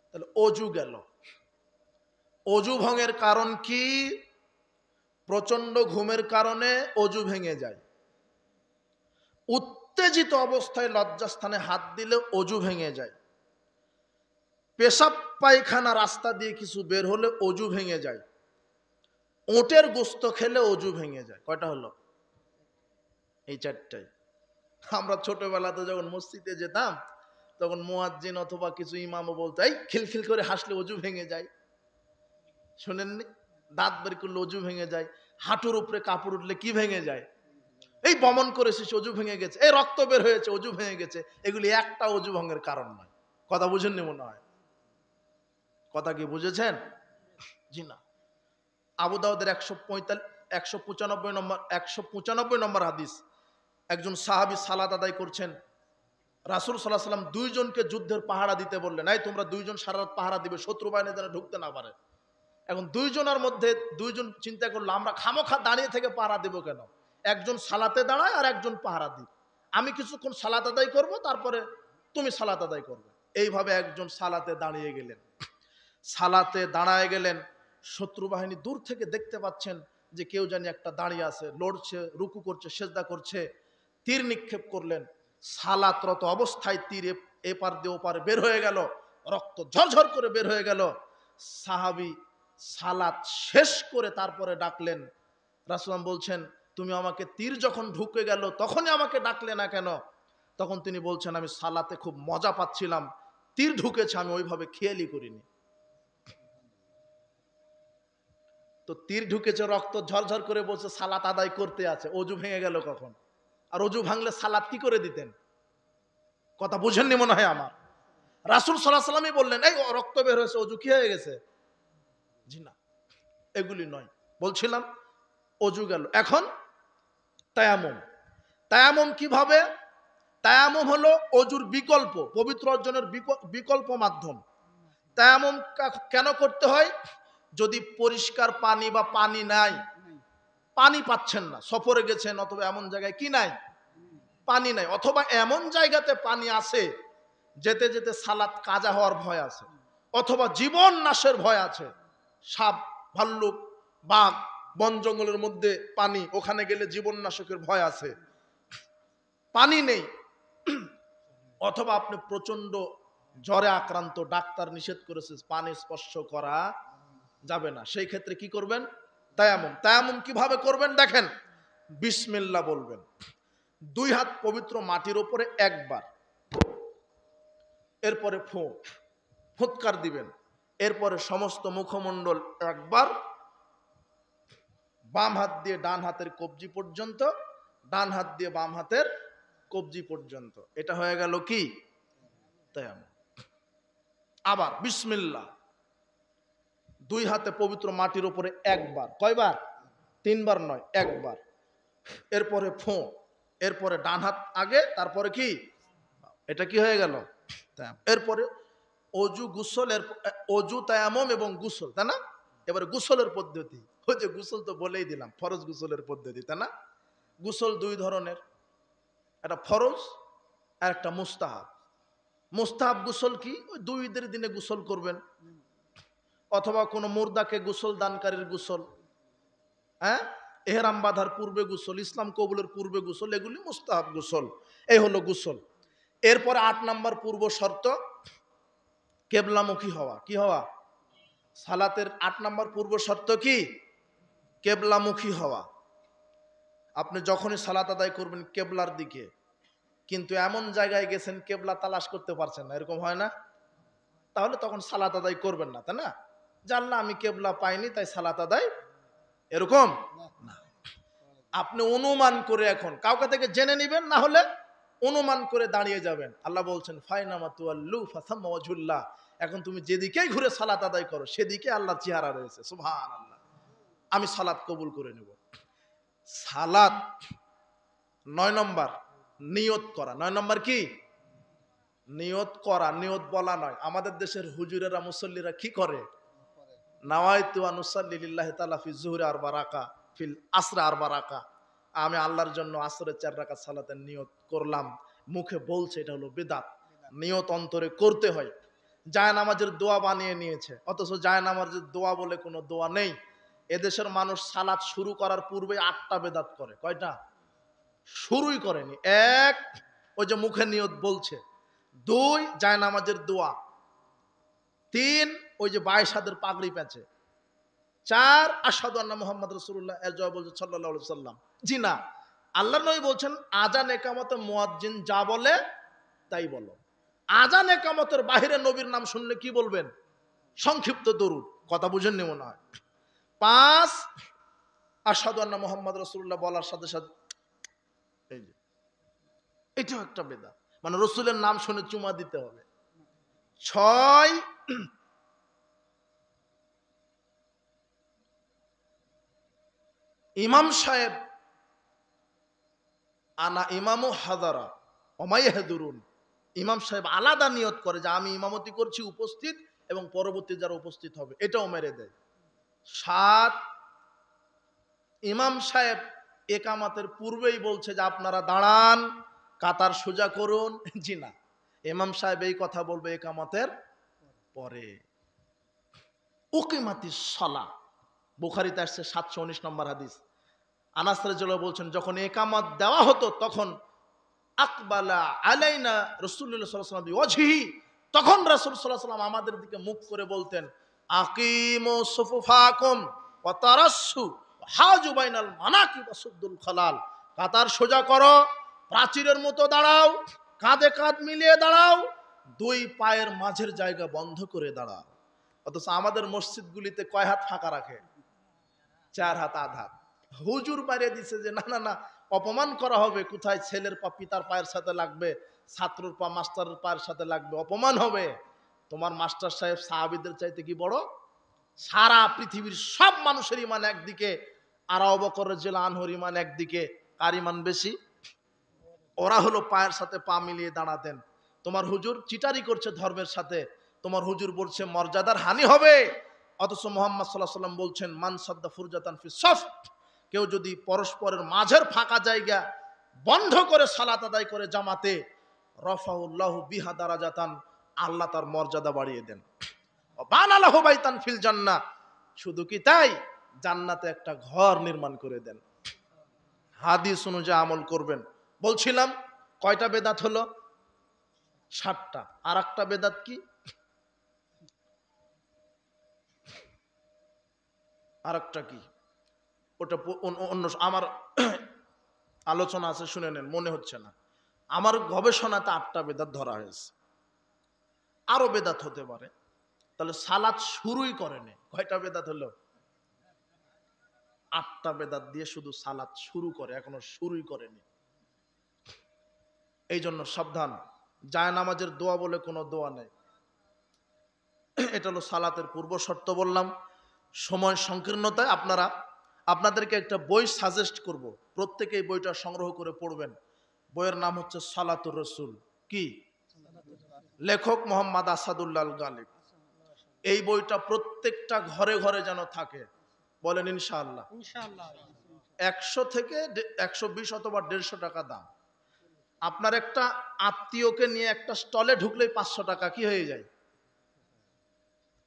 তাহলে অজু গেল। অজু ভঙ্গের কারণ কি? প্রচন্ড ঘুমের কারণে অজু ভেঙে যায়। উত্তেজিত অবস্থায় লজ্জাস্থানে হাত দিলে অজু ভেঙে যায়। পেশাব পায়খানা রাস্তা দিয়ে কিছু বের হলে অজু ভেঙে যায়। ওটের গোস্ত খেলে অজু ভেঙে যায়। কয়টা হলো? এই 4টাই। আমরা ছোটবেলাতে যখন মসজিদে যেতাম তখন মুয়াজ্জিন অথবা কিছু ইমামও বলতো, এই খিলখিল করে হাসলে অজু ভেঙে যায়। শোনেননি? দাঁত বের করলে অজু ভেঙে যায়। হাঁটুর উপরে কাপড় উঠলে কি ভেঙে যায়? এই বমন করেছিস অজু ভেঙে গেছে, এই রক্ত বের হয়েছে অজু ভেঙে গেছে। এগুলি একটা অজু ভঙ্গের কারণ নয়। কথা বুঝেননি মনে হয়? কথা কি বুঝেছেন? জি না। আবু দাউদের 195 নম্বর হাদিস, একজন সাহাবী সালাত আদায় করছেন। রাসূল সাল্লাল্লাহু আলাইহি ওয়াসাল্লাম 2 জনকে যুদ্ধের পাহারা দিতে বললেন, এই তোমরা 2 জন সারা রাত পাহারা দিবে, শত্রু বাহিনী যেন ঢুকতে না পারে। এখন 2 জনের মধ্যে 2 জন চিন্তা করলো, আমরা খামোখা দাঁড়িয়ে থেকে পাহারা দেব কেন? একজন সালাতে দাঁড়ায় আর একজন পাহারা দিক। আমি কিছুক্ষণ সালাত আদায় করব, তারপরে তুমি সালাত আদায় করবে। এইভাবে একজন সালাতে দাঁড়িয়ে গেলেন। সালাতে দাঁড়ায় গেলেন, শত্রু বাহিনী দূর থেকে দেখতে পাচ্ছেন যে কেউ জানি একটা দাঁড়িয়ে আছে, লড়ছে, রুকু করছে, সেজদা করছে। তীর নিক্ষেপ করলেন। সালাতরত অবস্থায় তীর এপার দিয়ে ওপারে বের হয়ে গেল, রক্ত ঝরঝর করে বের হয়ে গেল। সাহাবী সালাত শেষ করে তারপরে ডাকলেন। রাসূল বলছেন, তুমি আমাকে, তীর যখন ঢুকে গেল তখনই আমাকে ডাকলে না কেন? তখন তিনি বলছেন, আমি সালাতে খুব মজা পাচ্ছিলাম, তীর ঢুকেছে আমি ওইভাবে খেয়ালই করিনি। তো তীর ঢুকেছে, রক্ত ঝরঝর করে বলছে, সালাত আদায় করতে আছে, অজু ভেঙে গেল কখন? আর অজু ভাঙলে সালাত কি করে দিতেন? কথা বুঝেননি মনে হয় আমার। রাসূল সাল্লাল্লাহু আলাইহি ওয়াসাল্লামই বললেন, এই রক্ত বের হয়েছে, অজু কি হয়ে গেছে? জি না, এগুলি নয়। বলছিলাম অজু গেল। এখন তায়াম্মুম। তায়াম্মুম কিভাবে? তায়াম্মুম হলো অজুর বিকল্প, পবিত্র অর্জনের বিকল্প মাধ্যম। তায়াম্মুম কেন করতে হয়? যদি পরিষ্কার পানি বা পানি নাই, পানি পাচ্ছেন না, সফরে গেছেন অথবা এমন জায়গায় কি নাই, পানি নাই, অথবা এমন জায়গাতে পানি আছে যেতে যেতে সালাত কাজা হওয়ার ভয় আছে, অথবা জীবন নাশের ভয় আছে, সাপ ভাল্লুক বাঘ বন জঙ্গলের মধ্যে পানি, ওখানে গেলে জীবন নাশকের ভয় আছে, পানি নেই, অথবা আপনি প্রচন্ড জ্বরে আক্রান্ত, ডাক্তার নিষেধ করেছে পানি স্পর্শ করা যাবে না, সেই ক্ষেত্রে কি করবেন? তায়াম্মুম। তায়াম্মুম কিভাবে করবেন দেখেন, বিসমিল্লাহ বলবেন, দুই হাত পবিত্র মাটির উপরে একবার, এরপরে ফুৎকার দিবেন, এরপরে সমস্ত মুখমণ্ডল একবার, বাম হাত দিয়ে ডান হাতের কবজি পর্যন্ত, ডান হাত দিয়ে বাম হাতের কবজি পর্যন্ত, এটা হয়ে গেল কি? তায়াম্মুম। আবার বিসমিল্লাহ, দুই হাতে পবিত্র মাটির উপরে একবার, কয়বার? তিনবার নয়, একবার, এরপরে এরপরে ডান হাত আগে, তারপরে কি? এটা কি হয়ে গেল? এরপরে অজু গুসল, অজু তায়াম্মুম এবং গুসল, তাই না? এবারে গুসলের পদ্ধতি, ওই যে গুসল তো বলেই দিলাম, ফরজ গুসলের পদ্ধতি, তাই না? গুসল দুই ধরনের, একটা ফরজ আর একটা মুস্তাহাব। মুস্তাহাব গুসল কি? ওই দুই ঈদের দিনে গুসল করবেন, অথবা কোনো মুর্দাকে গুসল দানকারীর গুসল, হ্যাঁ, এহরাম বাঁধার পূর্বে গুসল, ইসলাম কবুলের পূর্বে গুসল, এগুলি মুস্তাহাব গুসল। এই হলো গুসল। এরপরে 8 নম্বর পূর্ব শর্ত কেবলামুখী হওয়া। কি হওয়া? সালাতের 8 নম্বর পূর্ব শর্ত কি? কেবলামুখী হওয়া। আপনি যখনই সালাত আদায় করবেন কেবলার দিকে, কিন্তু এমন জায়গায় গেছেন কেবলা তালাশ করতে পারছেন না, এরকম হয় না? তাহলে তখন সালাত আদায় করবেন না, তাই না? জানলা আমি কেবলা পাইনি তাই সালাত আদায়, এরকম না। আপনি অনুমান করে, এখন কাউকে থেকে জেনে নেবেন, না হলে অনুমান করে দাঁড়িয়ে যাবেন। আল্লাহ বলছেন ফাইনামা তুয়াল্লু ফাসাম্মা ওয়াজহুল্লাহ, এখন তুমি যেদিকেই ঘুরে সালাত আদায় করো সেদিকে আল্লাহর চেহারা রয়েছে। সুবহানাল্লাহ, আমি সালাত কবুল করে নেব। সালাত 9 নম্বর নিয়ত করা। 9 নম্বর কি? নিয়ত করা, নিয়ত বলা নয়। আমাদের দেশের হুজুরেরা মুসল্লিরা কি করে? নাওয়াইতু আন উসাল্লি লিল্লাহি তাআলা ফি যুহরি আরবা রাকা ফিল আসর আরবা রাকা, আমি আল্লাহর জন্য আসরের 4 রাকাত সালাতের নিয়ত করলাম, মুখে বলছে, এটা হলো বিদআত। নিয়ত অন্তরে করতে হয়। জায়নামাজের দোয়া বানিয়ে নিয়েছে, অথচ জায়নামাজের দোয়া বলে কোনো দোয়া নেই। এদেশের মানুষ সালাত শুরু করার পূর্বে 8টা বেদাত করে। কয়টা? শুরুই করেনি। 1, ওই যে মুখে নিয়ত বলছে। 2, জায়নামাজের দোয়া। 3, ওই যে 22 হাতের পাগড়ি পেঁচে। 4, আশহাদু আন্না মুহাম্মদ রাসূলুল্লাহ, এর জবাব বলছে সাল্লাল্লাহু আলাইহি ওয়াসাল্লাম। জি না, আল্লাহর নবী বলছেন আযান একামতে মুয়াজ্জিন যা বলে তাই বলো। আযান একামতের বাইরে নবীর নাম শুনলে কি বলবেন? সংক্ষিপ্ত দরুদ। কথা বুঝেননি মনে হয়। 5, আশহাদু আন্না মুহাম্মদ রাসূলুল্লাহ বলার সাথে সাথে এই যে এটাও একটা বেদাত, মানে রসুলের নাম শুনে চুমা দিতে হবে। 6, ইমাম সাহেব আনা ইমামু হাদারা ওমাইয়াহদুরুন, ইমাম সাহেব আলাদা নিয়ত করে যে আমি ইমামতি করছি, উপস্থিত, এবং পরবর্তী যারা উপস্থিত হবে, এটাও মেরে দেয়। 7, ইমাম সাহেব একামতের পূর্বেই বলছে যে আপনারা দাঁড়ান, কাতার সোজা করুন। জি না, ইমাম সাহেব এই কথা বলবে একামতের পরে। উকিমাতিস সালাহ, বুখারীতে আসছে 719 নম্বর হাদিস। আনাস রাদিয়াল্লাহু বলছেন যখন একামত দেওয়া হতো তখন আকবালা আলাইনা রাসূলুল্লাহ সাল্লাল্লাহু আলাইহি ওয়াসাল্লাম বিওয়াজহিহি, তখন রাসূল সাল্লাল্লাহু আলাইহি ওয়াসাল্লাম আমাদের দিকে মুখ করে বলতেন আকিমু সুফুফাকুম ওয়া তারাসসু হাজু বাইনাল মানাকিব ওয়াসুদ্দুল খালাল, কাতার সোজা করো, প্রাচীরের মতো দাঁড়াও, কাঁধে কাঁধ মিলিয়ে দাঁড়াও, 2 পায়ের মাঝের জায়গা বন্ধ করে দাঁড়াও। অথচ আমাদের মসজিদগুলিতে কয় হাত ফাঁকা রাখে? 4 হাত, আধ হাত। হুজুর বাইরে দিছে যে না না না, অপমান করা হবে, কোথায় ছেলের পা পিতার পায়ের সাথে লাগবে, ছাত্রর পা মাস্টারের পায়ের সাথে লাগবে, অপমান হবে। তোমার মাস্টার সাহেব সাহাবীদের চাইতে কি বড়? সারা পৃথিবীর সব মানুষের ইমান একদিকে, আর আবু বকর রাদিয়াল্লাহু আনহুর ইমান একদিকে, কার ইমান বেশি? ওরা হলো পায়ের সাথে পা মিলিয়ে দাঁড়াতেন। তোমার হুজুর চিটারি করছে ধর্মের সাথে, তোমার হুজুর বলছে মর্যাদার হানি হবে, অথচ মুহাম্মদ সাল্লাল্লাহু আলাইহি ওয়াসাল্লাম বলছেন মান সাদ্দা ফুরজাতান ফি সফ, কেউ যদি পরস্পরের মাঝের ফাঁকা জায়গা বন্ধ করে সালাত আদায় করে জামাতে, রফাউল্লাহু বিহা দারাজাতান, আল্লাহ তার মর্যাদা বাড়িয়ে দেন। বানালাহু বাইতান ফিল জান্নাহ, শুধু কি তাই, জান্নাতে একটা ঘর নির্মাণ করে দেন। হাদিস অনুযায়ী আমল করবেন। বলছিলাম কয়টা বেদাত হলো? 7টা। আর একটা বেদাত কি? আর একটা কি ওটা অন্য আমার আলোচনা আছে, শুনে নেন, মনে হচ্ছে না। আমার গবেষণাতে 8টা বেদাত ধরা হয়েছে, আরো বেদাত হতে পারে। তাহলে সালাত শুরুই করেনি। কয়টা বেদাত হলো? 8টা বেদাত দিয়ে শুধু সালাত শুরু করে, এখনো শুরুই করেনি। এই জন্য সাবধান, জায়নামাজের দোয়া বলে কোনো দোয়া নেই। এটা হলো সালাতের পূর্ব শর্ত বললাম। সময় সংকীর্ণতায় আপনাদেরকে একটা বই সাজেস্ট করব, প্রত্যেকে এই বইটা সংগ্রহ করে পড়বেন। বইয়ের নাম হচ্ছে সালাতুর রসুল। কি? লেখক মোহাম্মদ আসাদুল্লাহ গালিব। এই বইটা প্রত্যেকটা ঘরে ঘরে যেন থাকে, বলেন ইনশাআল্লাহ। 100 থেকে 120 অথবা 150 টাকা দাম। আপনার একটা আত্মীয়কে নিয়ে একটা স্টলে ঢুকলেই 500 টাকা কি হয়ে যায়,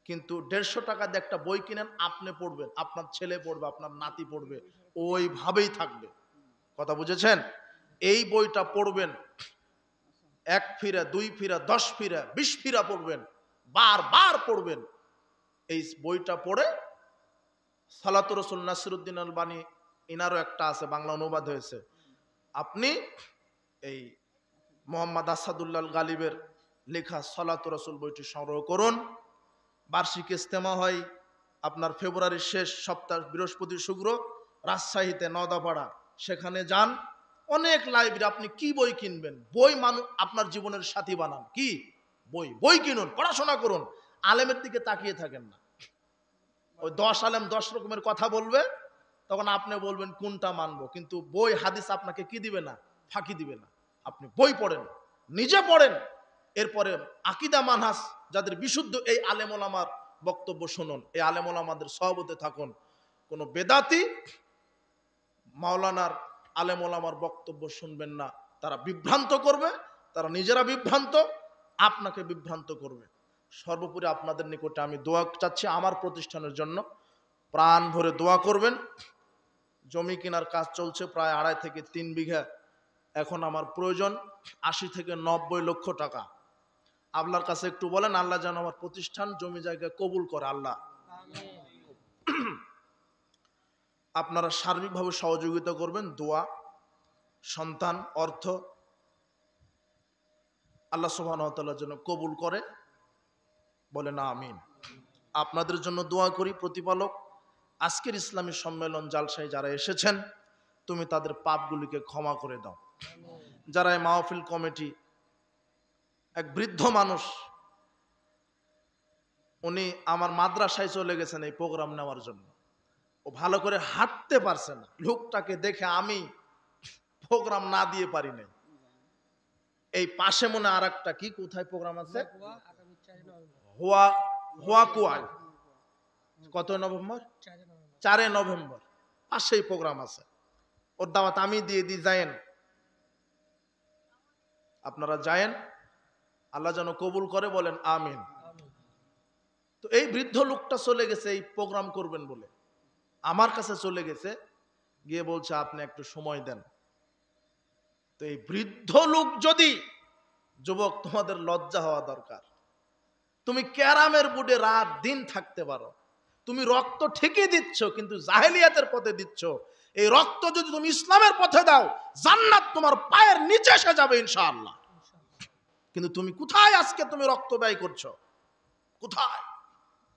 কিন্তু 150 টাকা দিয়ে একটা বই কিনেন, আপনি পড়বেন, আপনার ছেলে পড়বে, আপনার নাতি পড়বে, ওইভাবেই থাকবে। কথা বুঝেছেন? এই বইটা পড়বেন, 1 ফিরা 2 ফিরা 10 ফিরা 20 ফিরা পড়বেন, বারবার পড়বেন। এই বইটা পড়ে সালাতুর রাসূল নাসিরউদ্দিন আলবানী, ইনারও একটা আছে, বাংলা অনুবাদ হয়েছে। আপনি এই মোহাম্মদ আসাদুল্লাহ গালিবের লেখা সালাতুর রাসূল বইটি সংগ্রহ করুন। বার্ষিক ইজতেমা হয় আপনার ফেব্রুয়ারির শেষ সপ্তাহ, বৃহস্পতি শুক্র, রাজশাহীতে নওদাপাড়া, সেখানে যান। অনেক লাইব্রেরি, আপনি কি বই কিনবেন? বই আপনার জীবনের সাথী বানান। কি বই? বই কিনুন, পড়াশোনা করুন, আলেমের দিকে তাকিয়ে থাকেন না। ওই 10 আলেম 10 রকমের কথা বলবে, তখন আপনি বলবেন কোনটা মানবো, কিন্তু বই হাদিস আপনাকে কি দিবে না, ফাঁকি দিবে না। আপনি বই পড়েন, নিজে পড়েন, এরপরে আকীদা মানহাজ যাদের বিশুদ্ধ, এই আলেম ওলামার বক্তব্য শুনুন, এই আলেম ওলামাদের সহবতে থাকুন। কোন বেদাতি মাওলানার আলেম ওলামার বক্তব্য শুনবেন না, তারা বিভ্রান্ত করবে, তারা নিজেরা বিভ্রান্ত, আপনাকে বিভ্রান্ত করবে। সর্বোপরি আপনাদের নিকটে আমি দোয়া চাচ্ছি আমার প্রতিষ্ঠানের জন্য, প্রাণ ভরে দোয়া করবেন। জমি কেনার কাজ চলছে, প্রায় 2.5 থেকে 3 বিঘা। এখন আমার প্রয়োজন 80 থেকে 90 লক্ষ টাকা। আল্লাহর কাছে একটু বলেন, আল্লাহ যেন আমার প্রতিষ্ঠান জমি জায়গা কবুল করে। আল্লাহ আপনারা সার্বিকভাবে সহযোগিতা করবেন, দোয়া, সন্তান, অর্থ আল্লাহ সুবহানাহু ওয়া তাআলা যেন কবুল করে, বলেন আমিন। আপনাদের জন্য দোয়া করি। প্রতিপালক, আজকের ইসলামী সম্মেলন জালসায় যারা এসেছেন, তুমি তাদের পাপগুলিকে ক্ষমা করে দাও। যারা এই মাহফিল কমিটি, এক বৃদ্ধ মানুষ, উনি আমার মাদ্রাসায় চলে গেছেন এই প্রোগ্রাম নেওয়ার জন্য। ও ভালো করে হাঁটতে পারছে না, লোকটাকে দেখে আমি প্রোগ্রাম না দিয়ে পারি নাই। এই পাশে মনে আর একটা কি, কোথায় প্রোগ্রাম আছে, হোয়াকুয়ায়, কত নভেম্বর? 4 নভেম্বর পাশেই প্রোগ্রাম আছে। ওর দাওয়াত আমি দিয়ে দিই, যায়েন, আপনারা যায়েন, আল্লাহ যেন কবুল করে, বলেন আমিন। তো এই বৃদ্ধ লোকটা চলে গেছে এই প্রোগ্রাম করবেন বলে, আমার কাছে চলে গেছে, গিয়ে বলছে আপনি একটু সময় দেন। তো এই বৃদ্ধ লোক, যদি যুবক, তোমাদের লজ্জা হওয়া দরকার। তুমি ক্যারামের বোর্ডে রাত দিন থাকতে পারো, তুমি রক্ত ঠিকই দিচ্ছ, কিন্তু জাহেলিয়াতের পথে দিচ্ছ। এই রক্ত যদি তুমি ইসলামের পথে দাও, জান্নাত তোমার পায়ের নিচে এসে যাবে ইনশাআল্লাহ। কিন্তু তুমি কোথায় আজকে তুমি রক্ত ব্যয় করছো, কোথায়?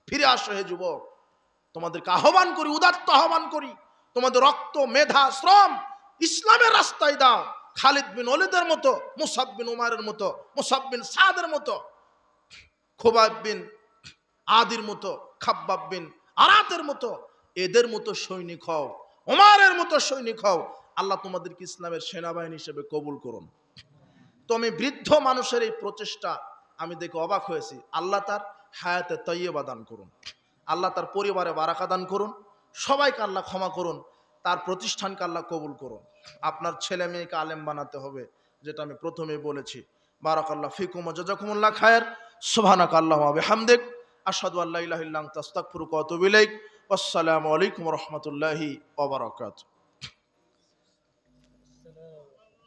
ফিরে আসো হে যুবক, তোমাদেরকে আহ্বান করি, উদাত্ত আহ্বান করি, তোমাদের রক্ত, মেধা, শ্রম ইসলামের রাস্তায় দাও। খালিদ বিন ওলীদের মতো, মুসাব বিন উমারের মতো, মুসাব বিন সাদের মতো, খুবাইব বিন আদির মতো, খাব্বাব বিন আরাতের মতো, এদের মতো সৈনিক হও, ওমারের মতো সৈনিক হও। আল্লাহ তোমাদেরকে ইসলামের সেনাবাহিনী হিসেবে কবুল করুন। তো আমি বৃদ্ধ মানুষের এই প্রচেষ্টা আমি দেখে অবাক হয়েছি। আল্লাহ তার হায়াতে তৈয়বা দান করুন, আল্লাহ তার পরিবারে বারাকা দান করুন, সবাইকে আল্লাহ ক্ষমা করুন, তার প্রতিষ্ঠানকে আল্লাহ কবুল করুন। আপনার ছেলে মেয়েকে আলেম বানাতে হবে, যেটা আমি প্রথমেই বলেছি। বারাকাল্লাহ ফিকুম ওয়া জাযাকুমুল্লাহ খায়র। সুবহানাকা আল্লাহুম্মা ওয়া বিহামদিক আশহাদু আল্লা ইলাহা ইল্লা আনতা আস্তাগফিরুকা ওয়া আতুবু ইলাইক। আসসালামু আলাইকুম ওয়া রাহমাতুল্লাহি ওয়া বারাকাতুহু।